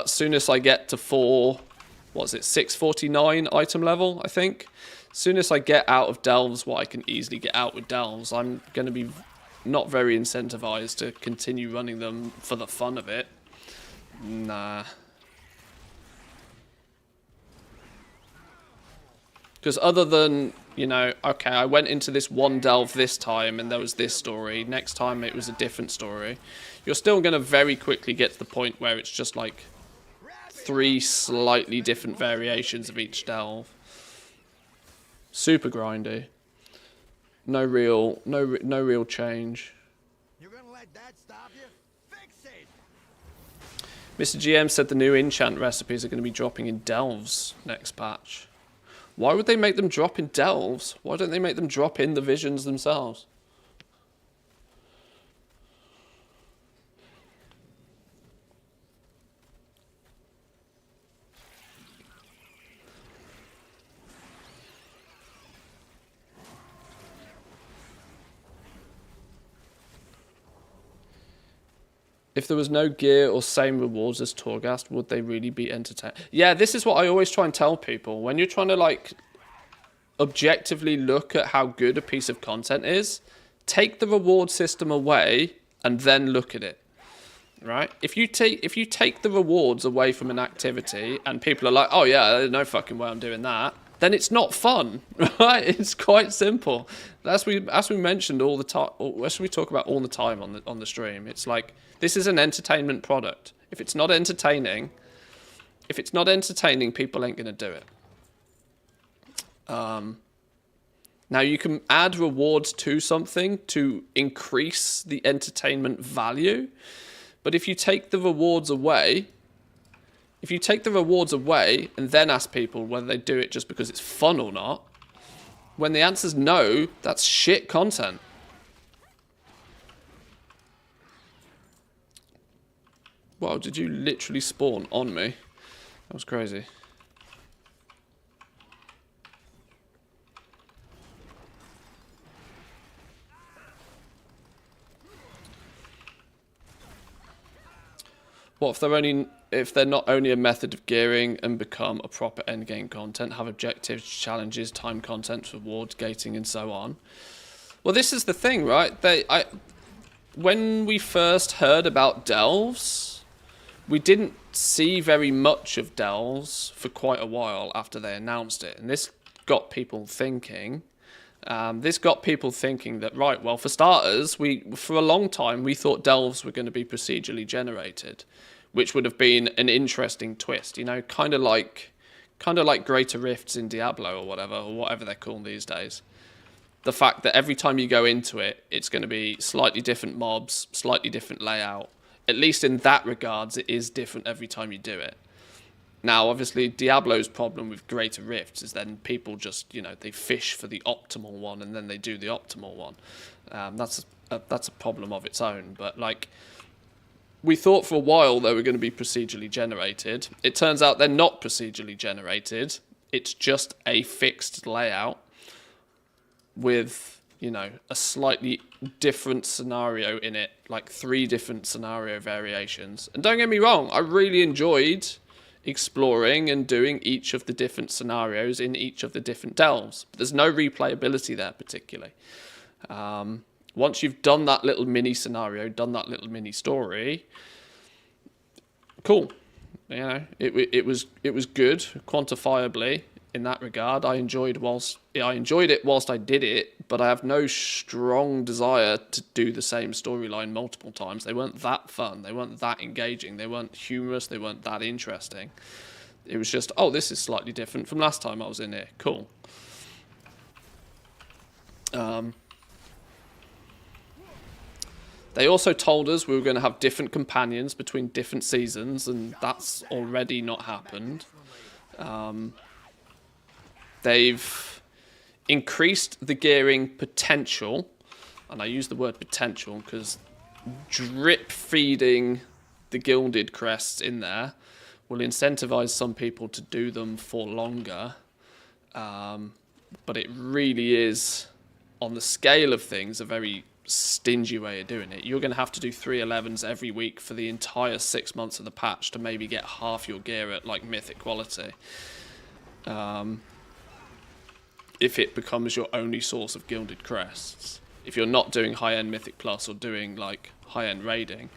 soon as I get to 649 item level, I think. Soon as I get out of delves, what I can easily get out with delves, I'm going to be not very incentivized to continue running them for the fun of it. Nah. Because other than, you know, okay, I went into this one delve this time and there was this story. Next time it was a different story. You're still going to very quickly get to the point where it's just like 3 slightly different variations of each delve. Super grindy. No real change. You're gonna let that stop you? Fix it! Mr. GM said the new enchant recipes are going to be dropping in delves next patch. Why would they make them drop in delves? Why don't they make them drop in the visions themselves? If there was no gear or same rewards as Torghast, would they really be entertained? Yeah, this is what I always try and tell people. When you're trying to, like, objectively look at how good a piece of content is, take the reward system away and then look at it. Right? If you take the rewards away from an activity and people are like, oh yeah, there's no fucking way I'm doing that, then it's not fun, right? It's quite simple. As we mentioned all the time, as we talk about all the time on the stream, it's like, this is an entertainment product. If it's not entertaining, people ain't gonna do it. Now you can add rewards to something to increase the entertainment value, but if you take the rewards away, and then ask people whether they do it just because it's fun or not, when the answer's no, that's shit content. Wow, did you literally spawn on me? That was crazy. What if they're not only a method of gearing and become a proper endgame content, have objectives, challenges, time content, rewards, gating, and so on? Well, this is the thing, right? When we first heard about delves, we didn't see very much of delves for quite a while after they announced it, and this got people thinking. That, right, well, for starters, for a long time we thought delves were going to be procedurally generated, which would have been an interesting twist, you know, kind of like Greater Rifts in Diablo or whatever they're called these days. The fact that every time you go into it, it's going to be slightly different mobs, slightly different layout. At least in that regards, it is different every time you do it. Now, obviously, Diablo's problem with Greater Rifts is then people just, you know, they fish for the optimal one and then they do the optimal one. That's a problem of its own. But, like, we thought for a while they were going to be procedurally generated. It turns out they're not procedurally generated. It's just a fixed layout with, you know, a slightly different scenario in it, like 3 different scenario variations. And don't get me wrong, I really enjoyed exploring and doing each of the different scenarios in each of the different delves. But there's no replayability there particularly. Once you've done that little mini scenario, done that little mini story, cool. You know, it was good quantifiably in that regard. I enjoyed it whilst I did it, but I have no strong desire to do the same storyline multiple times. They weren't that fun. They weren't that engaging. They weren't humorous. They weren't that interesting. It was just, oh, this is slightly different from last time I was in here. Cool. They also told us we were going to have different companions between different seasons, and that's already not happened. They've increased the gearing potential, and I use the word potential because drip feeding the gilded crests in there will incentivize some people to do them for longer. But it really is on the scale of things, a very stingy way of doing it. You're going to have to do 311s every week for the entire 6 months of the patch to maybe get half your gear at like mythic quality. If it becomes your only source of gilded crests. If you're not doing high-end mythic plus or doing like high-end raiding,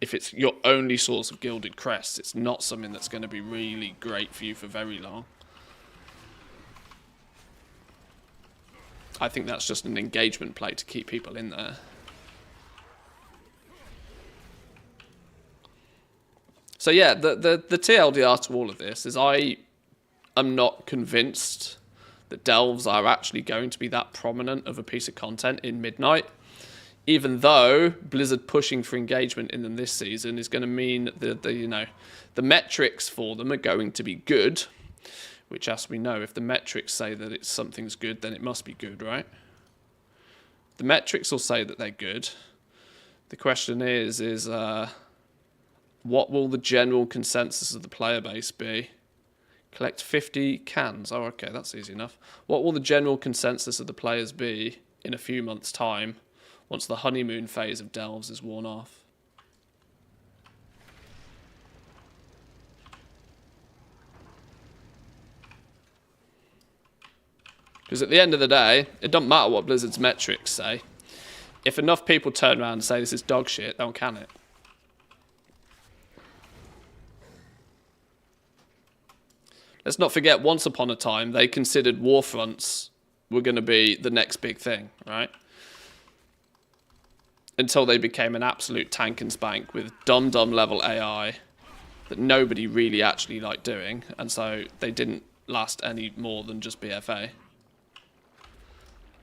if it's your only source of gilded crests, it's not something that's going to be really great for you for very long. I think that's just an engagement play to keep people in there. So yeah, the TLDR to all of this is I am not convinced that delves are actually going to be that prominent of a piece of content in Midnight. Even though Blizzard pushing for engagement in them this season is going to mean that the metrics for them are going to be good. Which, as we know, if the metrics say that something's good, then it must be good, right? The metrics will say that they're good. The question is what will the general consensus of the player base be? Collect 50 cans. Oh, okay, that's easy enough. What will the general consensus of the players be in a few months' time once the honeymoon phase of delves is worn off? Because at the end of the day, it doesn't matter what Blizzard's metrics say. If enough people turn around and say this is dog shit, they'll can it. Let's not forget, once upon a time, they considered warfronts were going to be the next big thing, right? Until they became an absolute tank and spank with dumb level AI that nobody really actually liked doing. And so they didn't last any more than just BFA.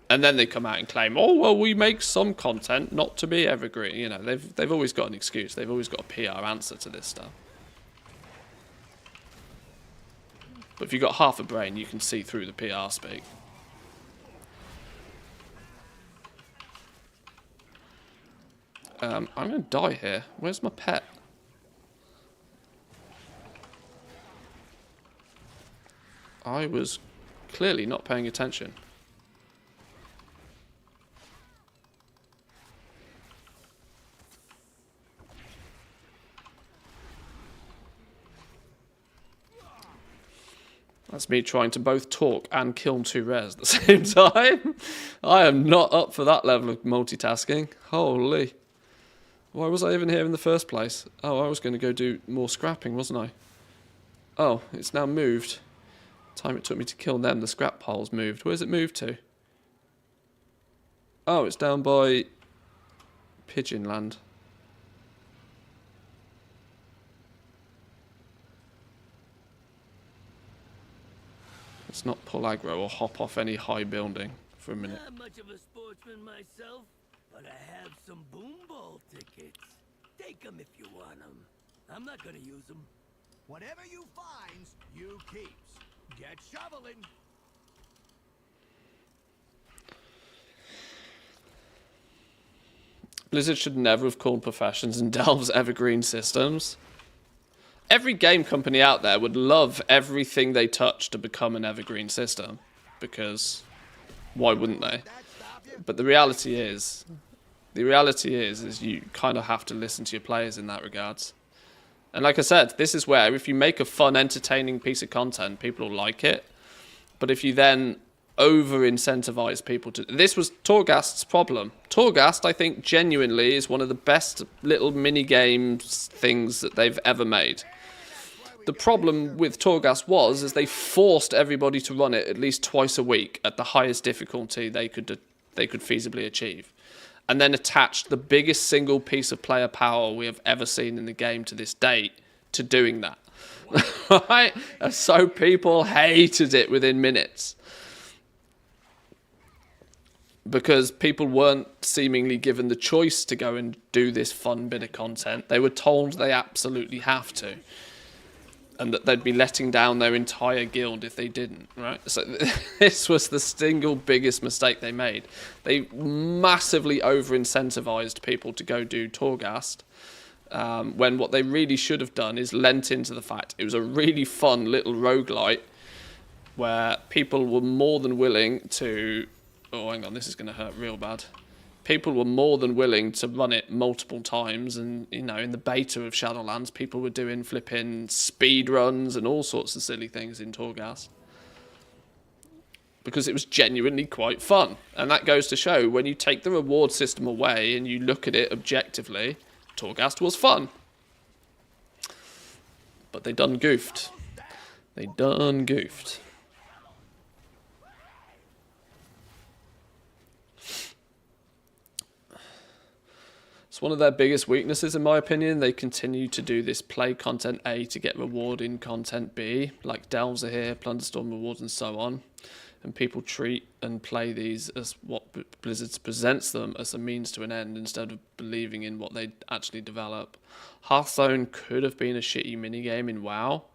And then they come out and claim, oh, well, we make some content not to be evergreen. You know, they've always got an excuse. They've always got a PR answer to this stuff. But if you've got half a brain, you can see through the PR speak. I'm going to die here. Where's my pet? I was clearly not paying attention. That's me trying to both talk and kill 2 rares at the same time. I am not up for that level of multitasking. Holy. Why was I even here in the first place? Oh, I was going to go do more scrapping, wasn't I? Oh, it's now moved. Time it took me to kill them, the scrap pile's moved. Where's it moved to? Oh, it's down by Pigeon Land. Let's not pull aggro or hop off any high building for a minute. Not much of a sportsman myself, but I have some boom ball tickets. Take them if you want them. I'm not gonna use them. Whatever you finds, you keeps. Get shoveling. Blizzard should never have called Professions and Delves evergreen systems. Every game company out there would love everything they touch to become an evergreen system, because why wouldn't they? But the reality is you kind of have to listen to your players in that regards. And like I said, this is where if you make a fun, entertaining piece of content, people will like it. But if you then over-incentivize people to... This was Torghast's problem. Torghast, I think, genuinely is one of the best little mini-games things that they've ever made. The problem with Torghast is they forced everybody to run it at least twice a week at the highest difficulty they could feasibly achieve. And then attached the biggest single piece of player power we have ever seen in the game to this date to doing that. Right? And so people hated it within minutes. Because people weren't seemingly given the choice to go and do this fun bit of content. They were told they absolutely have to. And that they'd be letting down their entire guild if they didn't, right? So this was the single biggest mistake they made. They massively over-incentivized people to go do Torghast, when what they really should have done is lent into the fact it was a really fun little roguelite where people were more than willing to Oh, hang on, this is going to hurt real bad. People were more than willing to run it multiple times, and, you know, in the beta of Shadowlands, people were doing flipping speed runs and all sorts of silly things in Torghast. Because it was genuinely quite fun. And that goes to show, when you take the reward system away and you look at it objectively, Torghast was fun. But they done goofed. They done goofed. It's one of their biggest weaknesses, in my opinion. They continue to do this play content A to get reward in content B, like Delves are here, Plunderstorm rewards and so on. And people treat and play these as what Blizzard presents them as a means to an end instead of believing in what they actually develop. Hearthstone could have been a shitty minigame in WoW.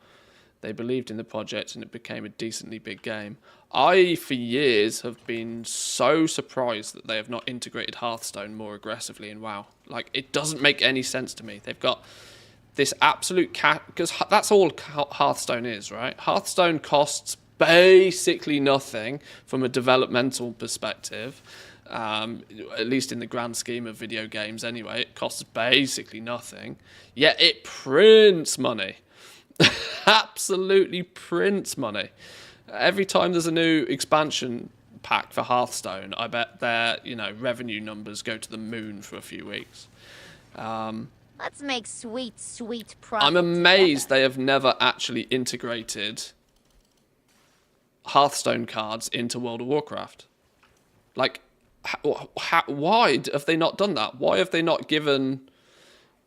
They believed in the project and it became a decently big game. I, for years, have been so surprised that they have not integrated Hearthstone more aggressively in WoW. Like, it doesn't make any sense to me. They've got this absolute because that's all Hearthstone is, right? Hearthstone costs basically nothing from a developmental perspective. At least in the grand scheme of video games anyway, it costs basically nothing. Yet it prints money. Absolutely prints money. Every time there's a new expansion pack for Hearthstone, I bet their, you know, revenue numbers go to the moon for a few weeks. Let's make sweet, sweet profit. I'm amazed together. they have never actually integrated Hearthstone cards into World of Warcraft. Like, why have they not done that? Why have they not given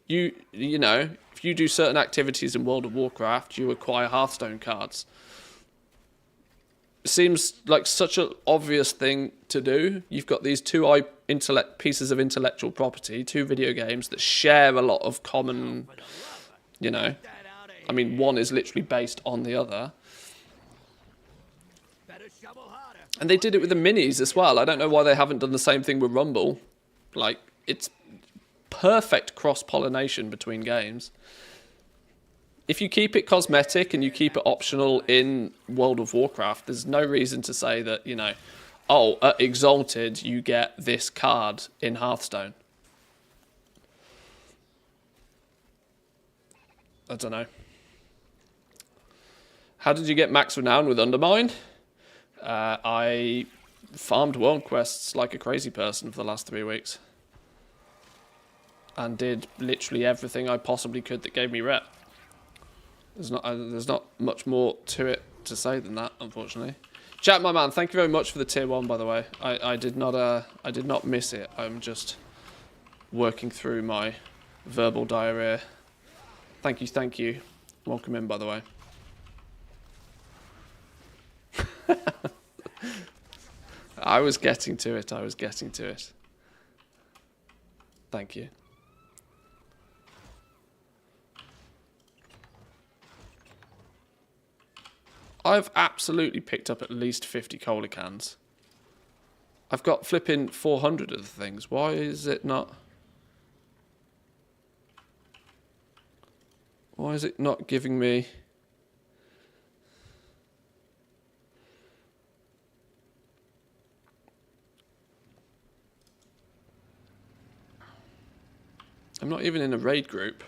you know, if you do certain activities in World of Warcraft, you acquire Hearthstone cards. It seems like such an obvious thing to do. You've got these two pieces of intellectual property, two video games that share a lot of common, you know. I mean, one is literally based on the other. And they did it with the minis as well. I don't know why they haven't done the same thing with Rumble. Like, it's perfect cross-pollination between games. If you keep it cosmetic and you keep it optional in World of Warcraft, there's no reason to say that, you know, oh, at Exalted, you get this card in Hearthstone. I don't know. How did you get max renown with Undermine? I farmed world quests like a crazy person for the last 3 weeks. And did literally everything I possibly could that gave me rep. There's not much more to it to say than that, unfortunately. Chat, my man, thank you very much for the tier 1, by the way. I did not miss it. I'm just working through my verbal diarrhea. Thank you. Welcome in, by the way. I was getting to it. Thank you. I've absolutely picked up at least 50 cola cans. I've got flipping 400 of the things. Why is it not? Why is it not giving me? I'm not even in a raid group.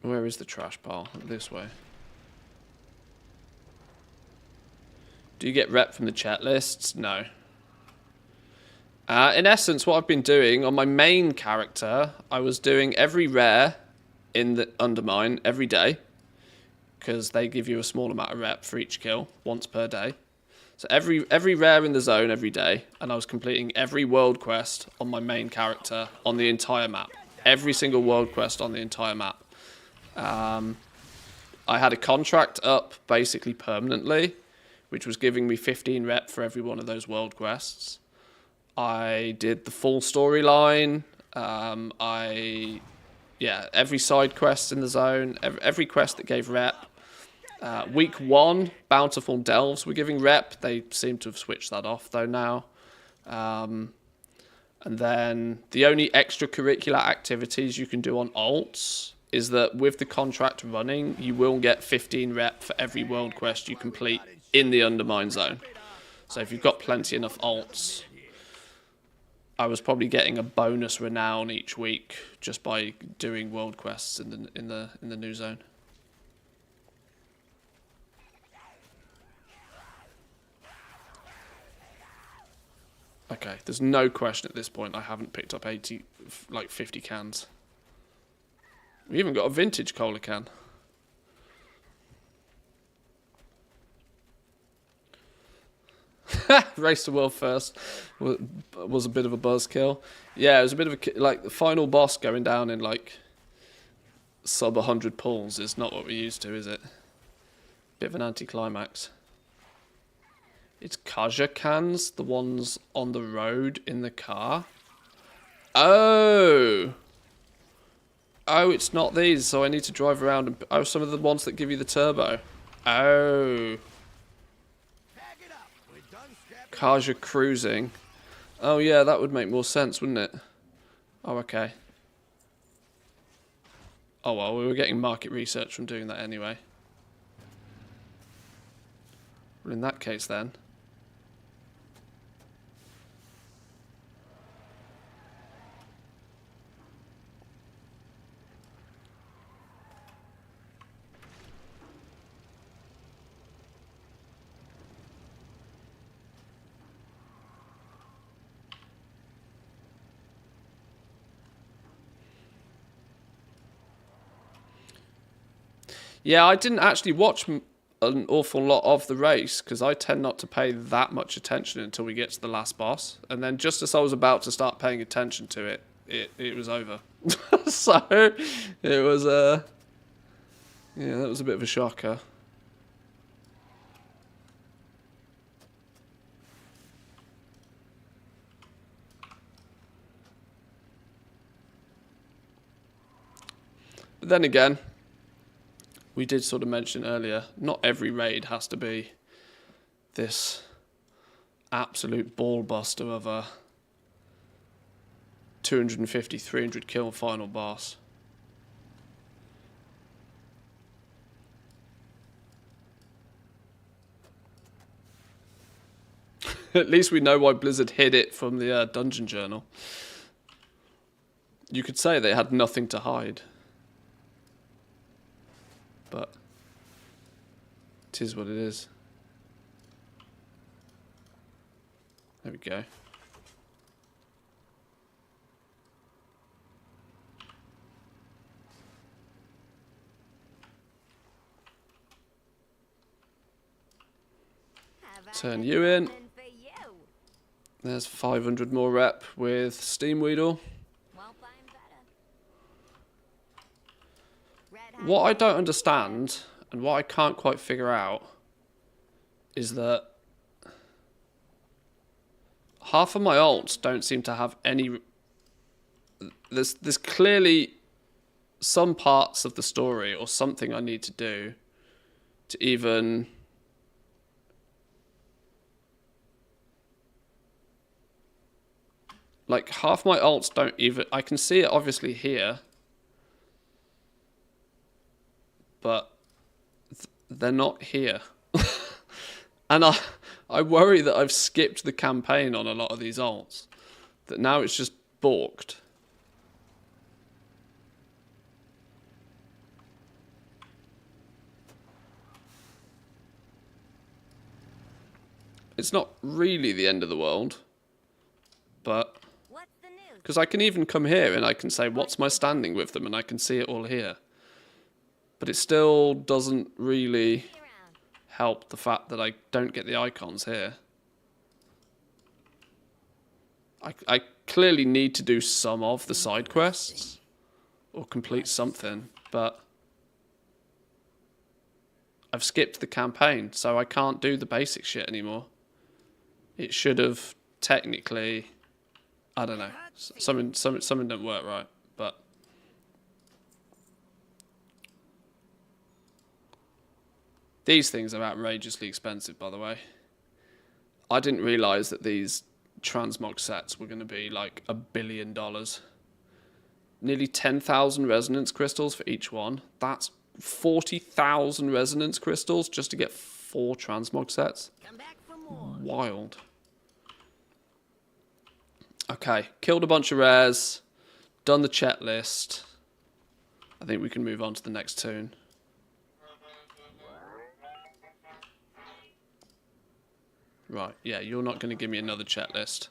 Where is the trash pile? This way. Do you get rep from the chat lists? No. In essence, what I've been doing on my main character, I was doing every rare in the Undermine every day, because they give you a small amount of rep for each kill, once per day. So every rare in the zone every day, and I was completing every world quest on my main character on the entire map. Every single world quest on the entire map. I had a contract up basically permanently, which was giving me 15 rep for every one of those world quests. I did the full storyline. Every side quest in the zone, every quest that gave rep. Week 1, Bountiful Delves were giving rep. They seem to have switched that off though now. And then the only extracurricular activities you can do on alts is that with the contract running, you will get 15 rep for every world quest you complete in the Undermine Zone. So if you've got plenty enough alts, I was probably getting a bonus renown each week just by doing world quests in the new zone. Okay, there's no question at this point I haven't picked up 50 cans. We even got a vintage cola can. Race to world first was a bit of a buzzkill. Yeah, it was a bit of a, like, the final boss going down in like sub 100 pulls is not what we're used to, is it? Bit of an anticlimax. It's Kaja cans, the ones on the road in the car. Oh, it's not these, so I need to drive around and... Oh, some of the ones that give you the turbo. Oh. Kaja cruising. Oh yeah, that would make more sense, wouldn't it? Oh, okay. Oh well, we were getting market research from doing that anyway. Well, in that case then... Yeah, I didn't actually watch an awful lot of the race because I tend not to pay that much attention until we get to the last boss. And then just as I was about to start paying attention to it, it was over. So, it was, yeah, that was a bit of a shocker. But then again... We did sort of mention earlier, not every raid has to be this absolute ball buster of a 250, 300 kill final boss. At least we know why Blizzard hid it from the dungeon journal. You could say they had nothing to hide. But it is what it is. There we go. Turn you in. There's 500 more rep with Steam Weedle. What I don't understand, and what I can't quite figure out, is that half of my alts don't seem to have any... There's clearly some parts of the story or something I need to do to even... Like, half my alts don't even... I can see it obviously here. But they're not here. And I worry that I've skipped the campaign on a lot of these alts. That now it's just balked. It's not really the end of the world. But... Because I can even come here and I can say, what's my standing with them? And I can see it all here. But it still doesn't really help the fact that I don't get the icons here. I clearly need to do some of the side quests. Or complete something. But I've skipped the campaign. So I can't do the basic shit anymore. It should have technically... I don't know. Something didn't work right. But... These things are outrageously expensive, by the way. I didn't realise that these transmog sets were going to be like $1 billion. nearly 10,000 resonance crystals for each one. That's 40,000 resonance crystals just to get 4 transmog sets. Come back for more. Wild. Okay, killed a bunch of rares, done the checklist. I think we can move on to the next tune. Right, yeah, you're not going to give me another checklist.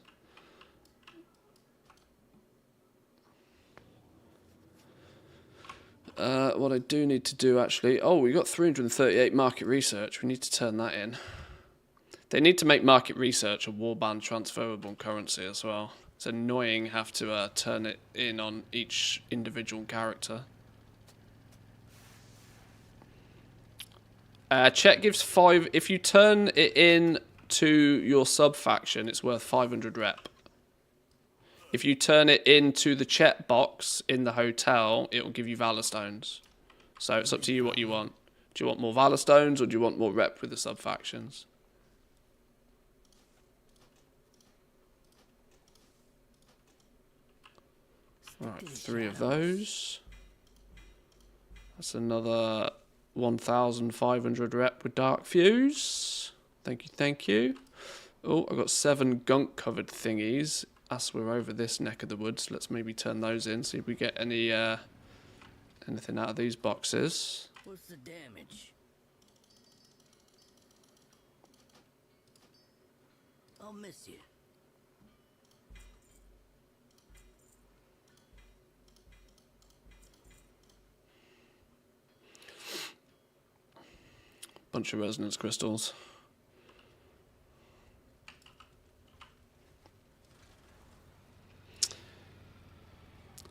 What I do need to do actually... Oh, we got 338 market research. We need to turn that in. They need to make market research a warband transferable currency as well. It's annoying have to turn it in on each individual character. Check gives 5... If you turn it in to your sub-faction, it's worth 500 rep. If you turn it into the check box in the hotel, it will give you Valor Stones. So it's up to you what you want. Do you want more Valor Stones or do you want more rep with the sub-factions? Right, 3 of those. That's another 1,500 rep with Dark Fuse. Thank you, thank you. Oh, I've got 7 gunk-covered thingies. As we're over this neck of the woods, let's maybe turn those in, see if we get any anything out of these boxes. What's the damage? I'll miss you. Bunch of resonance crystals.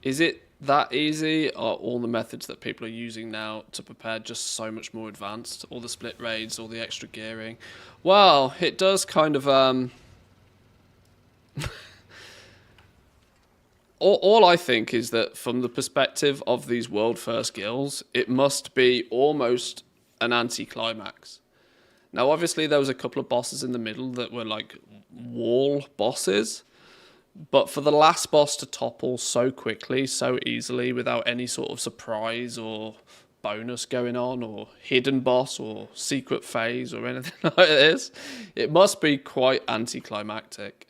Is it that easy? Are all the methods that people are using now to prepare just so much more advanced? All the split raids, all the extra gearing. Well, it does kind of all I think is that from the perspective of these world first guilds, it must be almost an anti-climax. Now, obviously, there was a couple of bosses in the middle that were like wall bosses. But for the last boss to topple so quickly, so easily, without any sort of surprise or bonus going on, or hidden boss, or secret phase, or anything like this, it must be quite anticlimactic.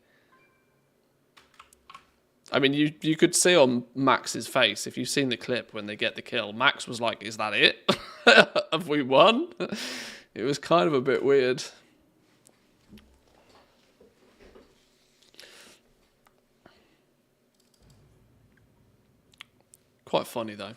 I mean, you could see on Max's face, if you've seen the clip when they get the kill, Max was like, is that it? Have we won? It was kind of a bit weird. Quite funny though.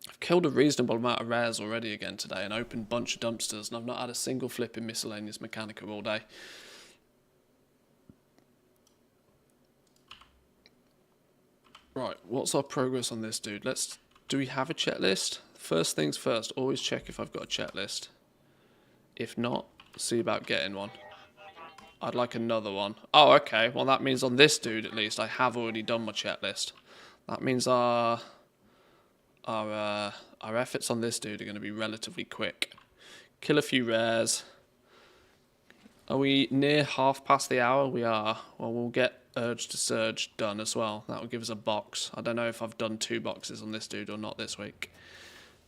I've killed a reasonable amount of rares already again today and opened a bunch of dumpsters, and I've not had a single flip in miscellaneous Mechanica all day. Right, what's our progress on this dude? Do we have a checklist? First things first, always check if I've got a checklist. If not, see about getting one. I'd like another one. Oh, okay, well that means on this dude at least, I have already done my checklist. That means our efforts on this dude are going to be relatively quick. Kill a few rares. Are we near half past the hour? We are. Well, we'll get Urge to Surge done as well. That will give us a box. I don't know if I've done 2 boxes on this dude or not this week.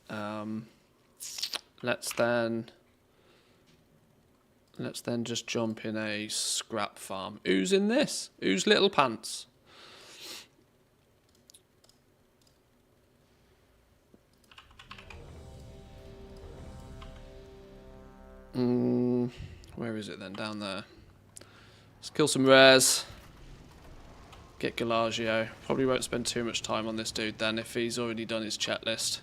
Let's then just jump in a scrap farm. Who's in this? Who's Little Pants? Where is it then? Down there. Let's kill some rares. Get Galagio. Probably won't spend too much time on this dude then if he's already done his checklist.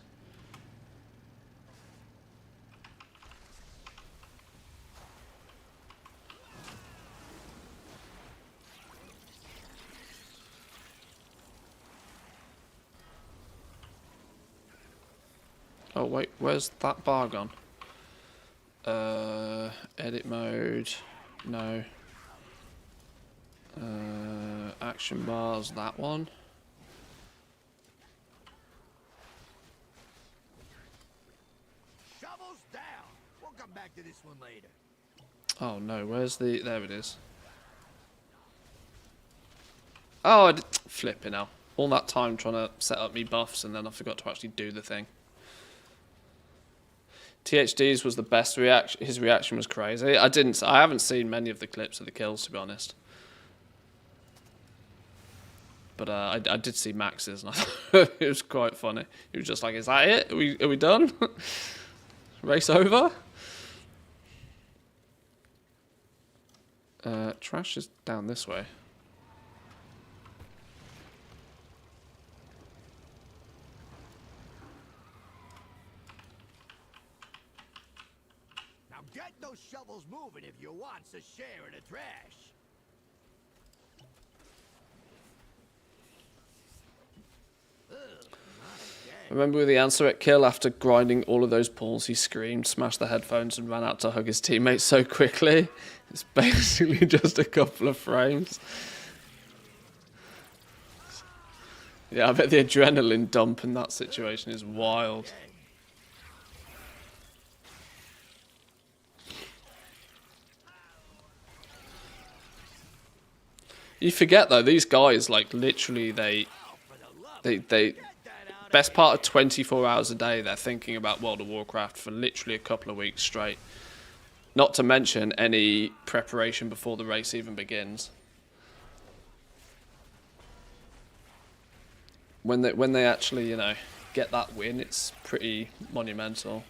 Oh wait, where's that bar gone? Edit mode. No. Action bars, that one. almost down. We'll come back to this one later. Oh no, where's the... There it is. Oh, flipping out. All that time trying to set up me buffs and then I forgot to actually do the thing. THD's was the best reaction. His reaction was crazy. I haven't seen many of the clips of the kills, to be honest. But I did see Max's, and I thought it was quite funny. He was just like, "Is that it? Are we done? Race over?" Trash is down this way. Now get those shovels moving if you want a share of the trash. Remember with the answer at kill, after grinding all of those pulls, he screamed, smashed the headphones, and ran out to hug his teammates so quickly. It's basically just a couple of frames. Yeah, I bet the adrenaline dump in that situation is wild. You forget though, these guys, like, literally, they best part of 24 hours a day, they're thinking about World of Warcraft for literally a couple of weeks straight. Not to mention any preparation before the race even begins. When they actually, you know, get that win, it's pretty monumental.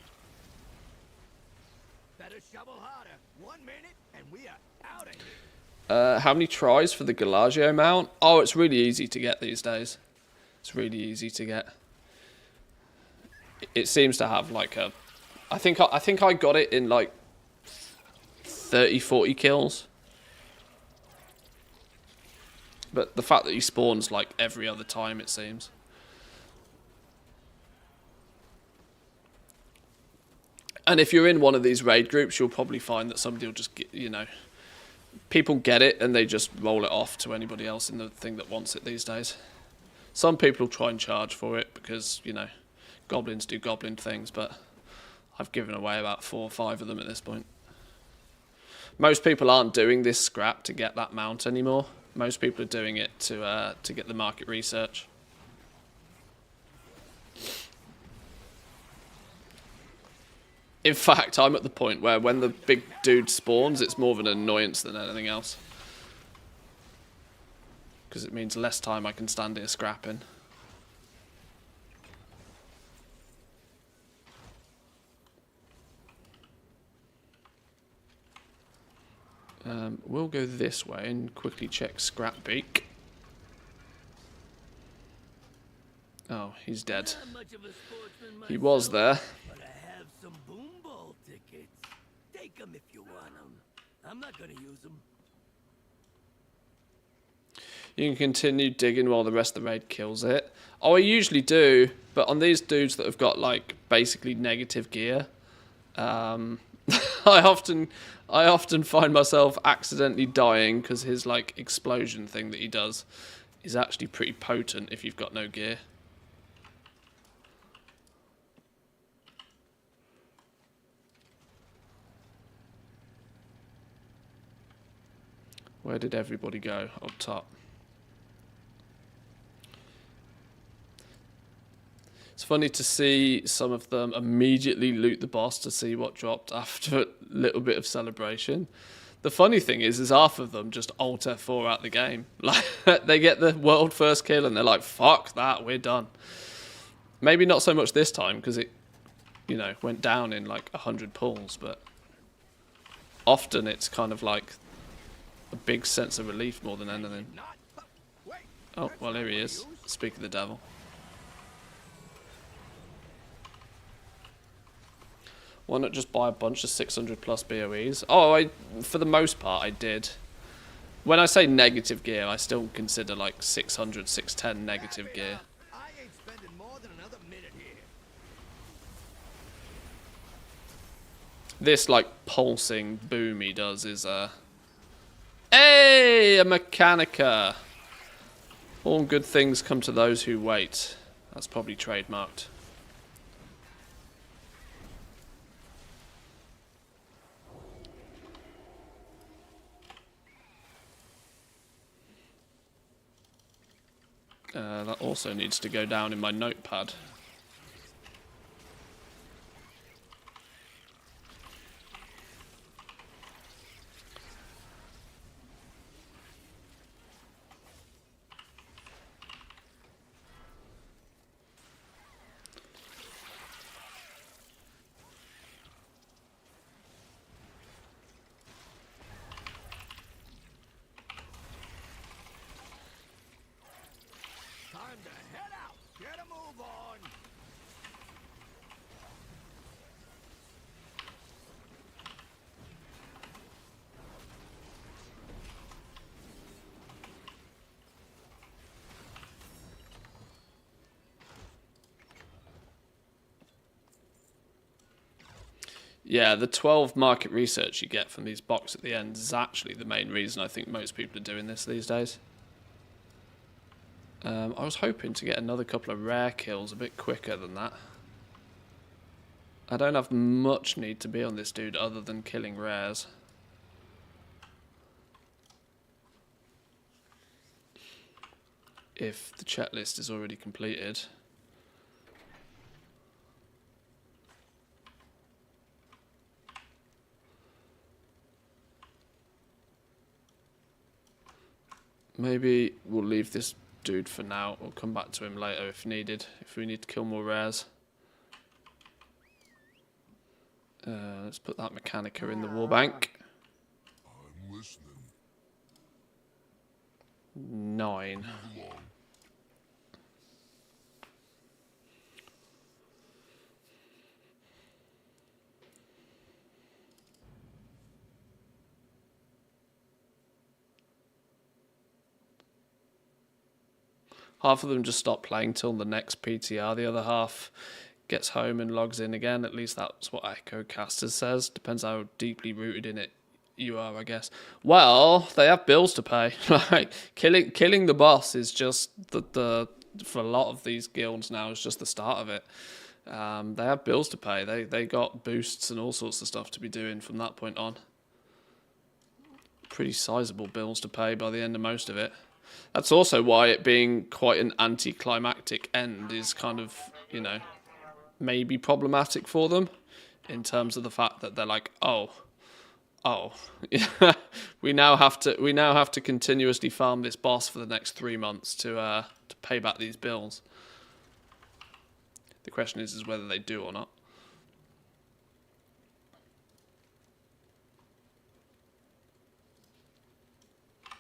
Better shovel harder. 1 minute and we are out of here. How many tries for the Galagio mount? Oh, it's really easy to get these days. It's really easy to get. It seems to have like a... I think I got it in like 30, 40 kills. But the fact that he spawns like every other time, it seems. And if you're in one of these raid groups, you'll probably find that somebody will just get, you know... People get it and they just roll it off to anybody else in the thing that wants it these days. Some people try and charge for it because, you know, goblins do goblin things, but I've given away about 4 or 5 of them at this point. Most people aren't doing this scrap to get that mount anymore. Most people are doing it to get the market research. In fact, I'm at the point where when the big dude spawns, it's more of an annoyance than anything else. Because it means less time I can stand here scrapping. We'll go this way and quickly check Scrap Beak. Oh, he's dead. He was there. But I have some boom ball tickets. Take them if you want them. I'm not gonna use them. You can continue digging while the rest of the raid kills it. Oh, I usually do, but on these dudes that have got like basically negative gear, I often find myself accidentally dying because his like explosion thing that he does is actually pretty potent if you've got no gear. Where did everybody go? Up top. It's funny to see some of them immediately loot the boss to see what dropped after a little bit of celebration. The funny thing is half of them just alt F4 out the game. Like, they get the world first kill and they're like, fuck that, we're done. Maybe not so much this time because it, you know, went down in like 100 pulls, but often it's kind of like a big sense of relief more than anything. Oh, well, here he is. Speak of the devil. Why not just buy a bunch of 600 plus BOEs? Oh, for the most part, I did. When I say negative gear, I still consider like 600, 610 negative gear. I ain't spending more than another minute here. This like pulsing boom he does is hey, a Mechanica. All good things come to those who wait. That's probably trademarked. That also needs to go down in my notepad. Time to head out. Get a move on. Yeah, the 12 market research you get from these boxes at the end is actually the main reason I think most people are doing this these days. I was hoping to get another couple of rare kills a bit quicker than that. I don't have much need to be on this dude other than killing rares. If the checklist is already completed. Maybe we'll leave this dude for now. We'll come back to him later if needed. If we need to kill more rares. Let's put that Mechanica in the warbank. I'm listening. 9. Half of them just stop playing till the next PTR. The other half gets home and logs in again. At least that's what Echo Caster says. Depends how deeply rooted in it you are, I guess. Well, they have bills to pay. Like killing the boss is just the for a lot of these guilds now is just the start of it. They have bills to pay. They got boosts and all sorts of stuff to be doing from that point on. Pretty sizable bills to pay by the end of most of it. That's also why it being quite an anticlimactic end is kind of, you know, maybe problematic for them in terms of the fact that they're like, oh, we now have to continuously farm this boss for the next 3 months to pay back these bills. The question is whether they do or not.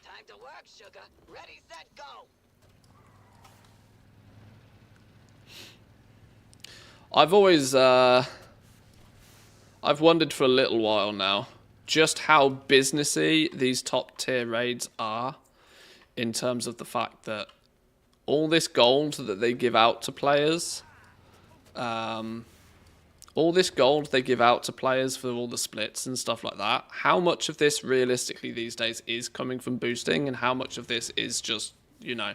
Time to work, sugar. Ready, set, go. I've always I've wondered for a little while now just how businessy these top tier raids are, in terms of the fact that all this gold that they give out to players, all this gold they give out to players for all the splits and stuff like that, how much of this realistically these days is coming from boosting and how much of this is just, you know,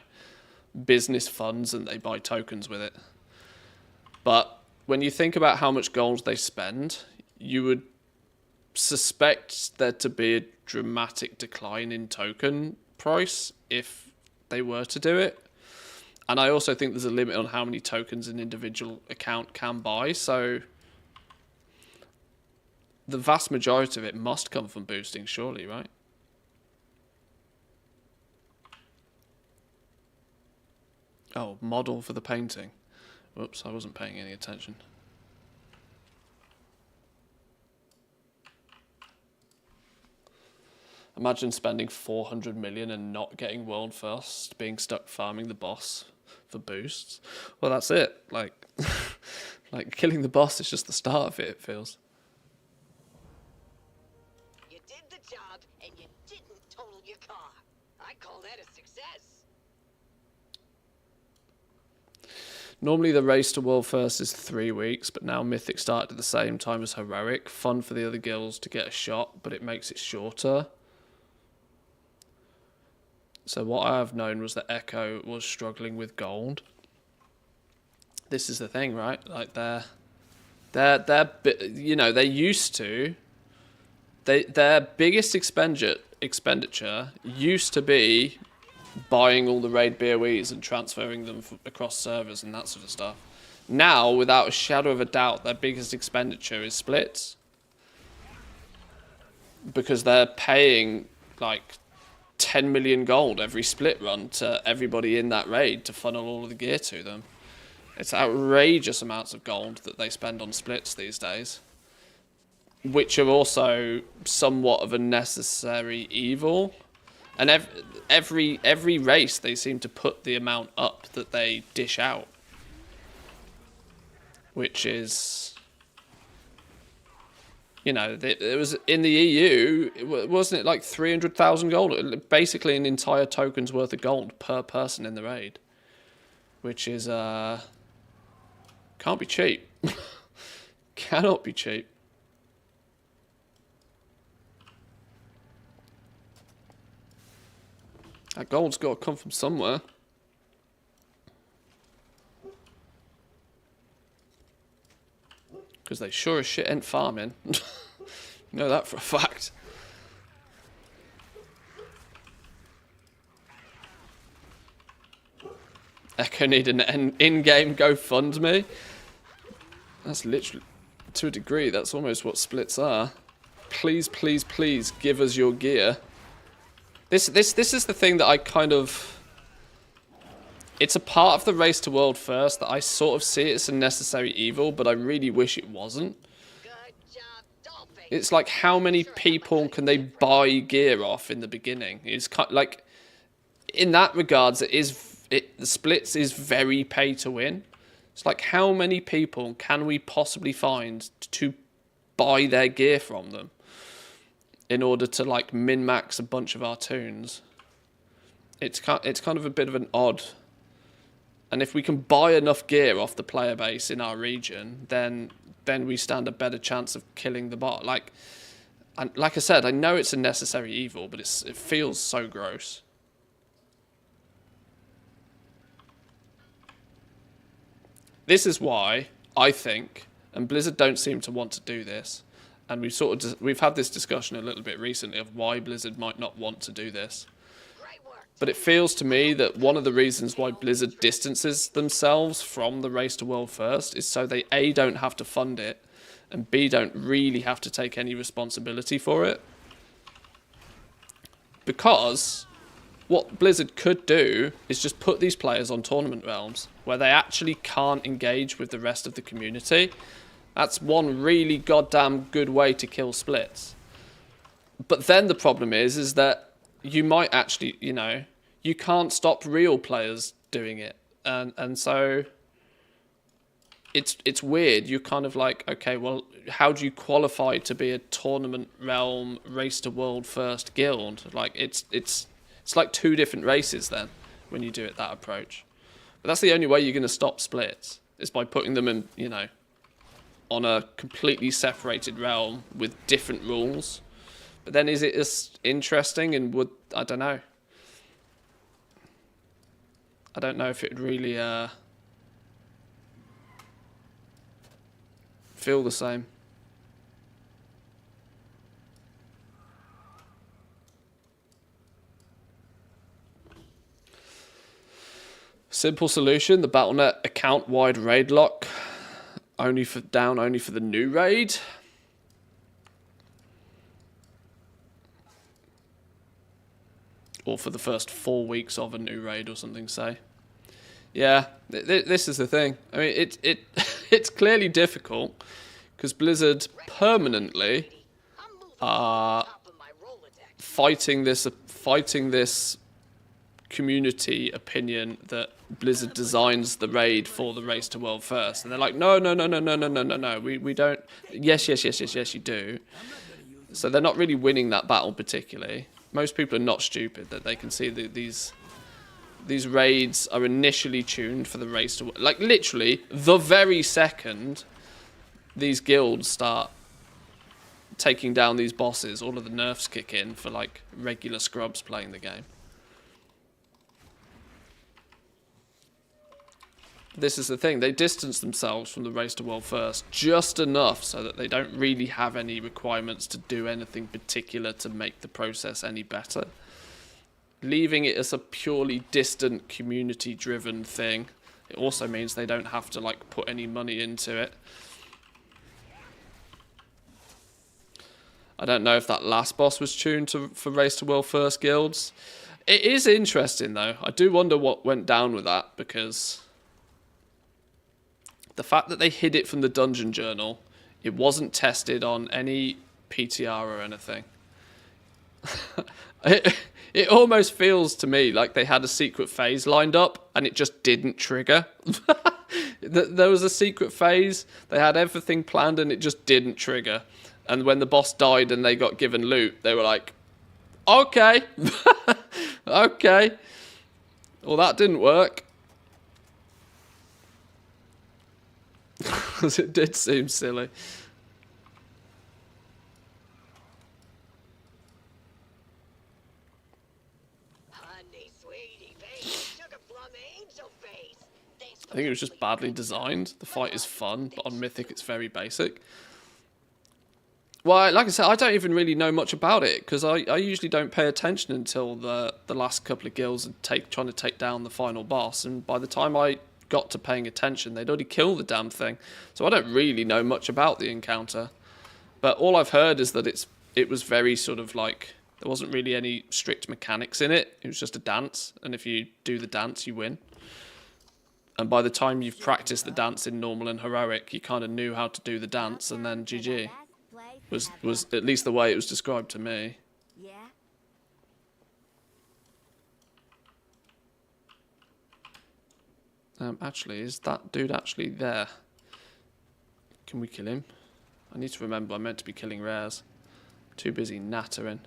business funds and they buy tokens with it. But when you think about how much gold they spend, you would suspect there to be a dramatic decline in token price if they were to do it. And I also think there's a limit on how many tokens an individual account can buy, so the vast majority of it must come from boosting, surely, right? Oh, model for the painting. Whoops, I wasn't paying any attention. Imagine spending 400 million and not getting world first, being stuck farming the boss for boosts. Well, that's it. Like, like killing the boss is just the start of it, it feels. You did the job and you didn't total your car. I call that a success. Normally the race to world first is 3 weeks, but now Mythic started at the same time as Heroic. Fun for the other guilds to get a shot, but it makes it shorter. So what I have known was that Echo was struggling with gold. This is the thing, right? Like they're you know, they used to, their biggest expenditure used to be buying all the raid BOEs and transferring them across servers and that sort of stuff. Now, without a shadow of a doubt, their biggest expenditure is splits. Because they're paying like 10 million gold every split run to everybody in that raid to funnel all of the gear to them. It's outrageous amounts of gold that they spend on splits these days, which are also somewhat of a necessary evil. And every race they seem to put the amount up that they dish out, which is, you know, it was in the EU, wasn't it like 300,000 gold? Basically an entire token's worth of gold per person in the raid, which is can't be cheap. Cannot be cheap. That gold's got to come from somewhere. Because they sure as shit ain't farming. You know that for a fact. Echo need an in-game GoFundMe. That's literally, to a degree, that's almost what splits are. Please, please, please give us your gear. This is the thing that I kind of... It's a part of the race to world first that I sort of see it as a necessary evil, but I really wish it wasn't. Good job, Dolphin. It's like, how many people can they buy gear off in the beginning? It's kind of like, in that regards, the splits is very pay to win. It's like, how many people can we possibly find to buy their gear from them in order to like min-max a bunch of our toons? It's kind of a bit of an odd. And if we can buy enough gear off the player base in our region, then we stand a better chance of killing the bot. Like I said, I know it's a necessary evil, but it feels so gross. This is why I think, and Blizzard don't seem to want to do this, and we've had this discussion a little bit recently of why Blizzard might not want to do this. But it feels to me that one of the reasons why Blizzard distances themselves from the race to world first is so they A, don't have to fund it, and B, don't really have to take any responsibility for it. Because what Blizzard could do is just put these players on tournament realms where they actually can't engage with the rest of the community. That's one really goddamn good way to kill splits. But then the problem is that you might actually, you know, you can't stop real players doing it. And so it's weird. You're kind of like, okay, well, how do you qualify to be a tournament realm race to world first guild? Like it's like two different races then when you do it that approach. But that's the only way you're going to stop splits, is by putting them in, you know, on a completely separated realm with different rules. But then is it as interesting, and would, I don't know. I don't know if it would really feel the same. Simple solution, the Battle.net account-wide raid lock. Only for the new raid. Or for the first 4 weeks of a new raid or something, say. Yeah, this is the thing. I mean, it's clearly difficult because Blizzard permanently are fighting this community opinion that Blizzard designs the raid for the race to world first, and they're like, no, we don't. Yes, you do. So they're not really winning that battle particularly. Most people are not stupid that they can see that these raids are initially tuned for the race to, like, literally the very second these guilds start taking down these bosses, all of the nerfs kick in for like regular scrubs playing the game. This is the thing, they distance themselves from the race to world first just enough so that they don't really have any requirements to do anything particular to make the process any better. leaving it as a purely distant community-driven thing, it also means they don't have to like put any money into it. I don't know if that last boss was tuned for Race to World First guilds. It is interesting though. I do wonder what went down with that, because the fact that they hid it from the dungeon journal, it wasn't tested on any PTR or anything. It almost feels to me like they had a secret phase lined up and it just didn't trigger. There was a secret phase, they had everything planned and it just didn't trigger. And when the boss died and they got given loot, they were like, okay, okay. Well, that didn't work. Because it did seem silly. Honey, sweetie, baby, sugar plum angel face. Thanks for I think it was just completing badly that designed. The fight is fun, but on Mythic it's very basic. Well, like I said, I don't even really know much about it, because I usually don't pay attention until the last couple of guilds and trying to take down the final boss. And by the time I got to paying attention, they'd already killed the damn thing. So I don't really know much about the encounter. But all I've heard is that it was very sort of like, there wasn't really any strict mechanics in it. It was just a dance, and if you do the dance, you win. And by the time you've practiced the dance in normal and heroic, you kind of knew how to do the dance, and then GG. Was at least the way it was described to me. Yeah? Actually, is that dude actually there? Can we kill him? I need to remember I meant to be killing rares. Too busy nattering.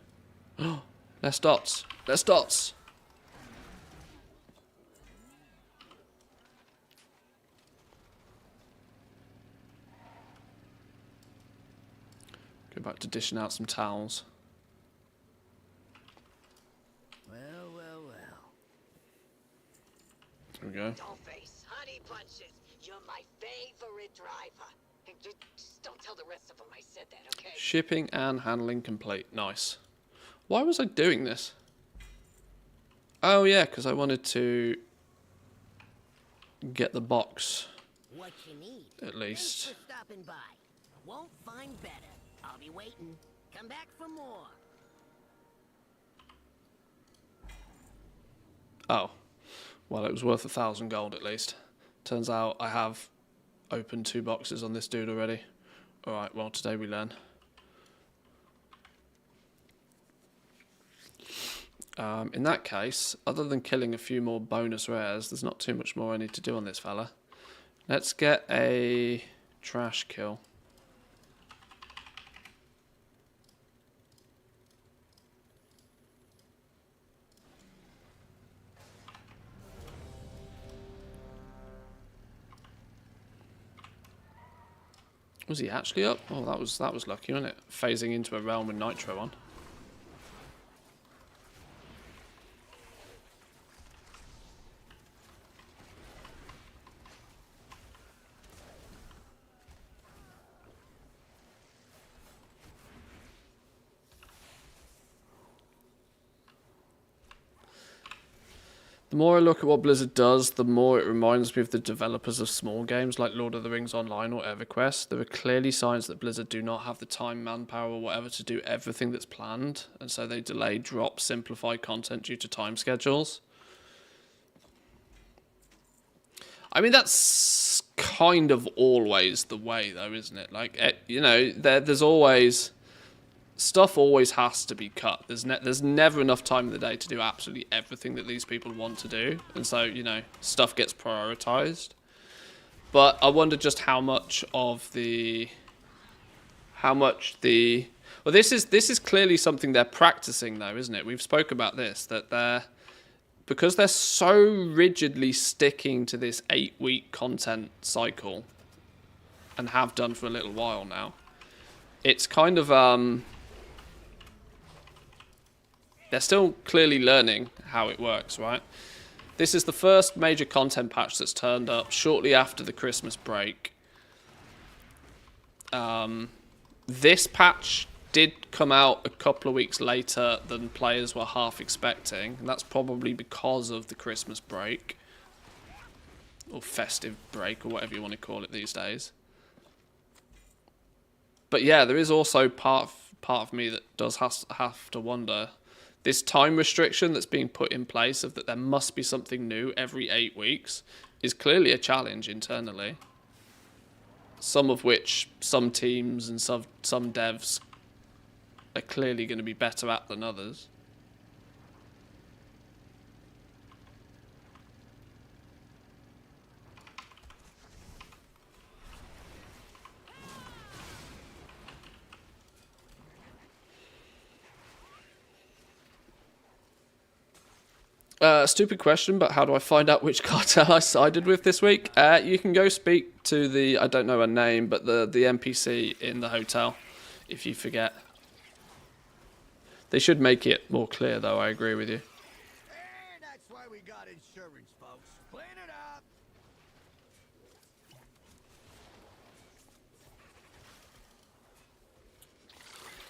Oh, less dots. Less dots. Go back to dishing out some towels. Well, well, well. There we go. Dollface, honey punches. You're my favorite driver. And just don't tell the rest of them I said that, okay? Shipping and handling complete. Nice. Why was I doing this? Oh yeah, because I wanted to get the box, What you need. at least. Thanks for stopping by. Won't find better. I'll be waiting. Come back for more. Oh. Well, it was worth 1,000 gold at least. Turns out I have opened 2 boxes on this dude already. Alright, well, today we learn. In that case, other than killing a few more bonus rares, there's not too much more I need to do on this fella. Let's get a trash kill. Was he actually up? Oh, that was lucky, wasn't it? Phasing into a realm with Nitro on. The more I look at what Blizzard does, the more it reminds me of the developers of small games like Lord of the Rings Online or EverQuest. There are clearly signs that Blizzard do not have the time, manpower, or whatever to do everything that's planned, and so they delay, drop, simplify content due to time schedules. I mean, that's kind of always the way, though, isn't it? Like, you know, there's always... Stuff always has to be cut. There's never enough time in the day to do absolutely everything that these people want to do. And so, you know, stuff gets prioritized. But I wonder just how much the... Well, this is clearly something they're practicing, though, isn't it? We've spoke about this, that because they're so rigidly sticking to this 8-week content cycle, and have done for a little while now, it's kind of... They're still clearly learning how it works, right? This is the first major content patch that's turned up shortly after the Christmas break. This patch did come out a couple of weeks later than players were half expecting, and that's probably because of the Christmas break. Or festive break, or whatever you want to call it these days. But yeah, there is also part of me that does have to wonder, this time restriction that's being put in place of that there must be something new every 8 weeks is clearly a challenge internally. Some of which some teams and some devs are clearly going to be better at than others. Stupid question, but how do I find out which cartel I sided with this week? You can go speak to the, I don't know her name, but the NPC in the hotel, if you forget. They should make it more clear, though, I agree with you. And that's why we got insurance, folks. Clean it up.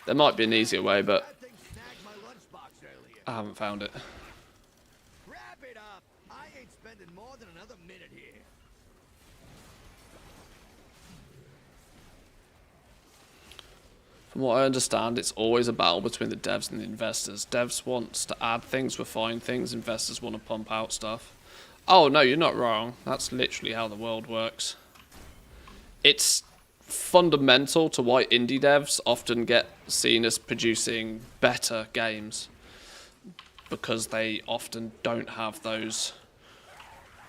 There might be an easier way, but That thing snagged my lunchbox earlier. I haven't found it. Wrap it up. I ain't spending more than another minute here. From what I understand, it's always a battle between the devs and the investors. Devs wants to add things, refine things. Investors want to pump out stuff. Oh, no, you're not wrong. That's literally how the world works. It's fundamental to why indie devs often get seen as producing better games. Because they often don't have those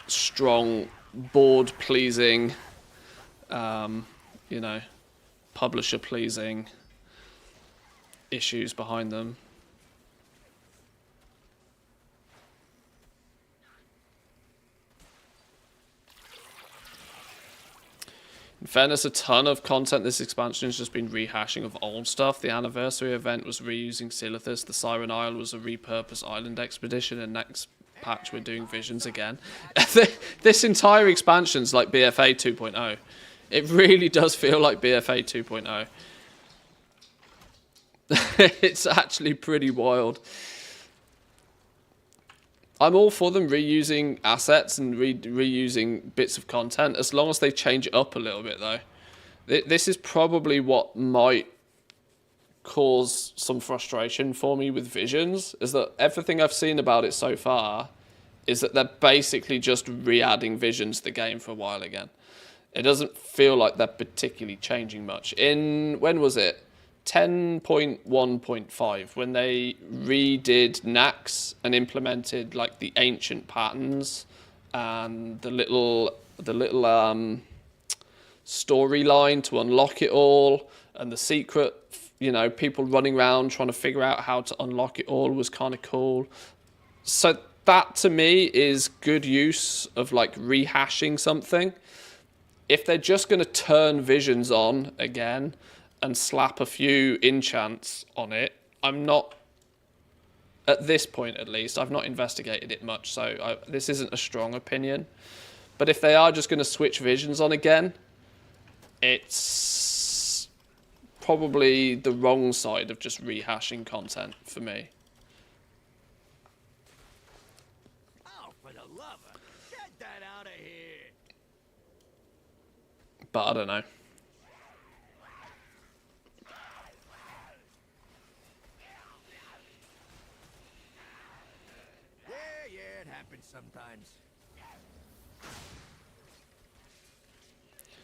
strong, board-pleasing, publisher-pleasing issues behind them. In fairness, a ton of content this expansion has just been rehashing of old stuff. The anniversary event was reusing Silithus, the Siren Isle was a repurposed island expedition, and next patch we're doing Visions again. This entire expansion's like BFA 2.0. It really does feel like BFA 2.0. It's actually pretty wild. I'm all for them reusing assets and reusing bits of content, as long as they change it up a little bit, though. This is probably what might cause some frustration for me with Visions, is that everything I've seen about it so far is that they're basically just re-adding Visions to the game for a while again. It doesn't feel like they're particularly changing much. When was it? 10.1.5, when they redid Nax and implemented like the ancient patterns and the little storyline to unlock it all, and the secret, people running around trying to figure out how to unlock it all was kind of cool. So that to me is good use of like rehashing something. If they're just going to turn Visions on again and slap a few enchants on it, I'm not, at this point at least, I've not investigated it much, so this isn't a strong opinion. But if they are just going to switch Visions on again, it's probably the wrong side of just rehashing content for me. Oh, for the lover. Get that out of here. But I don't know. Yeah, it happens sometimes.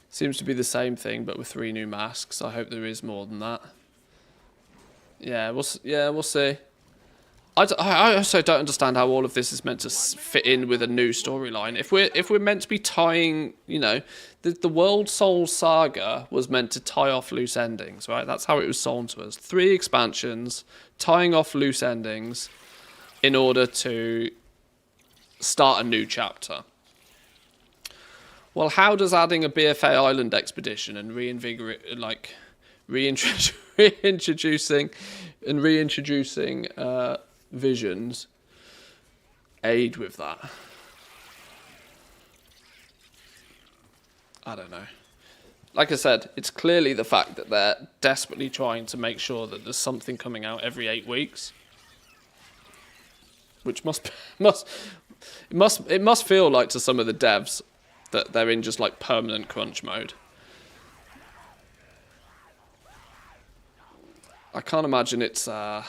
Seems to be the same thing, but with 3 new masks. I hope there is more than that. Yeah, we'll see. I also don't understand how all of this is meant to fit in with a new storyline. If we're meant to be tying, the World Soul Saga was meant to tie off loose endings, right? That's how it was sold to us. 3 expansions, tying off loose endings in order to start a new chapter. Well, how does adding a BFA Island expedition and reintroducing Visions aid with that? I don't know. like I said, it's clearly the fact that they're desperately trying to make sure that there's something coming out every 8 weeks, which it must feel like to some of the devs that they're in just like permanent crunch mode. I can't imagine it's a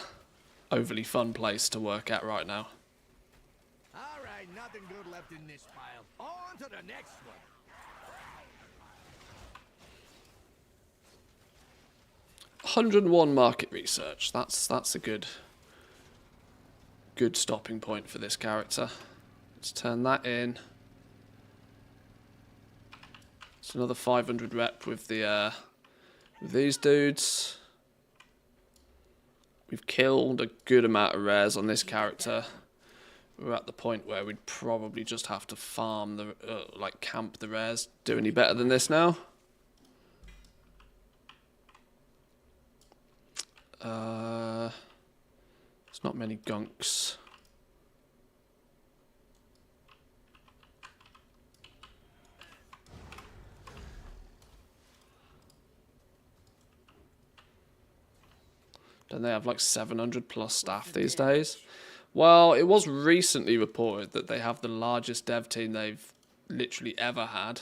overly fun place to work at right now. All right, nothing good left in this pile. On to the next one. 101 market research. That's a good stopping point for this character. Let's turn that in. It's another 500 rep with the with these dudes. We've killed a good amount of rares on this character. We're at the point where we'd probably just have to farm the like camp the rares. Do any better than this now? There's not many gunks. Don't they have like 700 plus staff these days? Well, it was recently reported that they have the largest dev team they've literally ever had.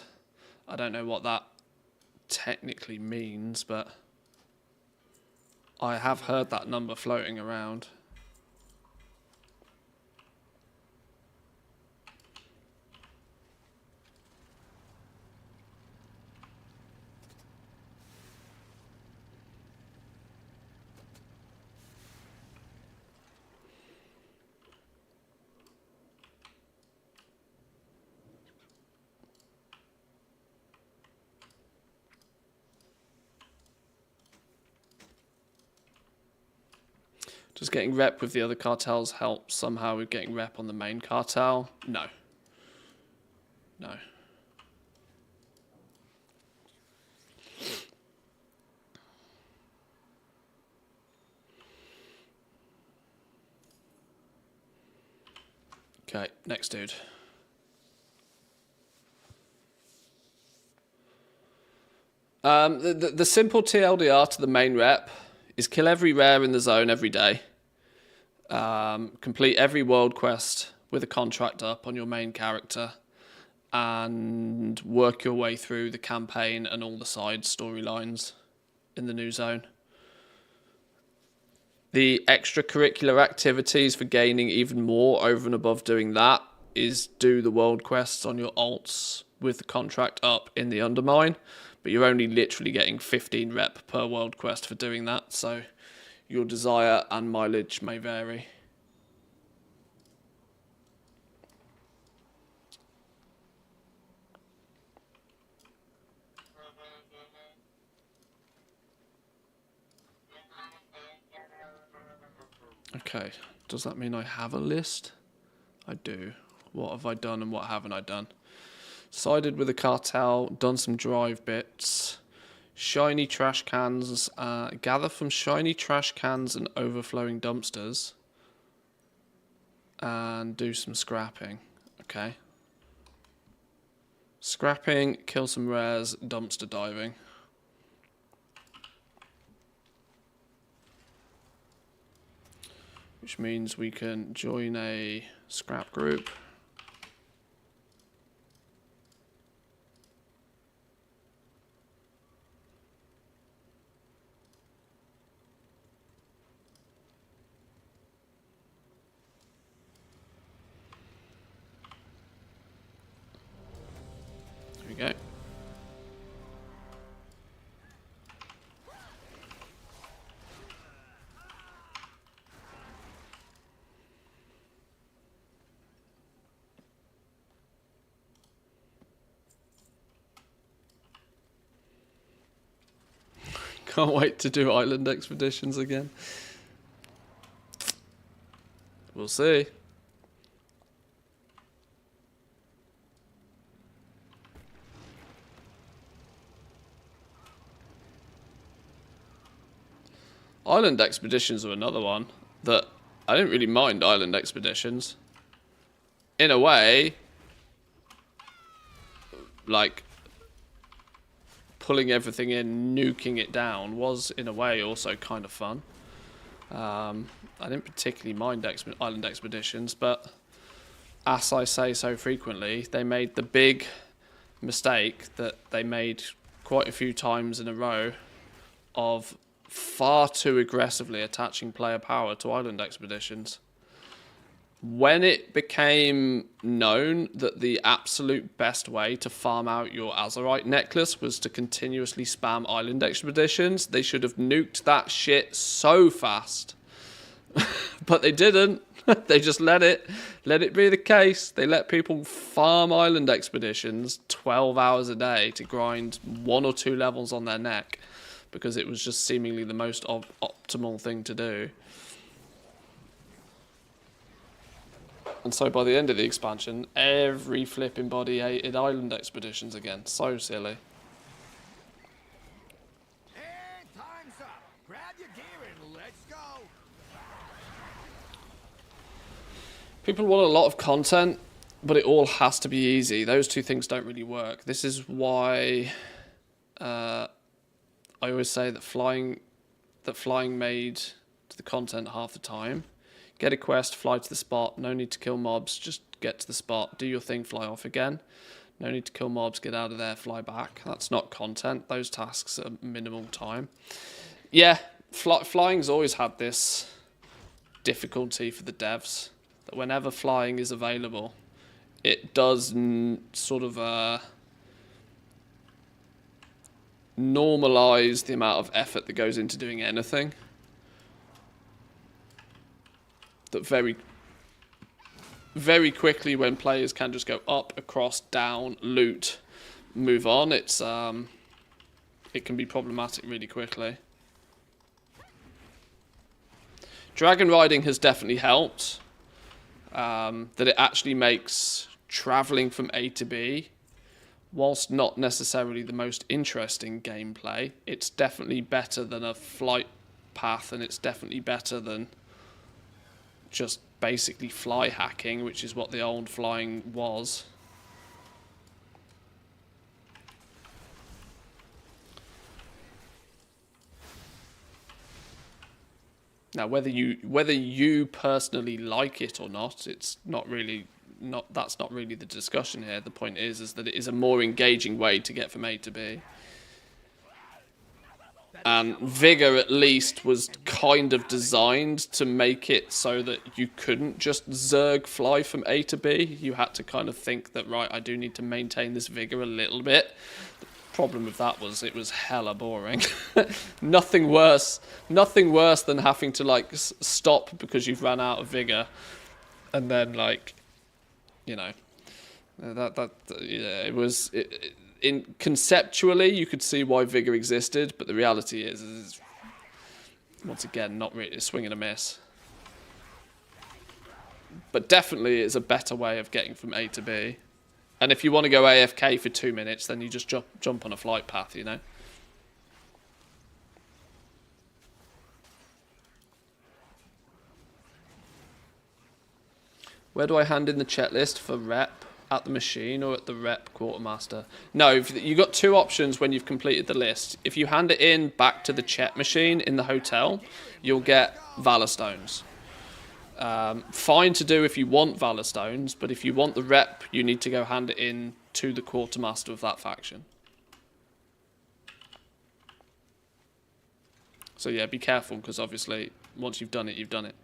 I don't know what that technically means, but I have heard that number floating around. Does getting rep with the other cartels help somehow with getting rep on the main cartel? No. No. Okay, next dude. The simple TLDR to the main rep is kill every rare in the zone every day. Complete every world quest with a contract up on your main character, and work your way through the campaign and all the side storylines in the new zone. The extracurricular activities for gaining even more over and above doing that is do the world quests on your alts with the contract up in the Undermine, but you're only literally getting 15 rep per world quest for doing that, so your desire and mileage may vary. Okay, does that mean I have a list? I do. What have I done and what haven't I done? Sided with a cartel, done some drive bits. Shiny trash cans, gather from shiny trash cans and overflowing dumpsters. And do some scrapping. Okay. Scrapping, kill some rares, dumpster diving. Which means we can join a scrap group. There we go. Can't wait to do island expeditions again. We'll see. Island expeditions are another one that I don't really mind island expeditions. In a way, like, pulling everything in, nuking it down, was in a way also kind of fun. I didn't particularly mind island expeditions, but as I say so frequently, they made the big mistake that they made quite a few times in a row of far too aggressively attaching player power to island expeditions. When it became known that the absolute best way to farm out your Azerite necklace was to continuously spam island expeditions, they should have nuked that shit so fast. But they didn't. They just let it be the case. They let people farm island expeditions 12 hours a day to grind 1 or 2 levels on their neck because it was just seemingly the most optimal thing to do. And so by the end of the expansion, every flipping body hated island expeditions again. So silly. And time's up. Grab your gear and let's go. People want a lot of content, but it all has to be easy. Those two things don't really work. This is why I always say that flying made the content half the time. Get a quest, fly to the spot, no need to kill mobs, just get to the spot, do your thing, fly off again. No need to kill mobs, get out of there, fly back. That's not content. Those tasks are minimal time. Yeah, flying's always had this difficulty for the devs, that whenever flying is available, it does sort of normalize the amount of effort that goes into doing anything. That very, very quickly, when players can just go up, across, down, loot, move on, it can be problematic really quickly. Dragon riding has definitely helped. That it actually makes traveling from A to B, whilst not necessarily the most interesting gameplay, it's definitely better than a flight path, and it's definitely better than just basically fly hacking, which is what the old flying was. Now, whether you personally like it or not, it's not really that's not really the discussion here. The point is that it is a more engaging way to get from A to B. And Vigor, at least, was kind of designed to make it so that you couldn't just zerg fly from A to B. You had to kind of think that, right, I do need to maintain this Vigor a little bit. The problem with that was it was hella boring. Nothing worse than having to, like, stop because you've run out of Vigor. And then, like, you know, it was... conceptually, you could see why Vigor existed, but the reality is once again, not really a swing and a miss. But definitely it's a better way of getting from A to B. And if you want to go AFK for 2 minutes, then you just jump on a flight path, you know? Where do I hand in the checklist for rep? At the machine or at the rep quartermaster? No, you've got 2 options when you've completed the list. If you hand it in back to the chet machine in the hotel, you'll get Valor Stones. Fine to do if you want Valor Stones, but if you want the rep, you need to go hand it in to the quartermaster of that faction. So yeah, be careful, because obviously once you've done it, you've done it.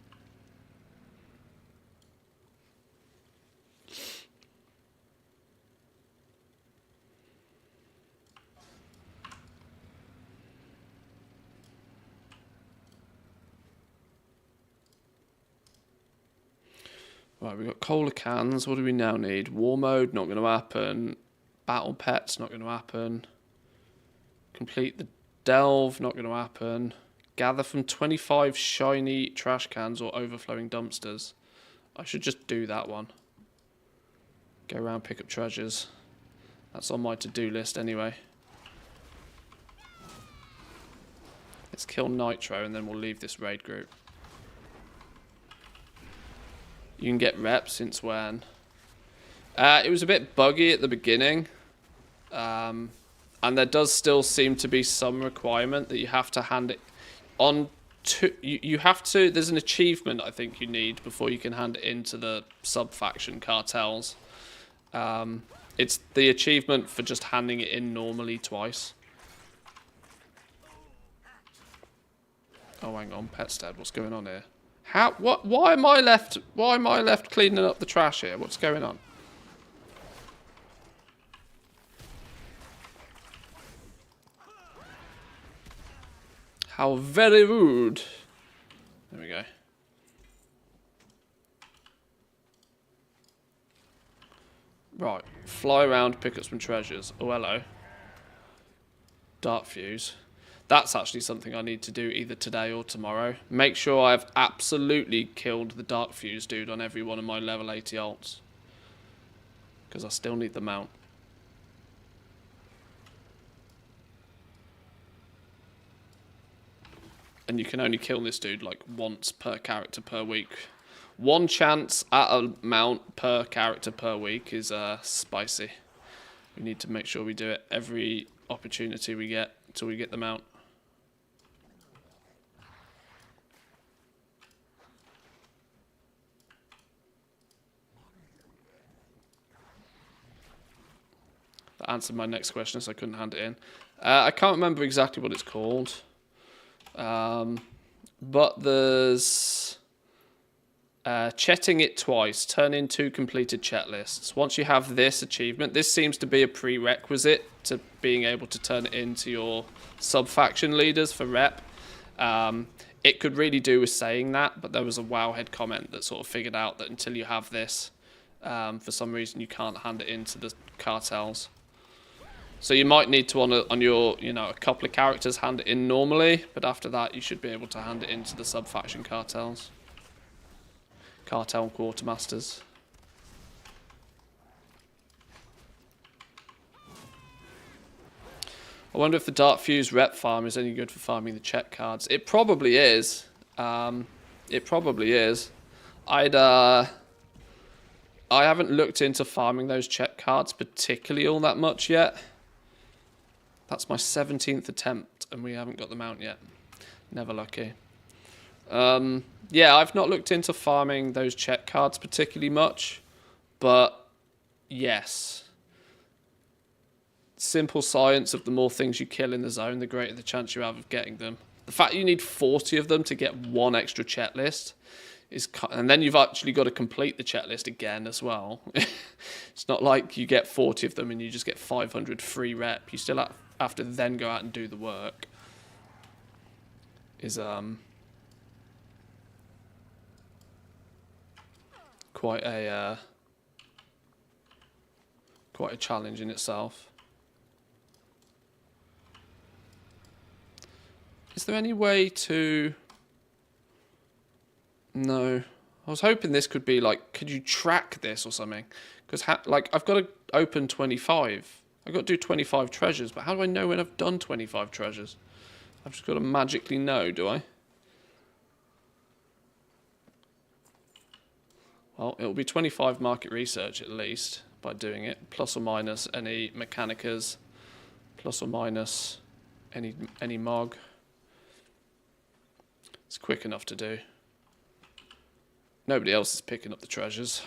Right, we've got cola cans. What do we now need? War mode, not going to happen. Battle pets, not going to happen. Complete the delve, not going to happen. Gather from 25 shiny trash cans or overflowing dumpsters. I should just do that one. Go around, pick up treasures. That's on my to-do list anyway. Let's kill Nitro and then we'll leave this raid group. You can get reps since when? It was a bit buggy at the beginning. And And there does still seem to be some requirement that you have to hand it on to... You have to... There's an achievement I think you need before you can hand it into the sub-faction cartels. It's the achievement for just handing it in normally twice. Oh, hang on. Petstead, what's going on here? How... What... Why am I left... Why am I left cleaning up the trash here? What's going on? How very rude. There we go. Right. Fly around, pick up some treasures. Oh, hello. Dark fuse. That's actually something I need to do either today or tomorrow. Make sure I've absolutely killed the dark fuse dude on every one of my level 80 alts. Because I still need the mount. And you can only kill this dude like once per character per week. One chance at a mount per character per week is spicy. We need to make sure we do it every opportunity we get until we get the mount. That answered my next question, so I couldn't hand it in. I can't remember exactly what it's called. But there's chetting it twice, turn in 2 completed chet lists. Once you have this achievement, this seems to be a prerequisite to being able to turn it into your sub-faction leaders for rep. It could really do with saying that, but there was a wowhead comment that sort of figured out that until you have this, for some reason you can't hand it into the cartels. So you might need to, on your, a couple of characters, hand it in normally, but after that you should be able to hand it into the sub-faction cartels. Cartel quartermasters. I wonder if the Dark Fuse rep farm is any good for farming the check cards. It probably is. It probably is. I haven't looked into farming those check cards particularly all that much yet. That's my 17th attempt, and we haven't got the mount yet. Never lucky. Yeah, I've not looked into farming those check cards particularly much, but yes. Simple science of the more things you kill in the zone, the greater the chance you have of getting them. The fact you need 40 of them to get 1 extra checklist is... And then you've actually got to complete the checklist again as well. It's not like you get 40 of them and you just get 500 free rep. You still have to then go out and do the work. Is quite a challenge in itself. Is there any way to... No. I was hoping this could be like, could you track this or something? Because like I've got to open 25. I've got to do 25 treasures, but how do I know when I've done 25 treasures? I've just got to magically know, do I? Well, it'll be 25 market research at least by doing it, plus or minus any mechanicas, plus or minus any mog. It's quick enough to do. Nobody else is picking up the treasures.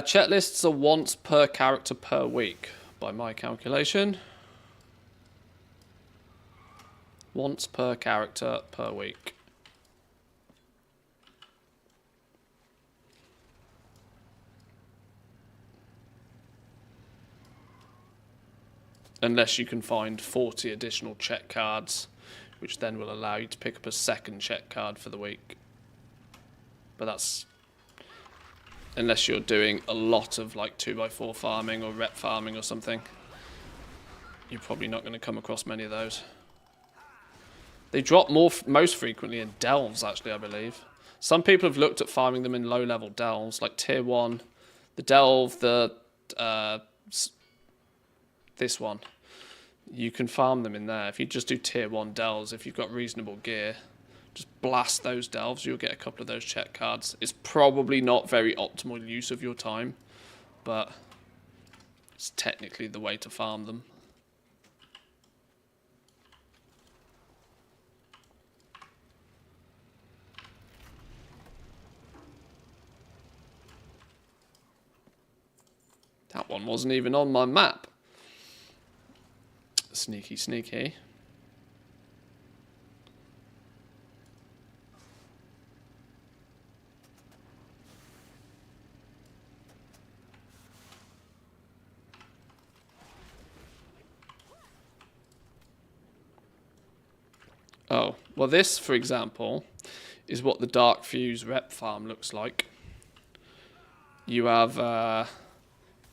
Chet lists are once per character per week, by my calculation. Once per character per week. Unless you can find 40 additional check cards, which then will allow you to pick up a second check card for the week. But that's... unless you're doing a lot of like 2x4 farming or rep farming or something. You're probably not going to come across many of those. They drop most frequently in delves, actually, I believe. Some people have looked at farming them in low-level delves, like tier 1. The delve, this one. you can farm them in there. If you just do tier 1 delves, if you've got reasonable gear, just blast those delves, you'll get a couple of those check cards. It's probably not very optimal use of your time, but it's technically the way to farm them. That one wasn't even on my map. Sneaky, sneaky. Oh, well this, for example, is what the Dark Fuse rep farm looks like. You have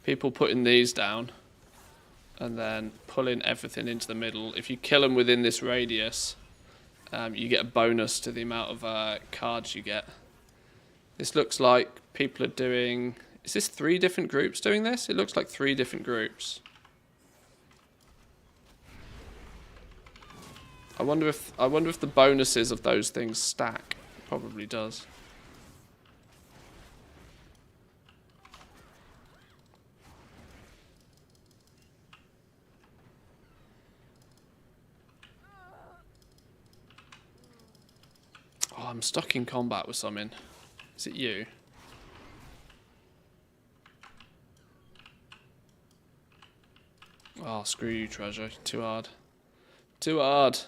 people putting these down and then pulling everything into the middle. If you kill them within this radius, you get a bonus to the amount of cards you get. This looks like people are doing... Is this 3 different groups doing this? It looks like 3 different groups. I wonder if the bonuses of those things stack. Probably does. Oh, I'm stuck in combat with something. Is it you? Oh, screw you, treasure. Too hard. Too hard.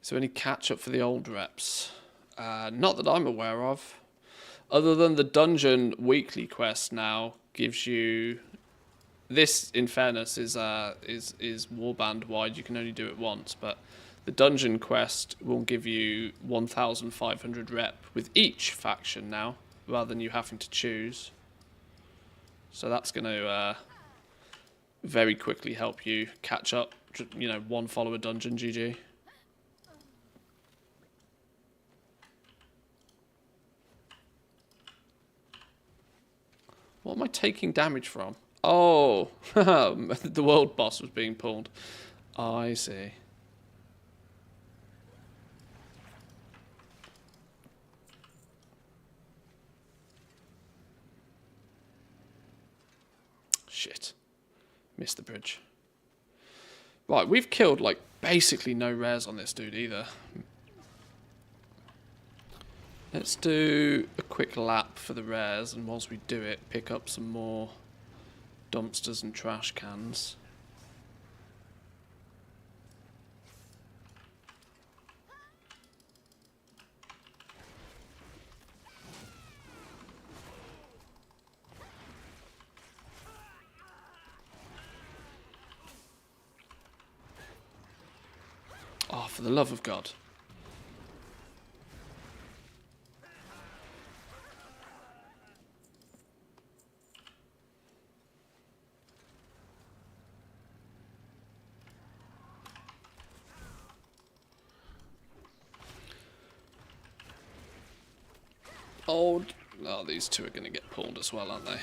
Is there any catch-up for the old reps? Not that I'm aware of. Other than the dungeon weekly quest now gives you... This, in fairness, is warband wide. You can only do it once, but the dungeon quest will give you 1,500 rep with each faction now, rather than you having to choose. So that's going to very quickly help you catch up. You know, one follower dungeon, GG. What am I taking damage from? Oh, the world boss was being pulled. I see. Shit. Missed the bridge. Right, we've killed, like, basically no rares on this dude either. Let's do a quick lap for the rares, and whilst we do it, pick up some more dumpsters and trash cans. Oh, for the love of God. Oh, these two are going to get pulled as well, aren't they?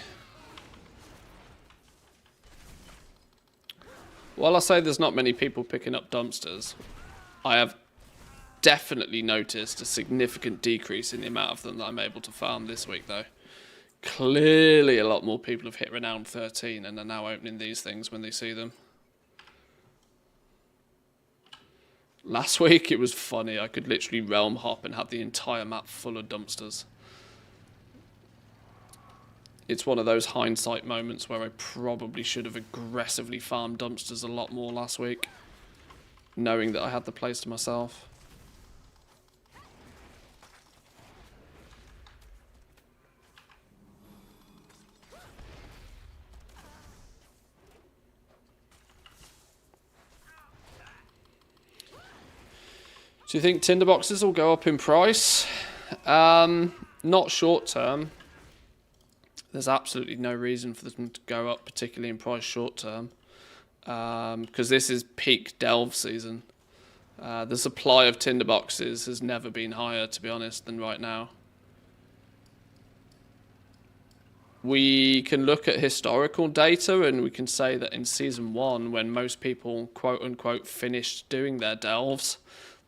While I say there's not many people picking up dumpsters, I have definitely noticed a significant decrease in the amount of them that I'm able to farm this week, though. Clearly a lot more people have hit Renown 13 and are now opening these things when they see them. Last week it was funny. I could literally realm hop and have the entire map full of dumpsters. It's one of those hindsight moments where I probably should have aggressively farmed dumpsters a lot more last week, knowing that I had the place to myself. Do you think tinderboxes will go up in price? Not short term. There's absolutely no reason for them to go up, particularly in price short term. because this is peak delve season. The supply of tinderboxes has never been higher, to be honest, than right now. We can look at historical data and we can say that in Season 1, when most people, quote-unquote, finished doing their delves,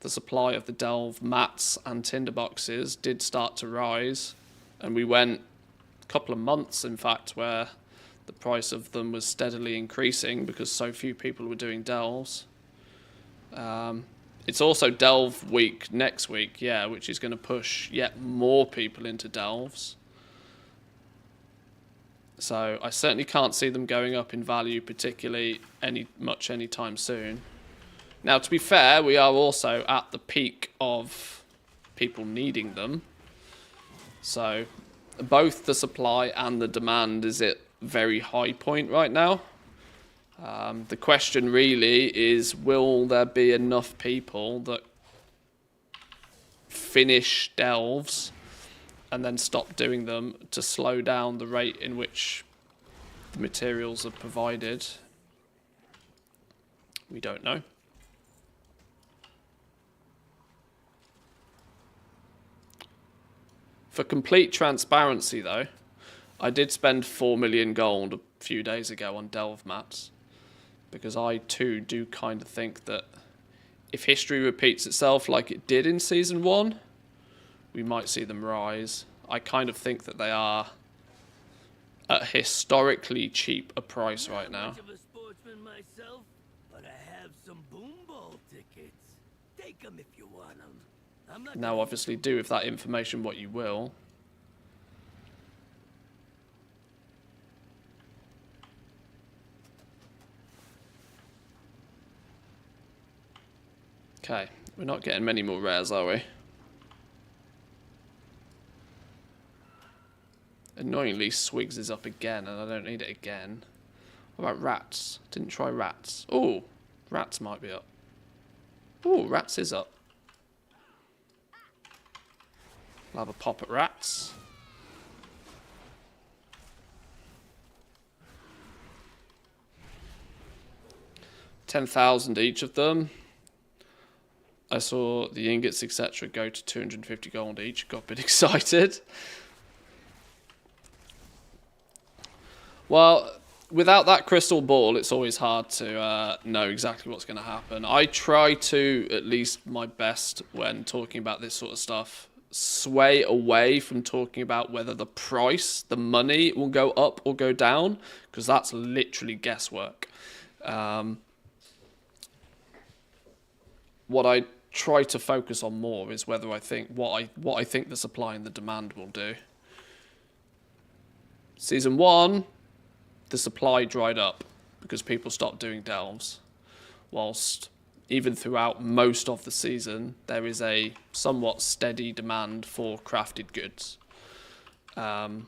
the supply of the delve mats and tinderboxes did start to rise. And we went a couple of months, in fact, where the price of them was steadily increasing because so few people were doing delves. It's also delve week next week, yeah, which is going to push yet more people into delves. So I certainly can't see them going up in value particularly anytime soon. Now, to be fair, we are also at the peak of people needing them. So both the supply and the demand is at a very high point right now. The question really is, will there be enough people that finish delves and then stop doing them to slow down the rate in which the materials are provided? We don't know. For complete transparency though, I did spend 4 million gold a few days ago on delve mats, because I too do kind of think that if history repeats itself like it did in Season 1, we might see them rise. I kind of think that they are at historically cheap a price right now. Much of a sportsman myself, but I have some boom ball tickets. Take them if you want them. I'm not Now, obviously, do with that information what you will. Okay, we're not getting many more rares, are we? Annoyingly, Swigs is up again, and I don't need it again. What about rats? Didn't try rats. Oh, rats might be up. Oh, rats is up. I'll have a pop at rats. $10,000 each of them. I saw the ingots, etc. go to 250 gold each. Got a bit excited. Well, without that crystal ball, it's always hard to know exactly what's going to happen. I try to, at least my best when talking about this sort of stuff, sway away from talking about whether the price, the money, will go up or go down, because that's literally guesswork. What I try to focus on more is whether I think what I think the supply and the demand will do. Season 1, the supply dried up because people stopped doing delves, whilst even throughout most of the season there is a somewhat steady demand for crafted goods, and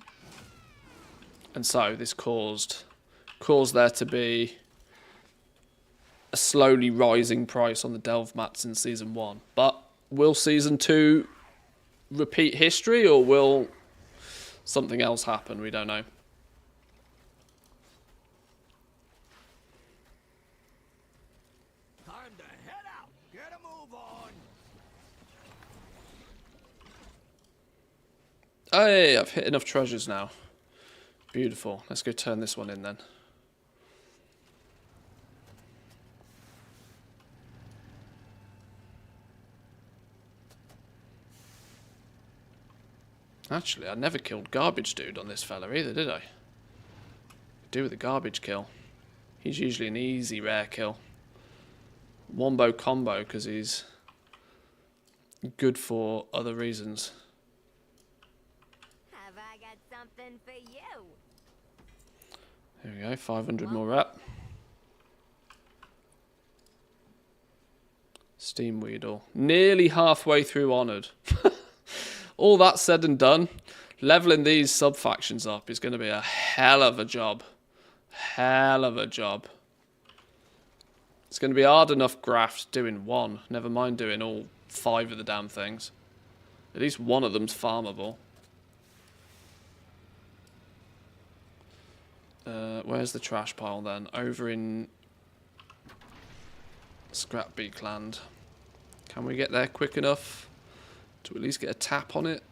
so this caused there to be a slowly rising price on the delve mats in Season 1. But will Season 2 repeat history, or will something else happen? We don't know. Time to head out. Get a move on. Hey, I've hit enough treasures now. Beautiful. Let's go turn this one in then. Actually, I never killed Garbage Dude on this fella either, did I? Could do with a garbage kill. He's usually an easy rare kill. Wombo combo, because he's good for other reasons. Have I got something for you? There we go, 500 more rep. Steam Weedle. Nearly halfway through Honoured. All that said and done, leveling these sub-factions up is going to be a hell of a job. Hell of a job. It's going to be hard enough graft doing one, never mind doing all 5 of the damn things. At least one of them's farmable. Where's the trash pile then? Over in Scrap Beak Land. Can we get there quick enough to at least get a tap on it?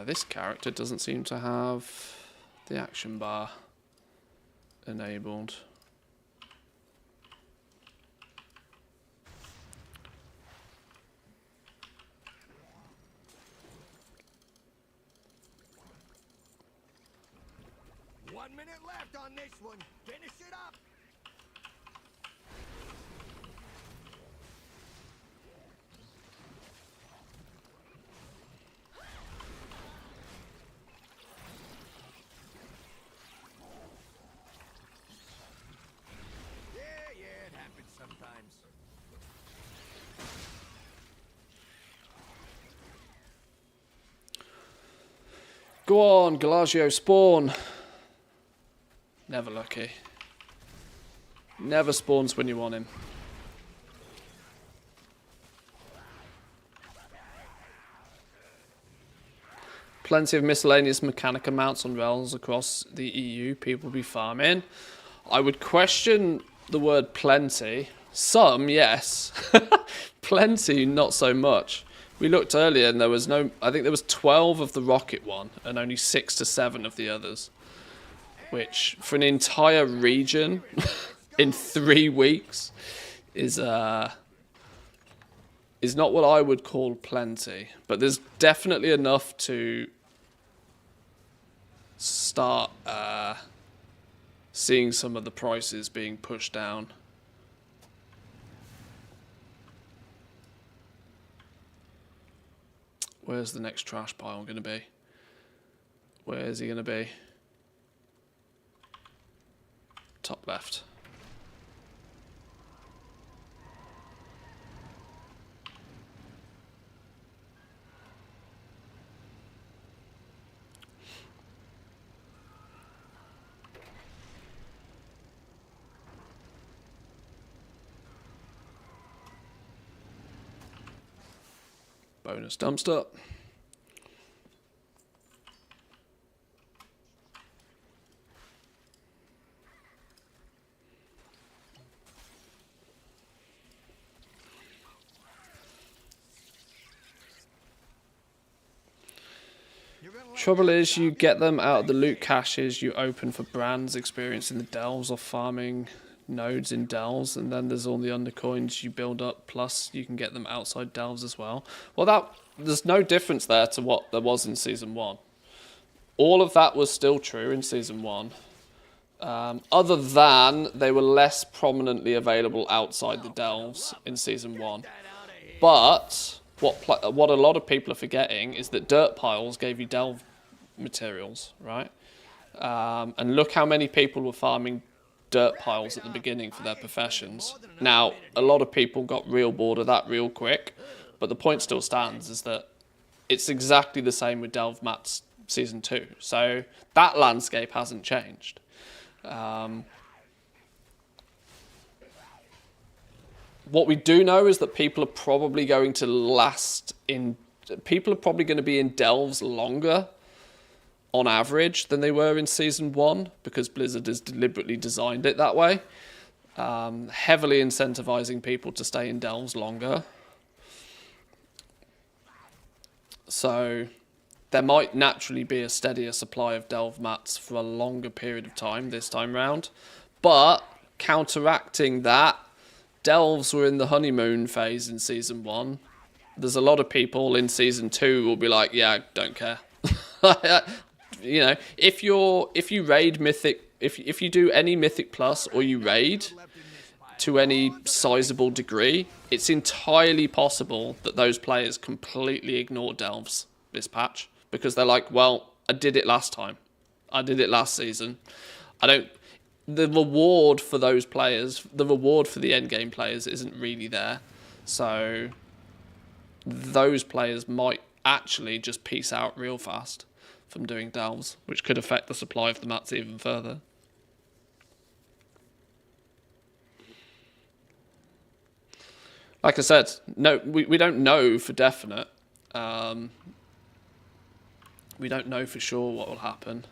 This character doesn't seem to have the action bar enabled. One minute left on this one. Finish it up. Yeah, it happens sometimes. Go on, Galagio, spawn. Never lucky. Never spawns when you want him. Plenty of miscellaneous Mechanica mounts on realms across the EU. People be farming. I would question the word plenty. Some, yes. Plenty, not so much. We looked earlier and there was no... I think there was 12 of the rocket one and only 6 to 7 of the others. Which, for an entire region in 3 weeks, is not what I would call plenty. But there's definitely enough to start seeing some of the prices being pushed down. Where's the next trash pile going to be? Where is he going to be? Top left. Bonus dumpster. Trouble is, you get them out of the loot caches you open for brands experiencing the delves or farming nodes in delves, and then there's all the undercoins you build up, plus you can get them outside delves as well. Well, there's no difference there to what there was in Season 1. All of that was still true in Season 1, other than they were less prominently available outside the delves in Season 1. But what a lot of people are forgetting is that dirt piles gave you delve materials, right? And look how many people were farming dirt piles at the beginning for their professions. Now, a lot of people got real bored of that real quick, but the point still stands is that it's exactly the same with delve mats Season 2. So that landscape hasn't changed. What we do know is that people are probably going to be in delves longer on average than they were in Season 1, because Blizzard has deliberately designed it that way, heavily incentivizing people to stay in delves longer. So there might naturally be a steadier supply of delve mats for a longer period of time this time round, but counteracting that, delves were in the honeymoon phase in Season 1. There's a lot of people in Season 2 who will be like, yeah, I don't care. You know, if you raid Mythic, if you do any Mythic Plus or you raid to any sizable degree, it's entirely possible that those players completely ignore delves this patch, because they're like, well, I did it last time. I did it last season. The reward for those players, the reward for the endgame players isn't really there. So those players might actually just peace out real fast from doing delves, which could affect the supply of the mats even further. Like I said, no, we don't know for definite. We don't know for sure what will happen.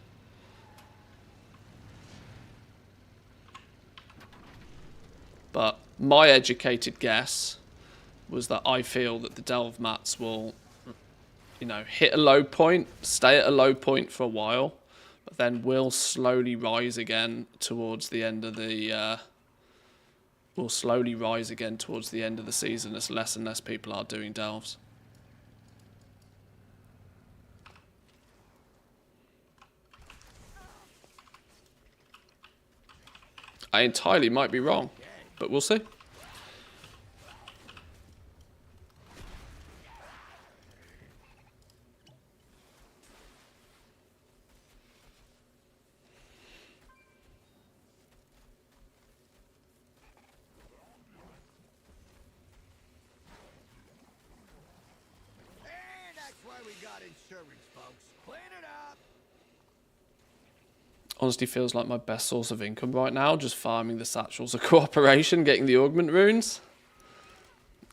But my educated guess was that I feel that the delve mats will, you know, hit a low point, stay at a low point for a while, but then will slowly rise again towards the end of the season as less and less people are doing delves. I entirely might be wrong, but we'll see. And that's why we got insurance, folks. Clean it up. Honestly feels like my best source of income right now, just farming the satchels of cooperation, getting the augment runes.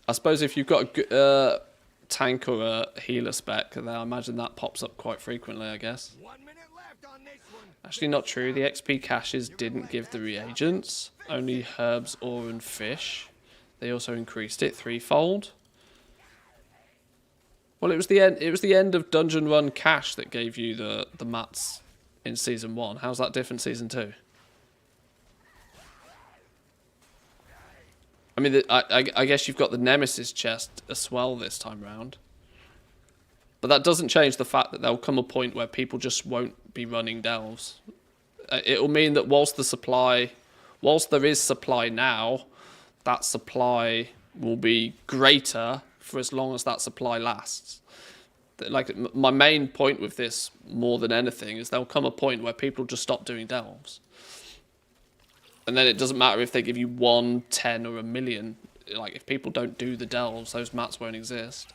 I suppose if you've got a tank or a healer spec, then I imagine that pops up quite frequently, I guess. 1 minute left on this one. Actually, not true. The XP caches didn't give the reagents, only herbs, ore, and fish. They also increased it threefold. Well, it was the end. It was the end of Dungeon Run cache that gave you the mats in season 1. How's that different season 2? I mean, I guess you've got the Nemesis chest as well this time round. But that doesn't change the fact that there'll come a point where people just won't be running delves. It'll mean that whilst there is supply now, that supply will be greater for as long as that supply lasts. Like, my main point with this, more than anything, is there'll come a point where people just stop doing delves. And then it doesn't matter if they give you 1, 10, or 1 million. Like, if people don't do the delves, those mats won't exist.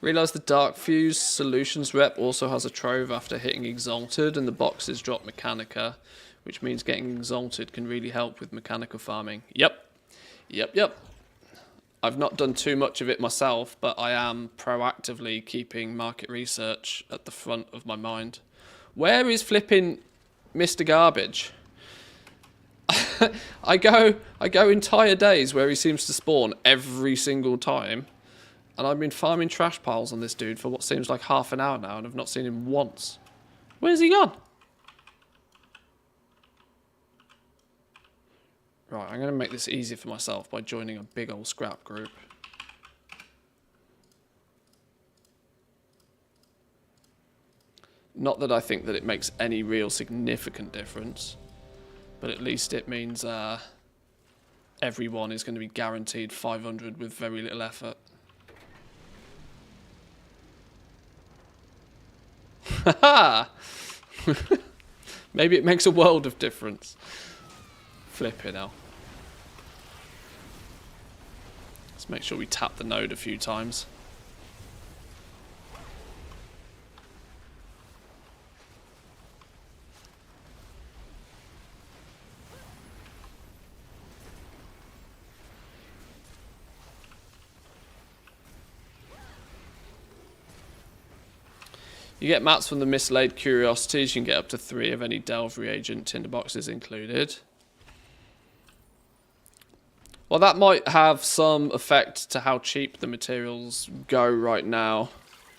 Realise the Dark Fuse Solutions rep also has a trove after hitting Exalted, and the boxes drop Mechanica, which means getting Exalted can really help with Mechanica farming. Yep. I've not done too much of it myself, but I am proactively keeping market research at the front of my mind. Where is flipping Mr. Garbage? I go entire days where he seems to spawn every single time. And I've been farming trash piles on this dude for what seems like half an hour now, and I've not seen him once. Where's he gone? Right, I'm going to make this easy for myself by joining a big old scrap group. Not that I think that it makes any real significant difference, but at least it means everyone is going to be guaranteed 500 with very little effort. Haha! Maybe it makes a world of difference. Flip it out. Let's make sure we tap the node a few times. You get mats from the mislaid curiosities. You can get up to 3 of any delve reagent, tinderboxes included. Well, that might have some effect to how cheap the materials go right now.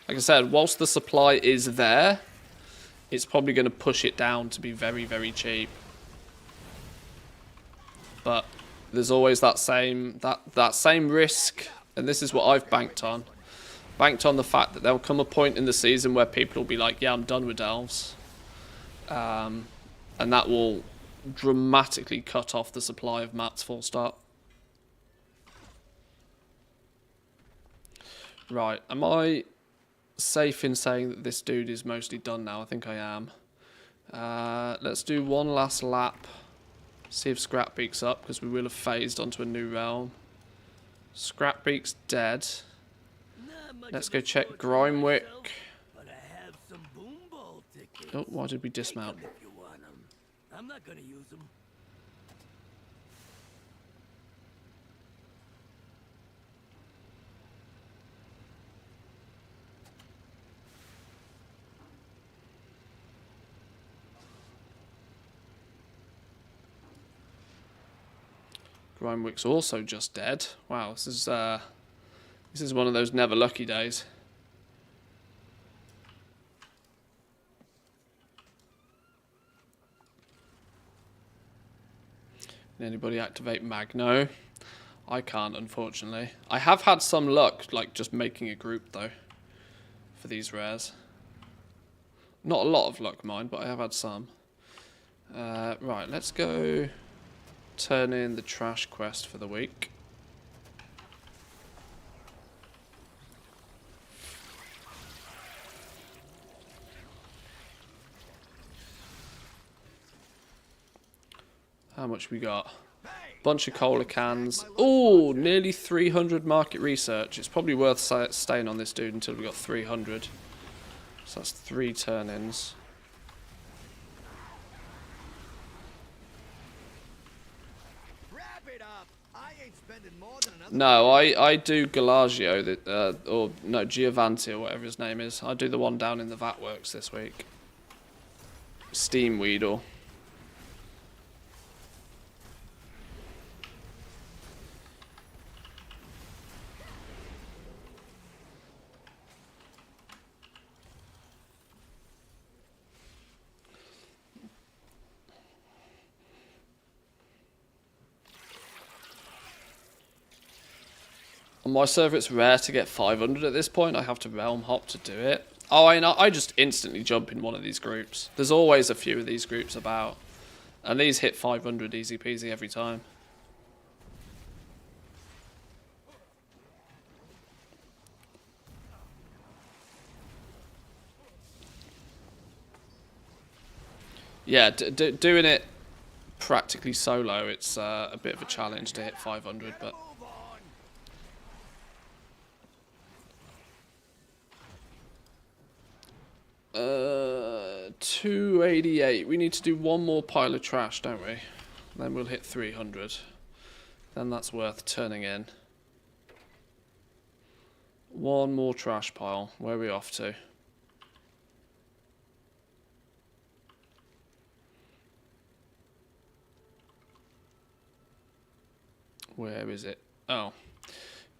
Like I said, whilst the supply is there, it's probably going to push it down to be very, very cheap. But there's always that same risk, and this is what I've banked on. Banked on the fact that there'll come a point in the season where people will be like, yeah, I'm done with delves. And that will dramatically cut off the supply of mats full stop. Right, am I safe in saying that this dude is mostly done now? I think I am. Let's do one last lap. See if Scrapbeak's up, because we will have phased onto a new realm. Scrapbeak's dead. Let's go check Grimewick. Oh, why did we dismount? I'm not gonna use them. Grimewick's also just dead. Wow, this is one of those never lucky days. Can anybody activate Magno? I can't, unfortunately. I have had some luck, like just making a group though, for these rares. Not a lot of luck, mind, but I have had some. Right, let's go turn in the trash quest for the week. How much we got? Bunch of cola cans. Oh, nearly 300 market research. It's probably worth staying on this dude until we got 300. So that's 3 turn-ins. No, I do Galagio, or no, Giovanni or whatever his name is. I do the one down in the VAT Works this week. Steam Weedle. On my server, it's rare to get 500 at this point. I have to realm hop to do it. Oh, I just instantly jump in one of these groups. There's always a few of these groups about. And these hit 500 easy peasy every time. Yeah, doing it practically solo, it's a bit of a challenge to hit 500, but... 288. We need to do one more pile of trash, don't we? Then we'll hit 300. Then that's worth turning in. One more trash pile. Where are we off to? Where is it? Oh,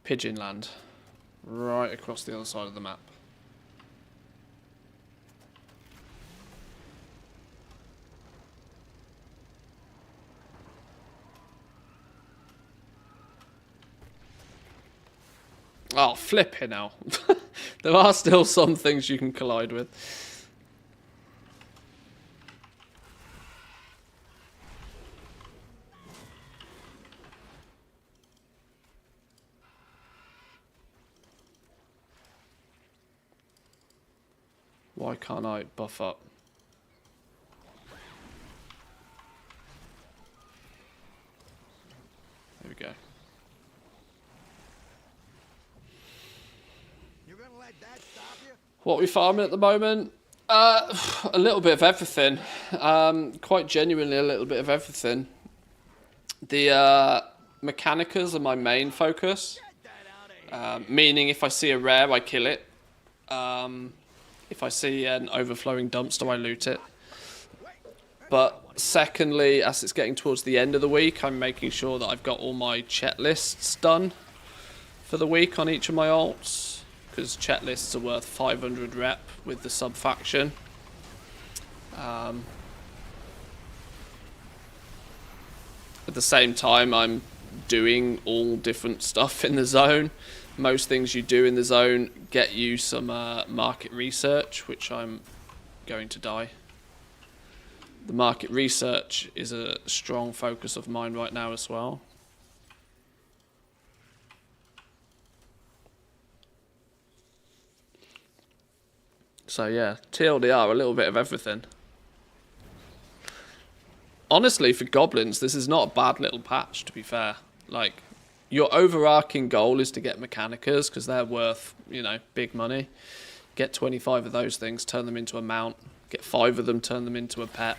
Pigeon Land. Right across the other side of the map. Oh, flipping hell. There are still some things you can collide with. Why can't I buff up? There we go. What are we farming at the moment? A little bit of everything. Quite genuinely a little bit of everything. The Mechanicas are my main focus. Meaning if I see a rare, I kill it. If I see an overflowing dumpster, I loot it. But secondly, as it's getting towards the end of the week, I'm making sure that I've got all my chet lists done for the week on each of my alts. Because chet lists are worth 500 rep with the sub-faction. At the same time, I'm doing all different stuff in the zone. Most things you do in the zone get you some market research, which I'm going to die. The market research is a strong focus of mine right now as well. So yeah, TLDR, a little bit of everything. Honestly, for goblins, this is not a bad little patch, to be fair. Like, your overarching goal is to get Mechanicas, because they're worth, you know, big money. Get 25 of those things, turn them into a mount. Get 5 of them, turn them into a pet.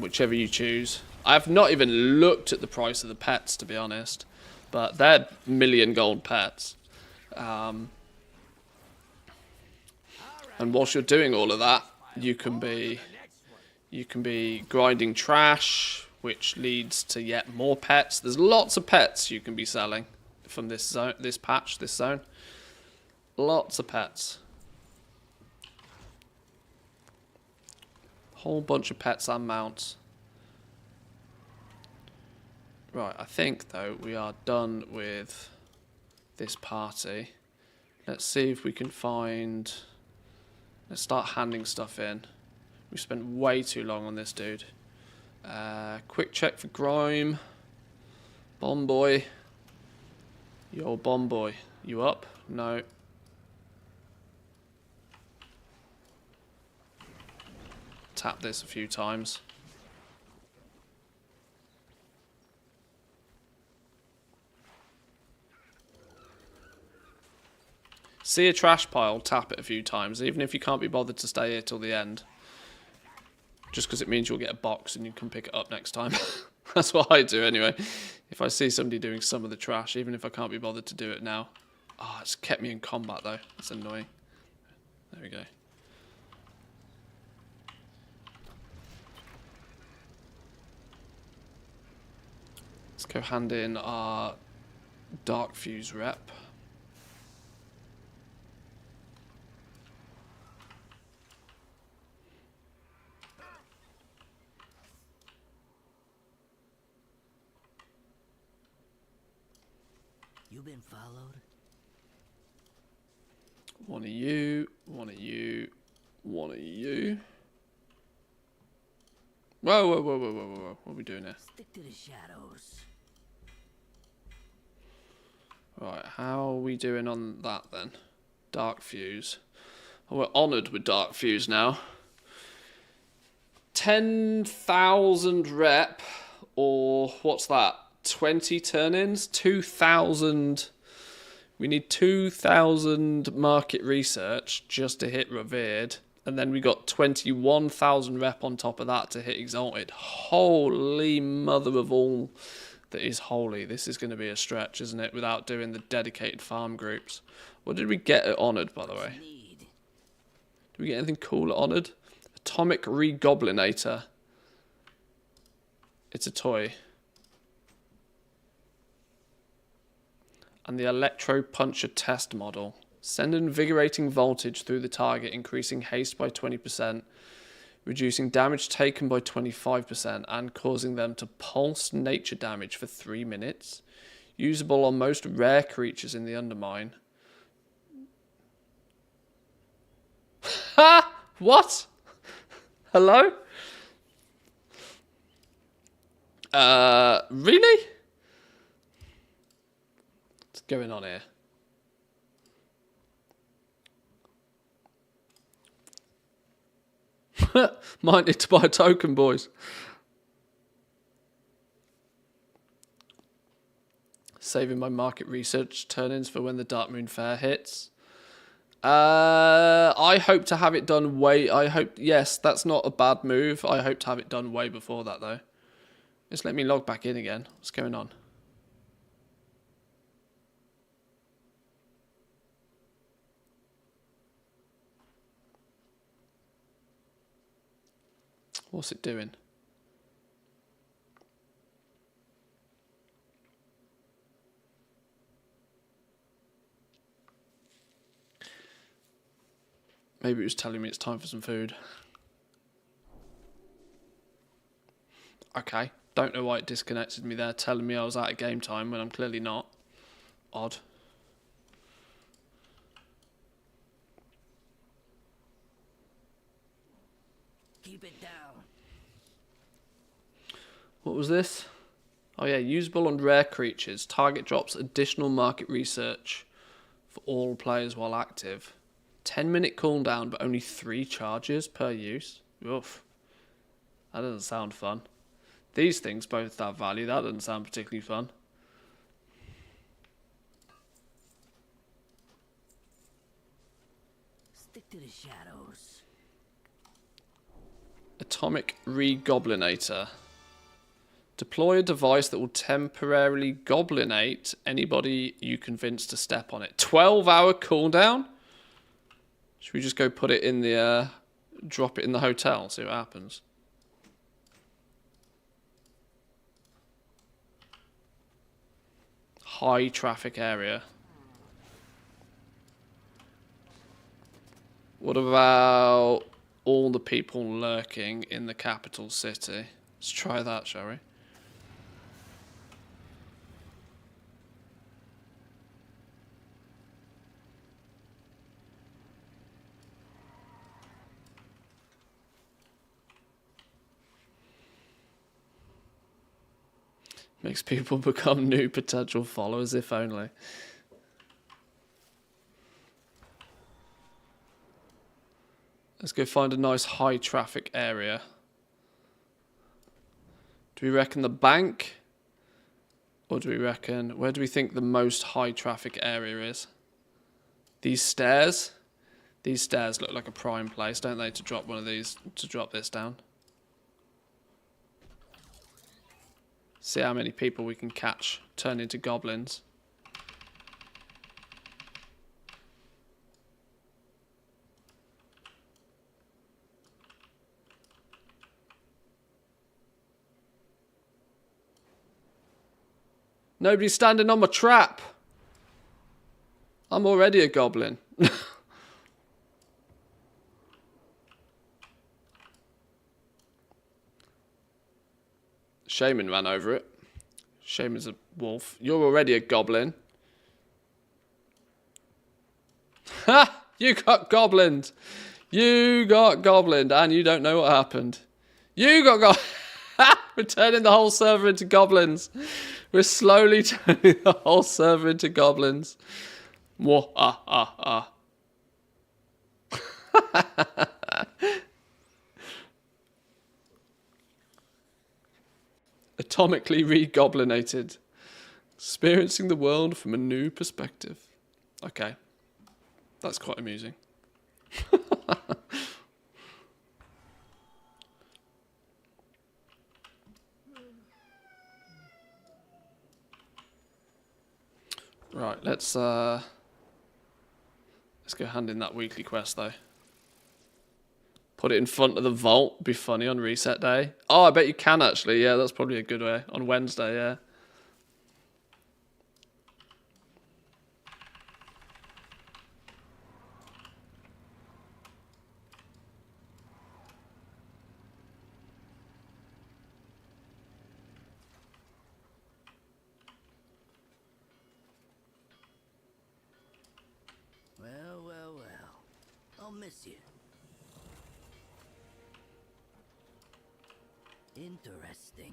Whichever you choose. I have not even looked at the price of the pets, to be honest. But they're million gold pets. And whilst you're doing all of that, you can be grinding trash, which leads to yet more pets. There's lots of pets you can be selling from this zone, this patch, this zone. Lots of pets. Whole bunch of pets and mounts. Right, I think though we are done with this party. Let's see if we can find... Let's start handing stuff in. We spent way too long on this dude. Quick check for Grime. Bomb boy. Yo, bomb boy. You up? No. Tap this a few times. See a trash pile, tap it a few times, even if you can't be bothered to stay here till the end. Just because it means you'll get a box and you can pick it up next time. That's what I do anyway. If I see somebody doing some of the trash, even if I can't be bothered to do it now. Oh, it's kept me in combat though. That's annoying. There we go. Let's go hand in our Dark Fuse rep. You been followed? One of you, one of you, one of you. Whoa, whoa, whoa, whoa, whoa, whoa. What are we doing here? Stick to the shadows. Right, how are we doing on that then? Dark Fuse. Oh, we're honoured with Dark Fuse now. 10,000 rep, or what's that? 20 turn-ins? 2,000. We need 2,000 market research just to hit Revered. And then we got 21,000 rep on top of that to hit Exalted. Holy mother of all that is holy. This is going to be a stretch, isn't it? Without doing the dedicated farm groups. What did we get at Honoured, by the way? Did we get anything cool at Honoured? Atomic Regoblinator. It's a toy. And the Electro Puncher test model. Send invigorating voltage through the target, increasing haste by 20%, reducing damage taken by 25%, and causing them to pulse nature damage for 3 minutes. Usable on most rare creatures in the Undermine. Ha! What? Hello? Really? What's going on here? Might need to buy a token, boys. Saving my market research turn-ins for when the Dark Moon Fair hits. I hope to have it done yes, that's not a bad move. I hope to have it done way before that, though. Just let me log back in again. What's going on? What's it doing? Maybe it was telling me it's time for some food. Okay. Don't know why it disconnected me there, telling me I was out of game time when I'm clearly not. Odd. Keep it down. What was this? Oh yeah, usable on rare creatures. Target drops additional market research for all players while active. 10-minute cooldown, but only 3 charges per use. Oof. That doesn't sound fun. These things both have value. That doesn't sound particularly fun. Stick to the shadows. Atomic Regoblinator. Deploy a device that will temporarily goblinate anybody you convince to step on it. 12-hour cooldown? Should we just go put it in the... drop it in the hotel, see what happens? high traffic area. What about all the people lurking in the capital city? Let's try that, shall we? Makes people become new potential followers, if only. Let's go find a nice high traffic area. Do we reckon the bank? Or do we reckon... Where do we think the most high traffic area is? These stairs? These stairs look like a prime place, don't they, to drop one of these, to drop this down. See how many people we can catch, turn into goblins. Nobody's standing on my trap. I'm already a goblin. Shaman ran over it. Shaman's a wolf. You're already a goblin. Ha! You got goblined. You got goblined, and you don't know what happened. You got We're turning the whole server into goblins. We're slowly turning the whole server into goblins. Atomically re-goblinated. Experiencing the world from a new perspective. Okay. That's quite amusing. Right, let's go hand in that weekly quest though. Put it in front of the vault, be funny on reset day. Oh, I bet you can actually, yeah, that's probably a good way. On Wednesday, yeah. Well. I'll miss you. Interesting.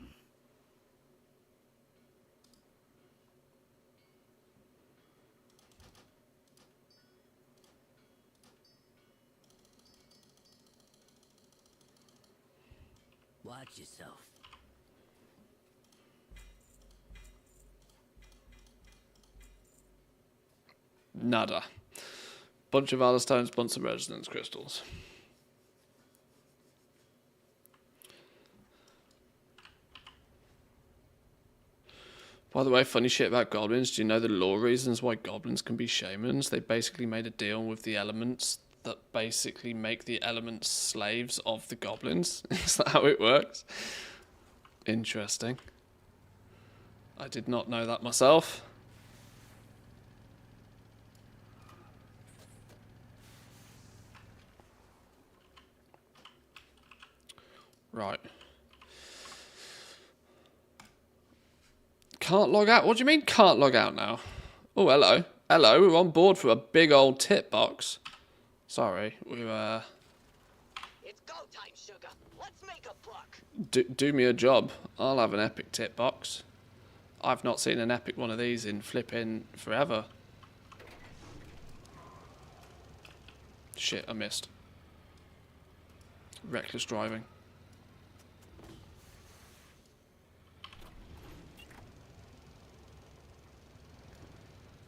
Watch yourself. Nada. Bunch of Alistones, bunch of resonance crystals. By the way, funny shit about goblins. Do you know the lore reasons why goblins can be shamans? They basically made a deal with the elements that basically make the elements slaves of the goblins. Is that how it works? Interesting. I did not know that myself. Right. Can't log out? What do you mean can't log out now? Oh, hello. Hello, we're on board for a big old tip box. Sorry, we're, It's go time, sugar. Let's make a buck. do me a job. I'll have an epic tip box. I've not seen an epic one of these in flipping forever. Shit, I missed. Reckless driving.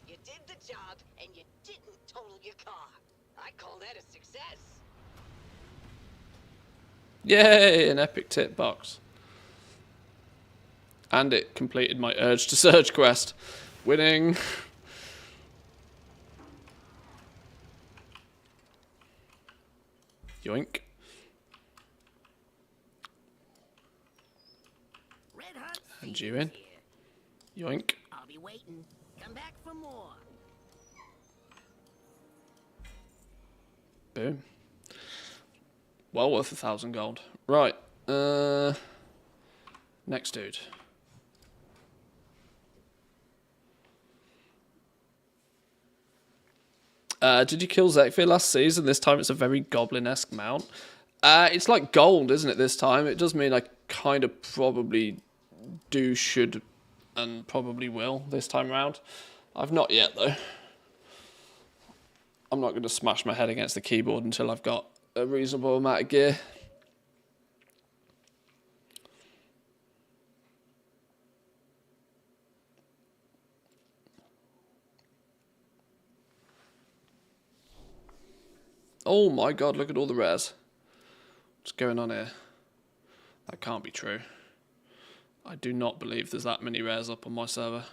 You did the job, and you didn't total your car. I call that a success. Yay, an epic tip box. And it completed my Urge to Surge quest. Winning. Yoink. Red hot And you in. here. Yoink. I'll be waiting. Come back for more. Boom. Well worth 1,000 gold. Right. Next dude. Did you kill Zekfir last season? This time it's a very goblin-esque mount. It's like gold, isn't it, this time? It does mean I kind of probably do, should, and probably will this time round. I've not yet, though. I'm not going to smash my head against the keyboard until I've got a reasonable amount of gear. Oh my god, look at all the rares. What's going on here? That can't be true. I do not believe there's that many rares up on my server.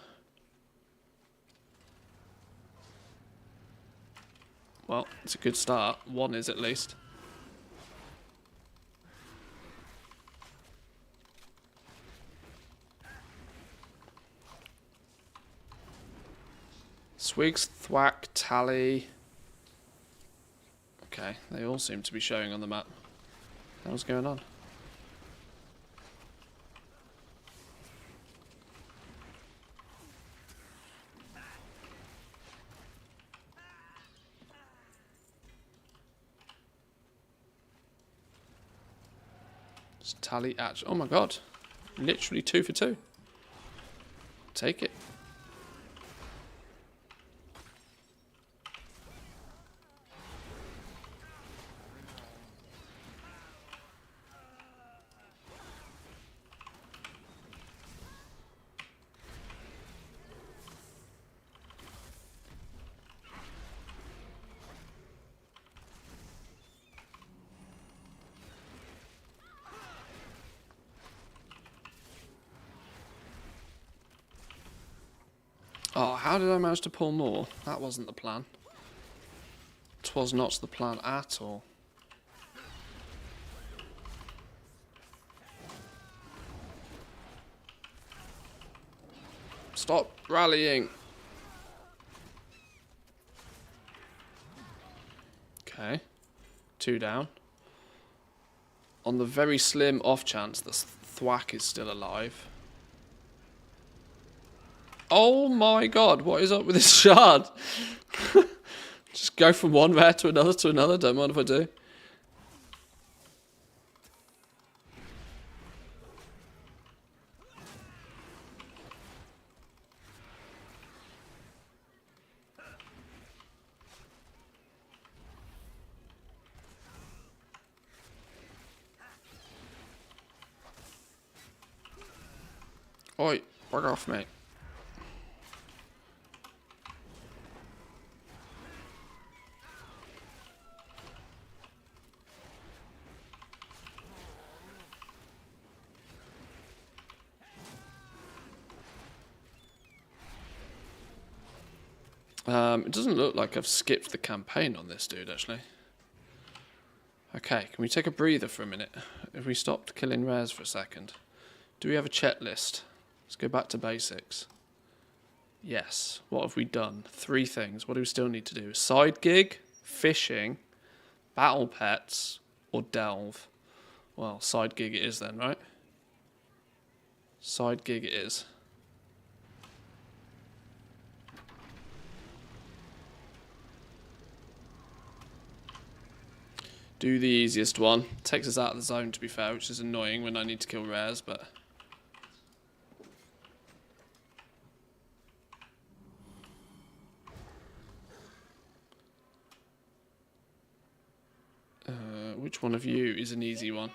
Well, it's a good start. One is at least. Swigs, Thwack, Tally. Okay, they all seem to be showing on the map. What's going on? It's Tally Atch. Oh my god. Literally 2 for 2. Take it. Oh, how did I manage to pull more? That wasn't the plan. 'Twas not the plan at all. Stop rallying. Okay. 2 down. On the very slim off chance that Thwack is still alive. Oh my god, what is up with this shard? Just go from one rare to another, don't mind if I do. Oi, bug off, mate. It doesn't look like I've skipped the campaign on this dude, actually. Okay, can we take a breather for a minute? If we stopped killing rares for a second. Do we have a checklist? Let's go back to basics. Yes. What have we done? 3 things. What do we still need to do? Side gig, fishing, battle pets, or delve? Well, side gig it is then, right? Side gig it is. Do the easiest one. Takes us out of the zone, to be fair, which is annoying when I need to kill rares, but... which one of you is an easy one?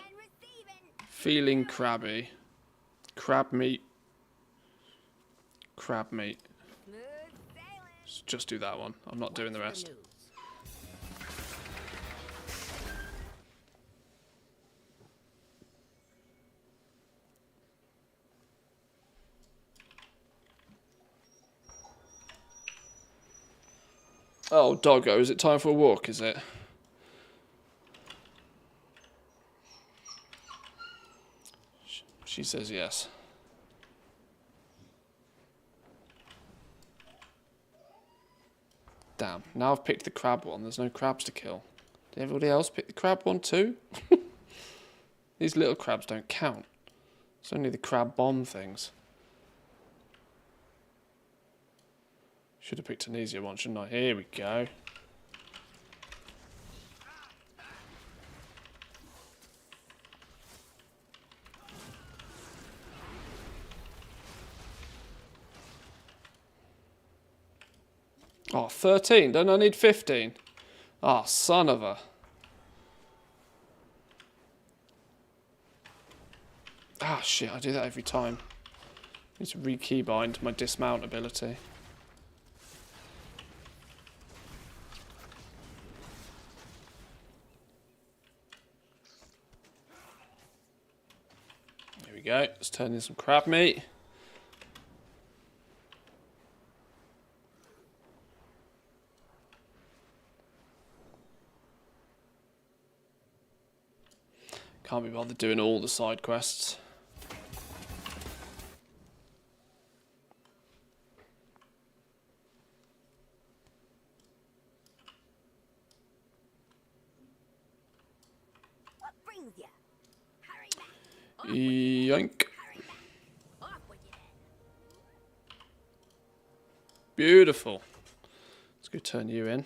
Feeling crabby. Crab meat. Crab meat. Just do that one. I'm not doing the rest. Oh, doggo, is it time for a walk, is it? She says yes. Damn. Now I've picked the crab one. There's no crabs to kill. Did everybody else pick the crab one too? These little crabs don't count. It's only the crab bomb things. Should have picked an easier one, shouldn't I? Here we go. Oh, 13. Don't I need 15? Oh, son of a... Ah, shit, I do that every time. I need to re-keybind my dismount ability. Here we go. Let's turn in some crab meat. Can't be bothered doing all the side quests. What brings ya? Hurry back. Yoink. Hurry back. Off with you then. Beautiful. Let's go turn you in.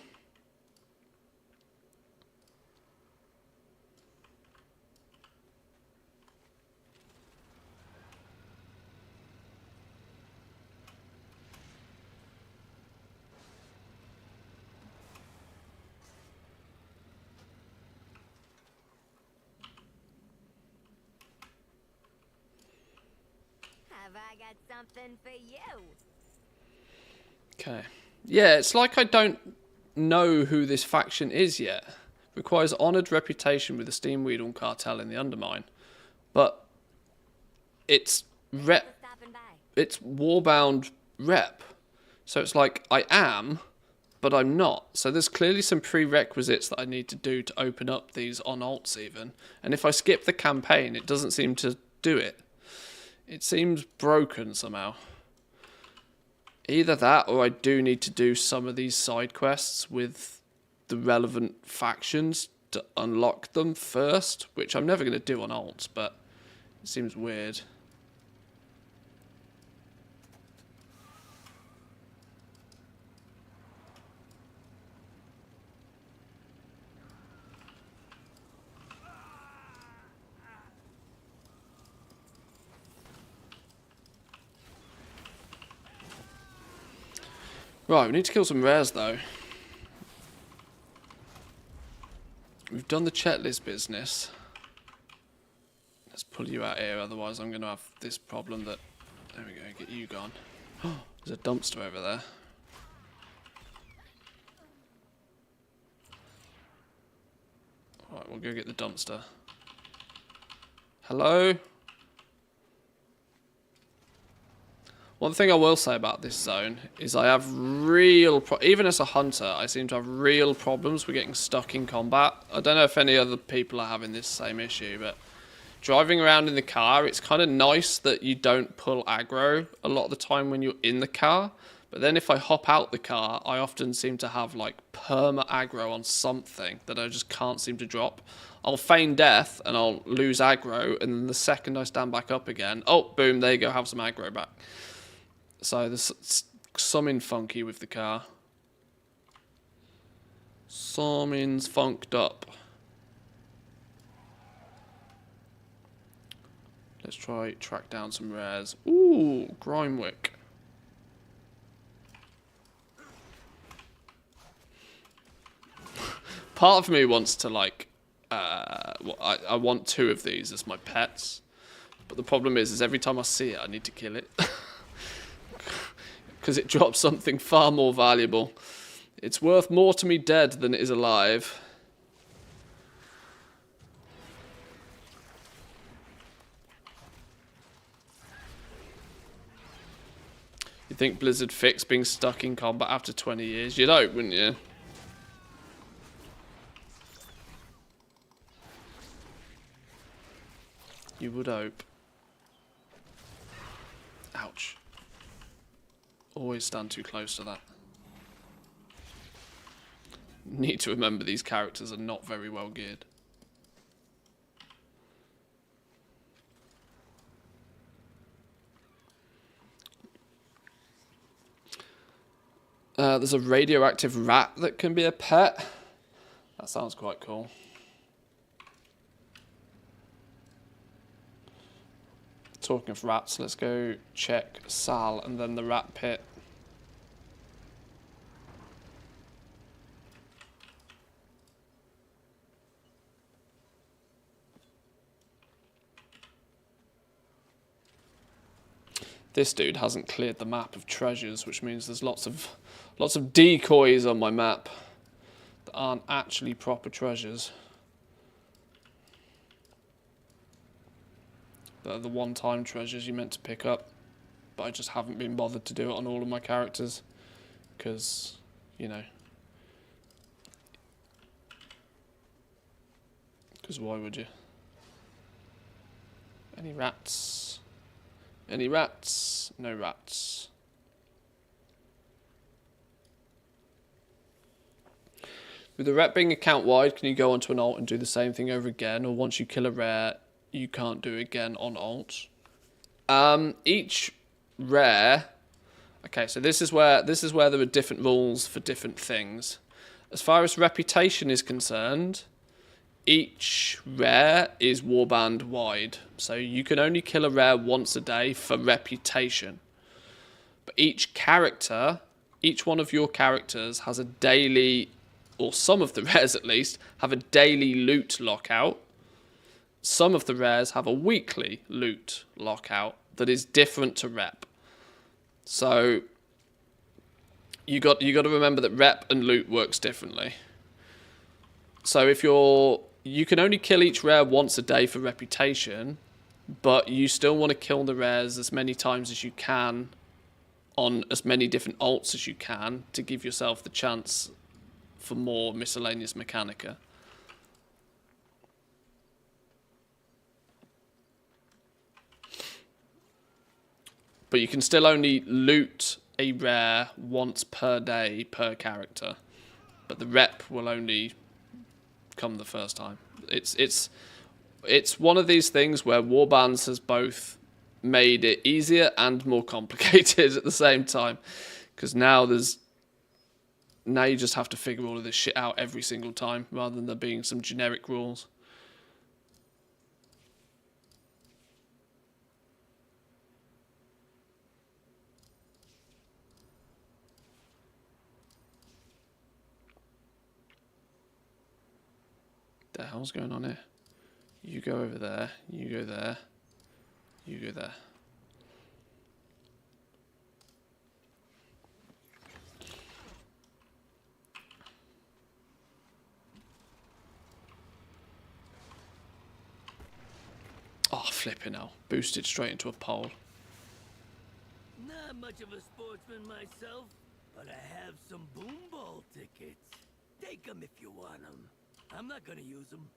Have I got something for you? Okay. Yeah, it's like I don't know who this faction is yet. Requires honoured reputation with the Steamweedle cartel in the Undermine. But it's Stopping by. it's Warbound rep. So it's like I am, but I'm not. So there's clearly some prerequisites that I need to do to open up these on alts even. And if I skip the campaign, it doesn't seem to do it. It seems broken somehow. Either that or I do need to do some of these side quests with the relevant factions to unlock them first, which I'm never going to do on alts, but it seems weird. Right, we need to kill some rares though. We've done the checklist business. Let's pull you out here, otherwise I'm going to have this problem that... There we go, get you gone. There's a dumpster over there. Alright, we'll go get the dumpster. Hello? One thing I will say about this zone is I have real... even as a hunter, I seem to have real problems with getting stuck in combat. I don't know if any other people are having this same issue, but driving around in the car, it's kind of nice that you don't pull aggro a lot of the time when you're in the car. But then if I hop out the car, I often seem to have like perma aggro on something that I just can't seem to drop. I'll feign death and I'll lose aggro, and then the second I stand back up again, oh, boom, there you go, have some aggro back. So there's something funky with the car. Something's funked up. Let's try track down some rares. Ooh, Grimewick. Part of me wants to like, I want 2 of these as my pets. But the problem is every time I see it, I need to kill it. Because it drops something far more valuable. It's worth more to me dead than it is alive. You'd think Blizzard fixed being stuck in combat after 20 years. You'd hope, wouldn't you? You would hope. Ouch. Always stand too close to that. need to remember these characters are not very well geared. There's a radioactive rat that can be a pet. That sounds quite cool. Talking of rats, let's go check Sal and then the rat pit. This dude hasn't cleared the map of treasures, which means there's lots of decoys on my map that aren't actually proper treasures. That are the one-time treasures you meant to pick up, but I just haven't been bothered to do it on all of my characters, because, you know, because why would you? Any rats? Any rats? No rats. With the rep being account wide, can you go onto an alt and do the same thing over again, or once you kill a rare, you can't do it again on alt? Each rare. Okay, so this is where there are different rules for different things. As far as reputation is concerned, each rare is warband wide, so you can only kill a rare once a day for reputation. But each character, each one of your characters has a daily, or some of the rares at least, have a daily loot lockout. Some of the rares have a weekly loot lockout that is different to rep. So you got to remember that rep and loot works differently. So if you can only kill each rare once a day for reputation, but you still want to kill the rares as many times as you can on as many different alts as you can to give yourself the chance for more miscellaneous mechanica. But you can still only loot a rare once per day per character. But the rep will only come the first time. It's one of these things where warbands has both made it easier and more complicated at the same time. Because now you just have to figure all of this shit out every single time rather than there being some generic rules. The hell's going on here? You go over there, you go there, you go there. Oh, flipping hell. Boosted straight into a pole. Not much of a sportsman myself, but I have some boom ball tickets. Take them if you want them. I'm not gonna use them.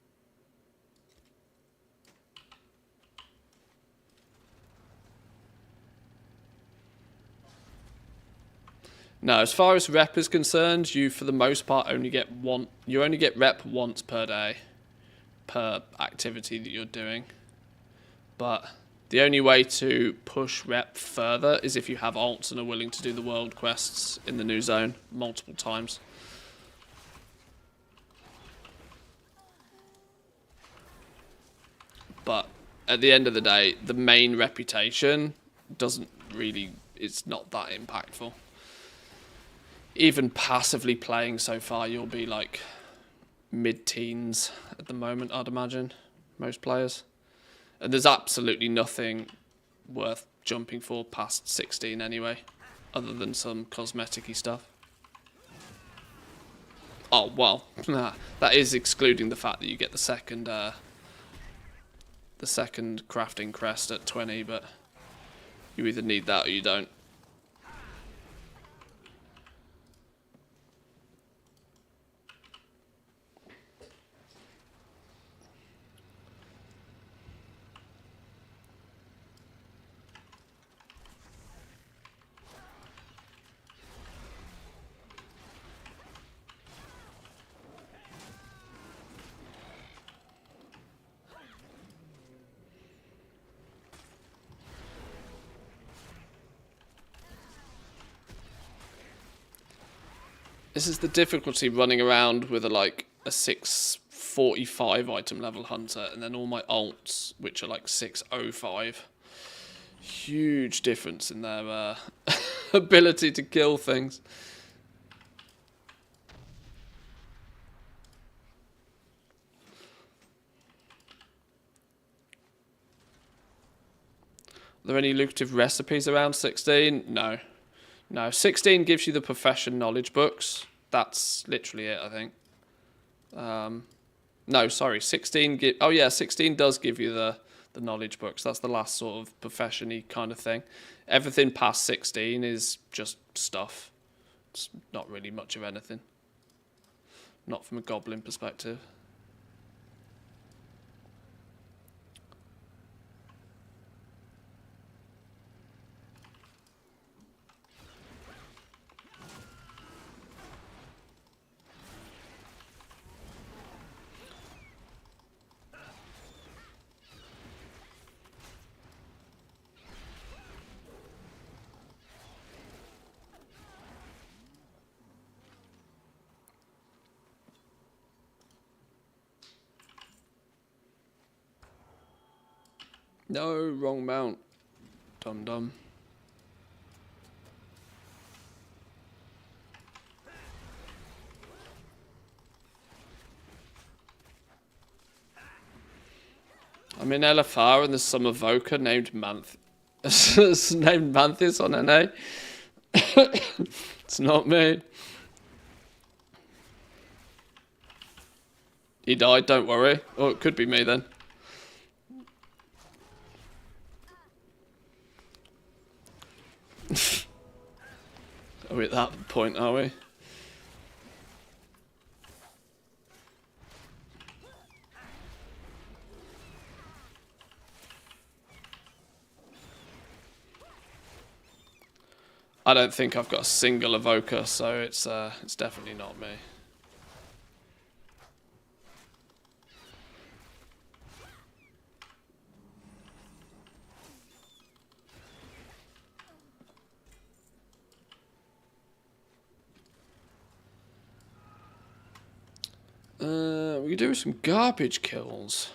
No, as far as rep is concerned, you for the most part only get you only get rep once per day per activity that you're doing. But the only way to push rep further is if you have alts and are willing to do the world quests in the new zone multiple times. But at the end of the day, the main reputation it's not that impactful. Even passively playing so far, you'll be like mid-teens at the moment, I'd imagine, most players. And there's absolutely nothing worth jumping for past 16 anyway, other than some cosmetic-y stuff. Oh, well, that is excluding the fact that you get the second crafting crest at 20, but you either need that or you don't. This is the difficulty running around with a 645 item level hunter, and then all my alts, which are like 605. Huge difference in their ability to kill things. Are there any lucrative recipes around 16? No. No, 16 gives you the profession knowledge books. That's literally it, I think. No, sorry, 16 oh yeah, 16 does give you the knowledge books. That's the last sort of profession-y kind of thing. Everything past 16 is just stuff. It's not really much of anything. Not from a goblin perspective. No, wrong mount. Dum dum. I'm in LFR and there's some evoker named Manthis. Named Manthis on NA. It's not me. He died, don't worry. Or it could be me then. Are we at that point, are we? I don't think I've got a single evoker, so it's definitely not me. We do some garbage kills.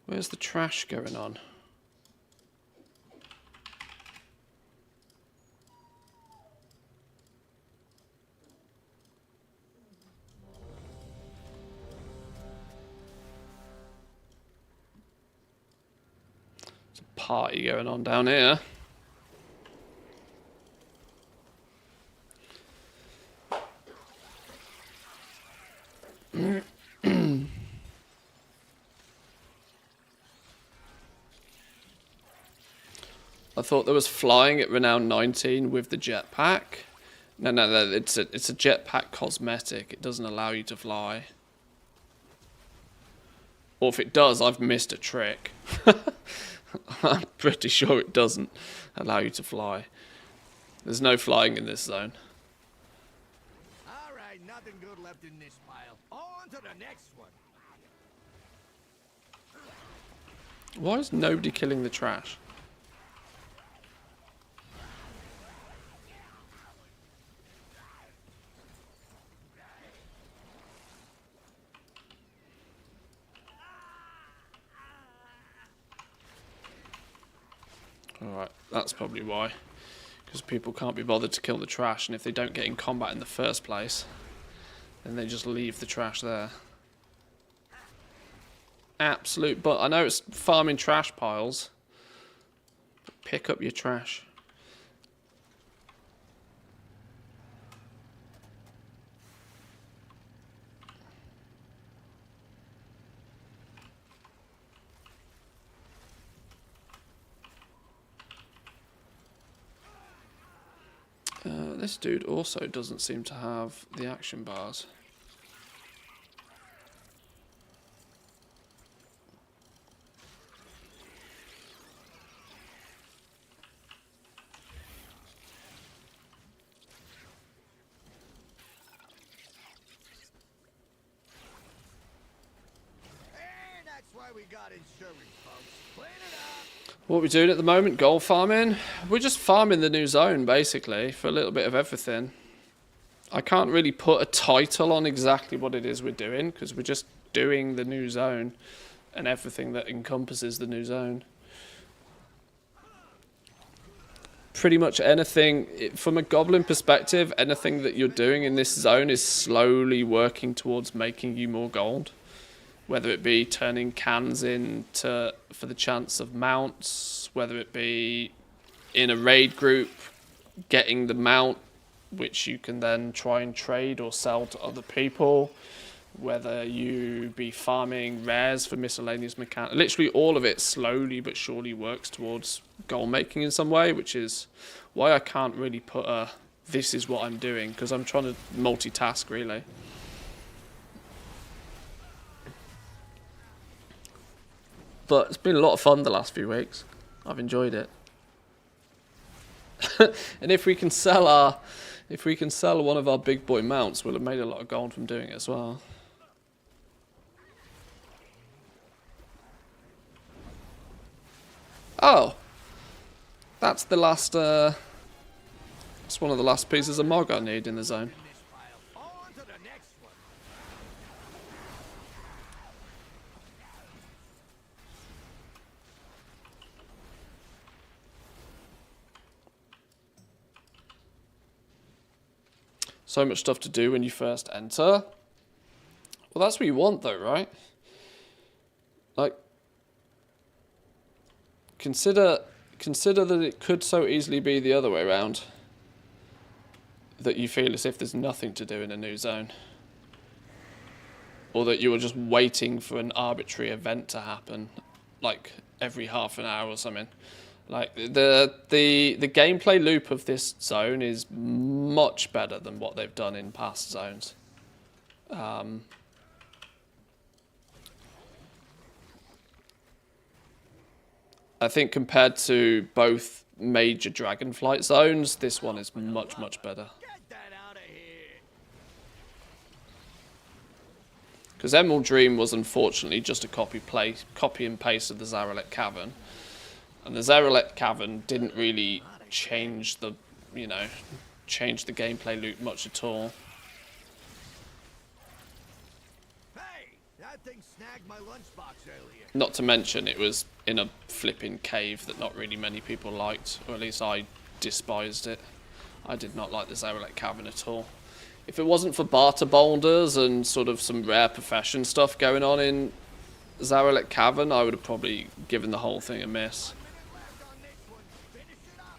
Where's the trash going on? There's a party going on down here. I thought there was flying at Renown 19 with the jetpack. No, it's a jetpack cosmetic. It doesn't allow you to fly. Or if it does, I've missed a trick. I'm pretty sure it doesn't allow you to fly. There's no flying in this zone. All right, nothing good left in this pile. On to the next one. Why is nobody killing the trash? Alright, that's probably why. Because people can't be bothered to kill the trash, and if they don't get in combat in the first place, then they just leave the trash there. Absolute, but I know it's farming trash piles. But pick up your trash. This dude also doesn't seem to have the action bars. That's why we got insurance, folks. Clean it up. What we're doing at the moment, gold farming. We're just farming the new zone, basically, for a little bit of everything. I can't really put a title on exactly what it is we're doing, because we're just doing the new zone and everything that encompasses the new zone. Pretty much anything, from a Goblin perspective, anything that you're doing in this zone is slowly working towards making you more gold. Whether it be turning cans into for the chance of mounts, whether it be in a raid group, getting the mount, which you can then try and trade or sell to other people, whether you be farming rares for miscellaneous mechanics. Literally all of it slowly but surely works towards gold making in some way, which is why I can't really put a this is what I'm doing, because I'm trying to multitask really. But it's been a lot of fun the last few weeks. I've enjoyed it. And if we can sell one of our big boy mounts, we'll have made a lot of gold from doing it as well. Oh, that's the last. That's one of the last pieces of mog I need in the zone. On to the next one. So much stuff to do when you first enter. Well, that's what you want, though, right? Like, consider that it could so easily be the other way around. That you feel as if there's nothing to do in a new zone. Or that you were just waiting for an arbitrary event to happen, like every half an hour or something. Like the gameplay loop of this zone is much better than what they've done in past zones. I think compared to both major Dragonflight zones, this one is much, much better. Get that out of here. Because Emerald Dream was unfortunately just a copy and paste of the Zarelek Cavern. And the Zarelek Cavern didn't really change the gameplay loop much at all. Hey, that thing snagged my lunchbox earlier. Not to mention it was in a flipping cave that not really many people liked, or at least I despised it. I did not like the Zarelek Cavern at all. If it wasn't for barter boulders and sort of some rare profession stuff going on in Zarelek Cavern, I would have probably given the whole thing a miss. Left on this one. Finish it up.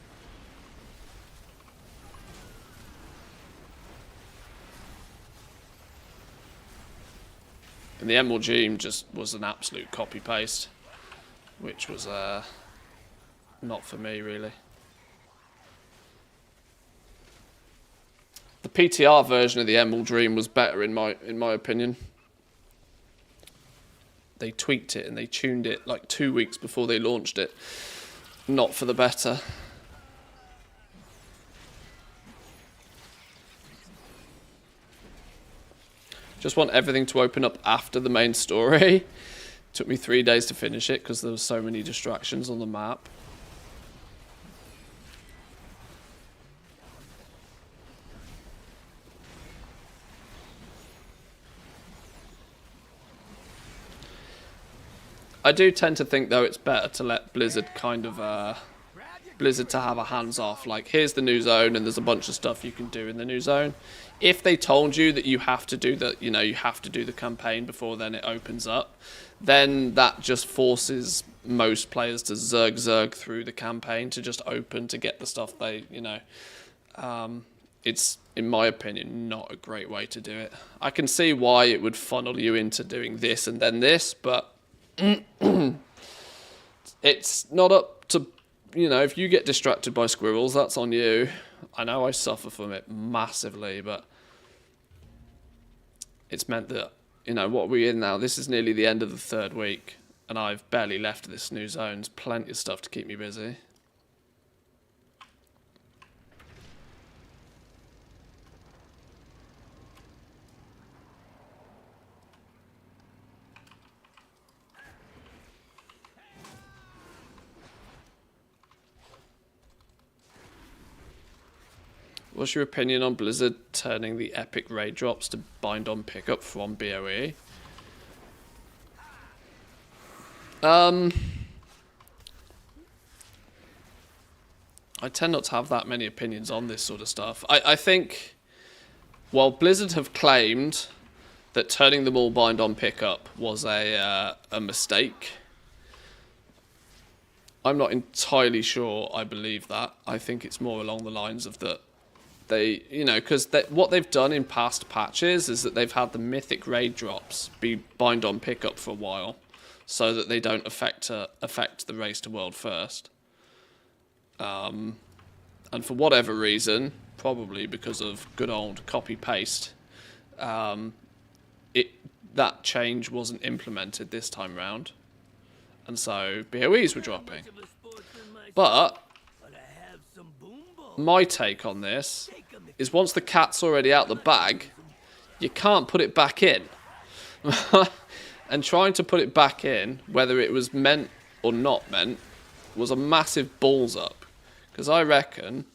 And the Emerald Dream just was an absolute copy-paste, which was not for me, really. The PTR version of the Emerald Dream was better in my opinion. They tweaked it and they tuned it like 2 weeks before they launched it. Not for the better. Just want everything to open up after the main story. Took me 3 days to finish it because there were so many distractions on the map. I do tend to think, though, it's better to let Blizzard kind of Blizzard to have a hands-off. Like, here's the new zone, and there's a bunch of stuff you can do in the new zone. If they told you that you have to do the campaign before then it opens up, then that just forces most players to zerg through the campaign to just open to get the stuff they, it's, in my opinion, not a great way to do it. I can see why it would funnel you into doing this and then this, but it's not up to, if you get distracted by squirrels, that's on you. I know I suffer from it massively, but it's meant that, what we're in now, this is nearly the end of the 3rd week, and I've barely left this new zone. There's plenty of stuff to keep me busy. What's your opinion on Blizzard turning the epic raid drops to bind on pickup from BOE? I tend not to have that many opinions on this sort of stuff. I think, while Blizzard have claimed that turning them all bind on pickup was a mistake, I'm not entirely sure I believe that. I think it's more along the lines of that they, you know, because what they've done in past patches is that they've had the mythic raid drops be bind on pickup for a while, so that they don't affect the race to world first. And for whatever reason, probably because of good old copy paste, that change wasn't implemented this time round, and so BOEs were dropping. But my take on this is, once the cat's already out the bag, you can't put it back in. And trying to put it back in, whether it was meant or not meant, was a massive balls up. Because I reckon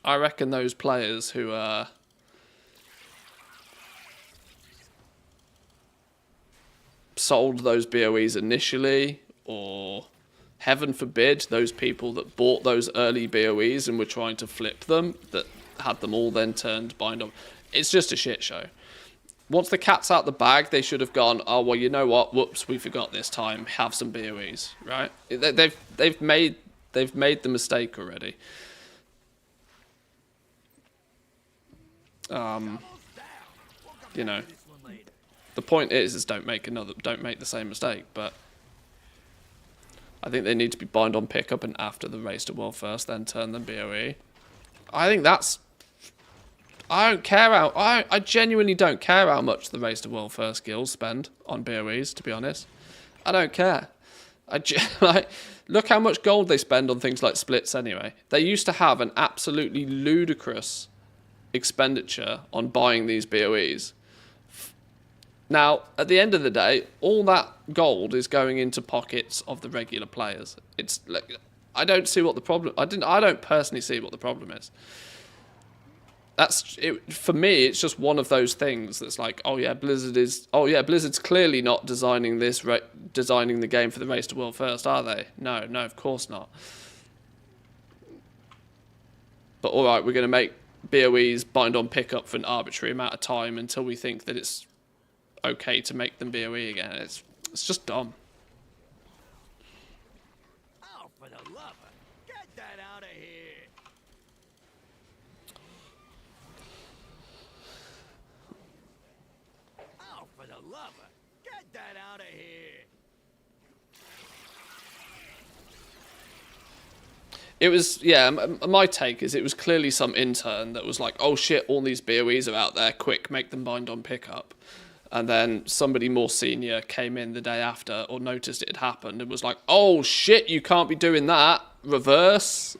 those players who sold those BOEs initially, or heaven forbid, those people that bought those early BOEs and were trying to flip them, that had them all then turned bind on. It's just a shit show. Once the cat's out the bag, they should have gone, oh, well, you know what? Whoops, we forgot this time. Have some BOEs, right? They've made the mistake already. You know, the point is don't make the same mistake. But I think they need to be bind on pickup, and after the race to world first, then turn them BOE. I think that's. I don't care how. I genuinely don't care how much the race to world first guilds spend on BOEs. To be honest, I don't care. Like, look how much gold they spend on things like splits anyway. They used to have an absolutely ludicrous expenditure on buying these BOEs. Now, at the end of the day, all that gold is going into pockets of the regular players. It's like, I don't see what the problem. I don't personally see what the problem is. That's it for me. It's just one of those things that's like, Blizzard's clearly not designing the game for the race to world first, are they? No, of course not. But all right, we're going to make BOEs bind on pickup for an arbitrary amount of time until we think that it's okay to make them BOE again. It's just dumb. Oh, for the lover, get that out of here. Oh, for the lover, get that out of here. It was, yeah, my take is it was clearly some intern that was like, oh shit, all these BOEs are out there, quick, make them bind on pickup. And then somebody more senior came in the day after, or noticed it had happened, and was like, oh shit, you can't be doing that, reverse.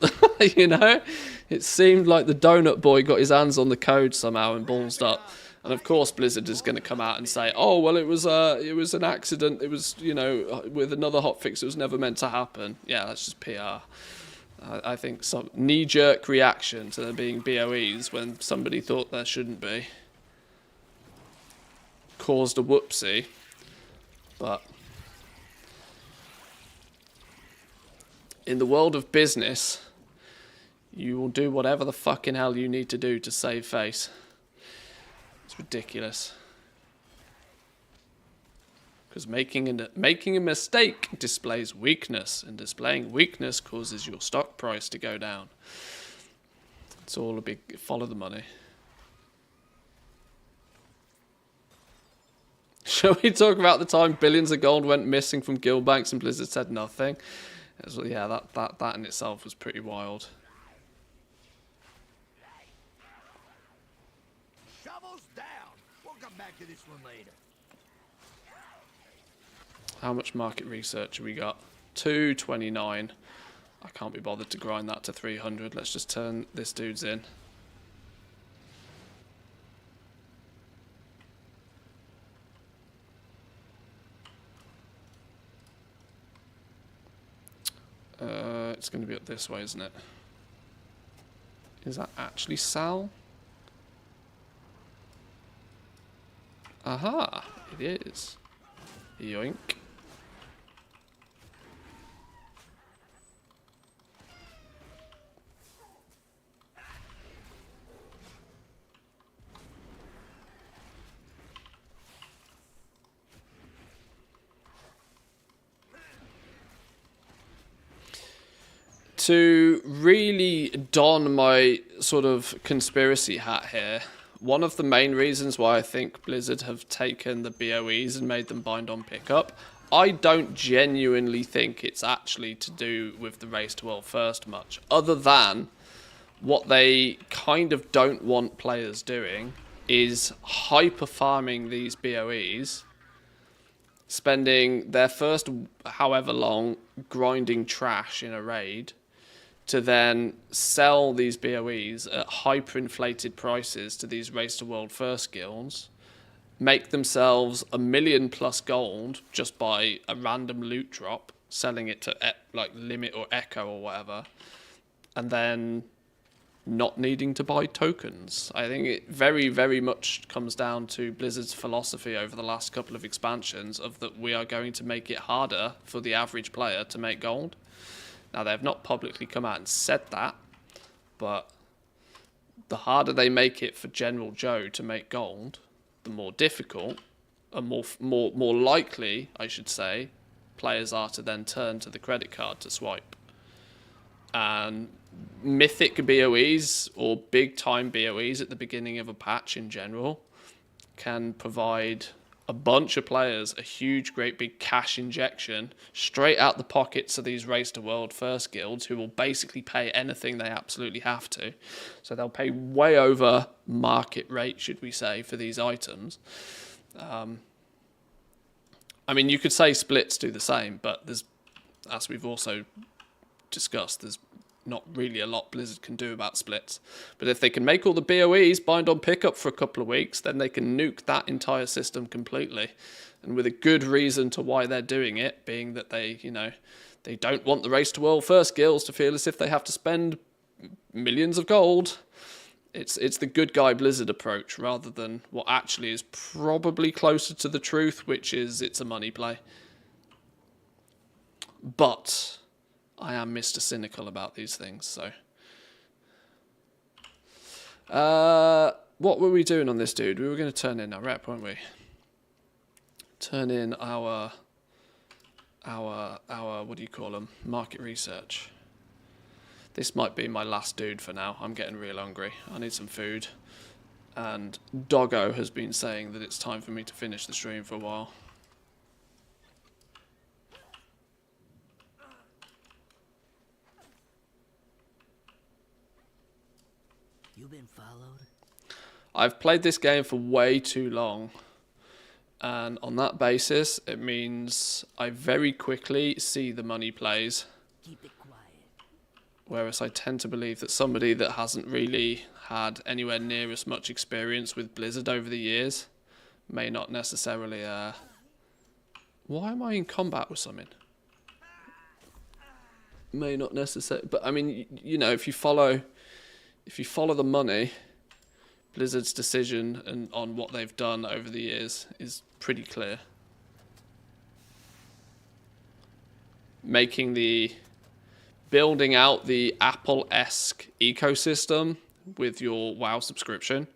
You know? It seemed like the donut boy got his hands on the code somehow and ballsed up. And of course Blizzard is going to come out and say, oh, well, it was an accident, it was, you know, with another hotfix, it was never meant to happen. Yeah, that's just PR. I think some knee-jerk reaction to there being BOEs when somebody thought there shouldn't be caused a whoopsie. But in the world of business, you will do whatever the fucking hell you need to do to save face. It's ridiculous. Because making a mistake displays weakness, and displaying weakness causes your stock price to go down. It's all a big follow the money. Shall we talk about the time billions of gold went missing from guild banks and Blizzard said nothing? Yeah, that in itself was pretty wild. Shovels down. We'll come back to this one later. How much market research have we got? 229. I can't be bothered to grind that to 300. Let's just turn this dude's in. It's going to be up this way, isn't it? Is that actually Sal? Aha, it is. Yoink. To really don my sort of conspiracy hat here, one of the main reasons why I think Blizzard have taken the BOEs and made them bind on pickup, I don't genuinely think it's actually to do with the race to world first much, other than what they kind of don't want players doing is hyper farming these BOEs, spending their first however long grinding trash in a raid, to then sell these BOEs at hyperinflated prices to these Race to World First guilds, make themselves 1 million plus gold just by a random loot drop, selling it to like Limit or Echo or whatever, and then not needing to buy tokens. I think it very, very much comes down to Blizzard's philosophy over the last couple of expansions of that we are going to make it harder for the average player to make gold. Now, they have not publicly come out and said that, but the harder they make it for General Joe to make gold, the more difficult, and more likely, I should say, players are to then turn to the credit card to swipe. And mythic BOEs, or big-time BOEs at the beginning of a patch in general, can provide a bunch of players a huge, great big cash injection straight out the pockets of these Race to World First guilds, who will basically pay anything they absolutely have to. So they'll pay way over market rate, should we say, for these items. I mean, you could say splits do the same, but there's, as we've also discussed, there's not really a lot Blizzard can do about splits. But if they can make all the BOEs bind on pickup for a couple of weeks, then they can nuke that entire system completely. And with a good reason to why they're doing it, being that they, they don't want the Race to World First guilds to feel as if they have to spend millions of gold. It's the good guy Blizzard approach, rather than what actually is probably closer to the truth, which is it's a money play. But I am Mr. Cynical about these things, so. What were we doing on this dude? We were going to turn in our rep, weren't we? Turn in our what do you call them? Market research. This might be my last dude for now. I'm getting real hungry. I need some food. And Doggo has been saying that it's time for me to finish the stream for a while. You been followed? I've played this game for way too long. And on that basis, it means I very quickly see the money plays. Keep it quiet. Whereas I tend to believe that somebody that hasn't really had anywhere near as much experience with Blizzard over the years may not necessarily... Why am I in combat with something? May not necessarily... But I mean, if you follow the money, Blizzard's decision and on what they've done over the years is pretty clear. Building out the Apple-esque ecosystem with your WoW subscription.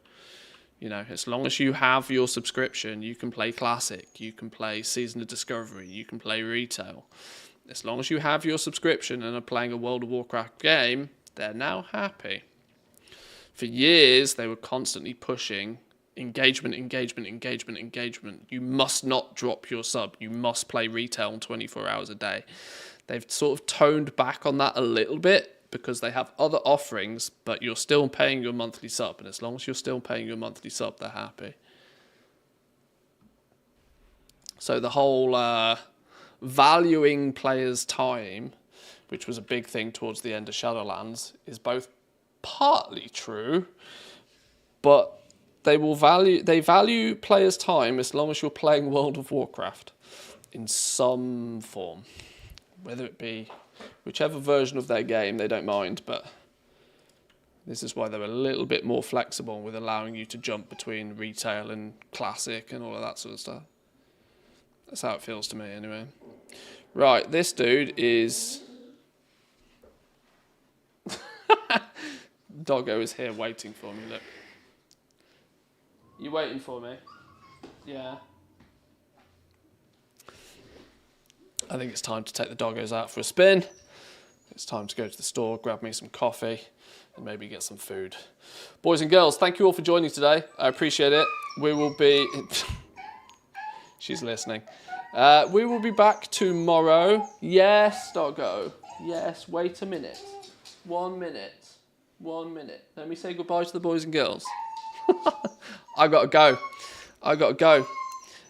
As long as you have your subscription, you can play Classic, you can play Season of Discovery, you can play Retail. As long as you have your subscription and are playing a World of Warcraft game, they're now happy. For years, they were constantly pushing engagement. You must not drop your sub. You must play Retail 24 hours a day. They've sort of toned back on that a little bit because they have other offerings, but you're still paying your monthly sub. And as long as you're still paying your monthly sub, they're happy. So the whole valuing players' time, which was a big thing towards the end of Shadowlands, is both partly true, but they value players' time as long as you're playing World of Warcraft in some form. Whether it be whichever version of their game, they don't mind, but This is why they're a little bit more flexible with allowing you to jump between retail and classic and all of that sort of stuff. That's how it feels to me anyway. Right, this dude is... Doggo is here waiting for me, look. You waiting for me? Yeah. I think it's time to take the doggos out for a spin. It's time to go to the store, grab me some coffee, and maybe get some food. Boys and girls, thank you all for joining today. I appreciate it. We will be... She's listening. We will be back tomorrow. Yes, doggo. Yes, wait a minute. 1 minute. 1 minute. Let me say goodbye to the boys and girls. I gotta go.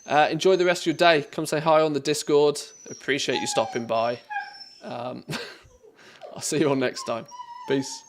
Enjoy the rest of your day. Come say hi on the Discord. Appreciate you stopping by. I'll see you all next time. Peace.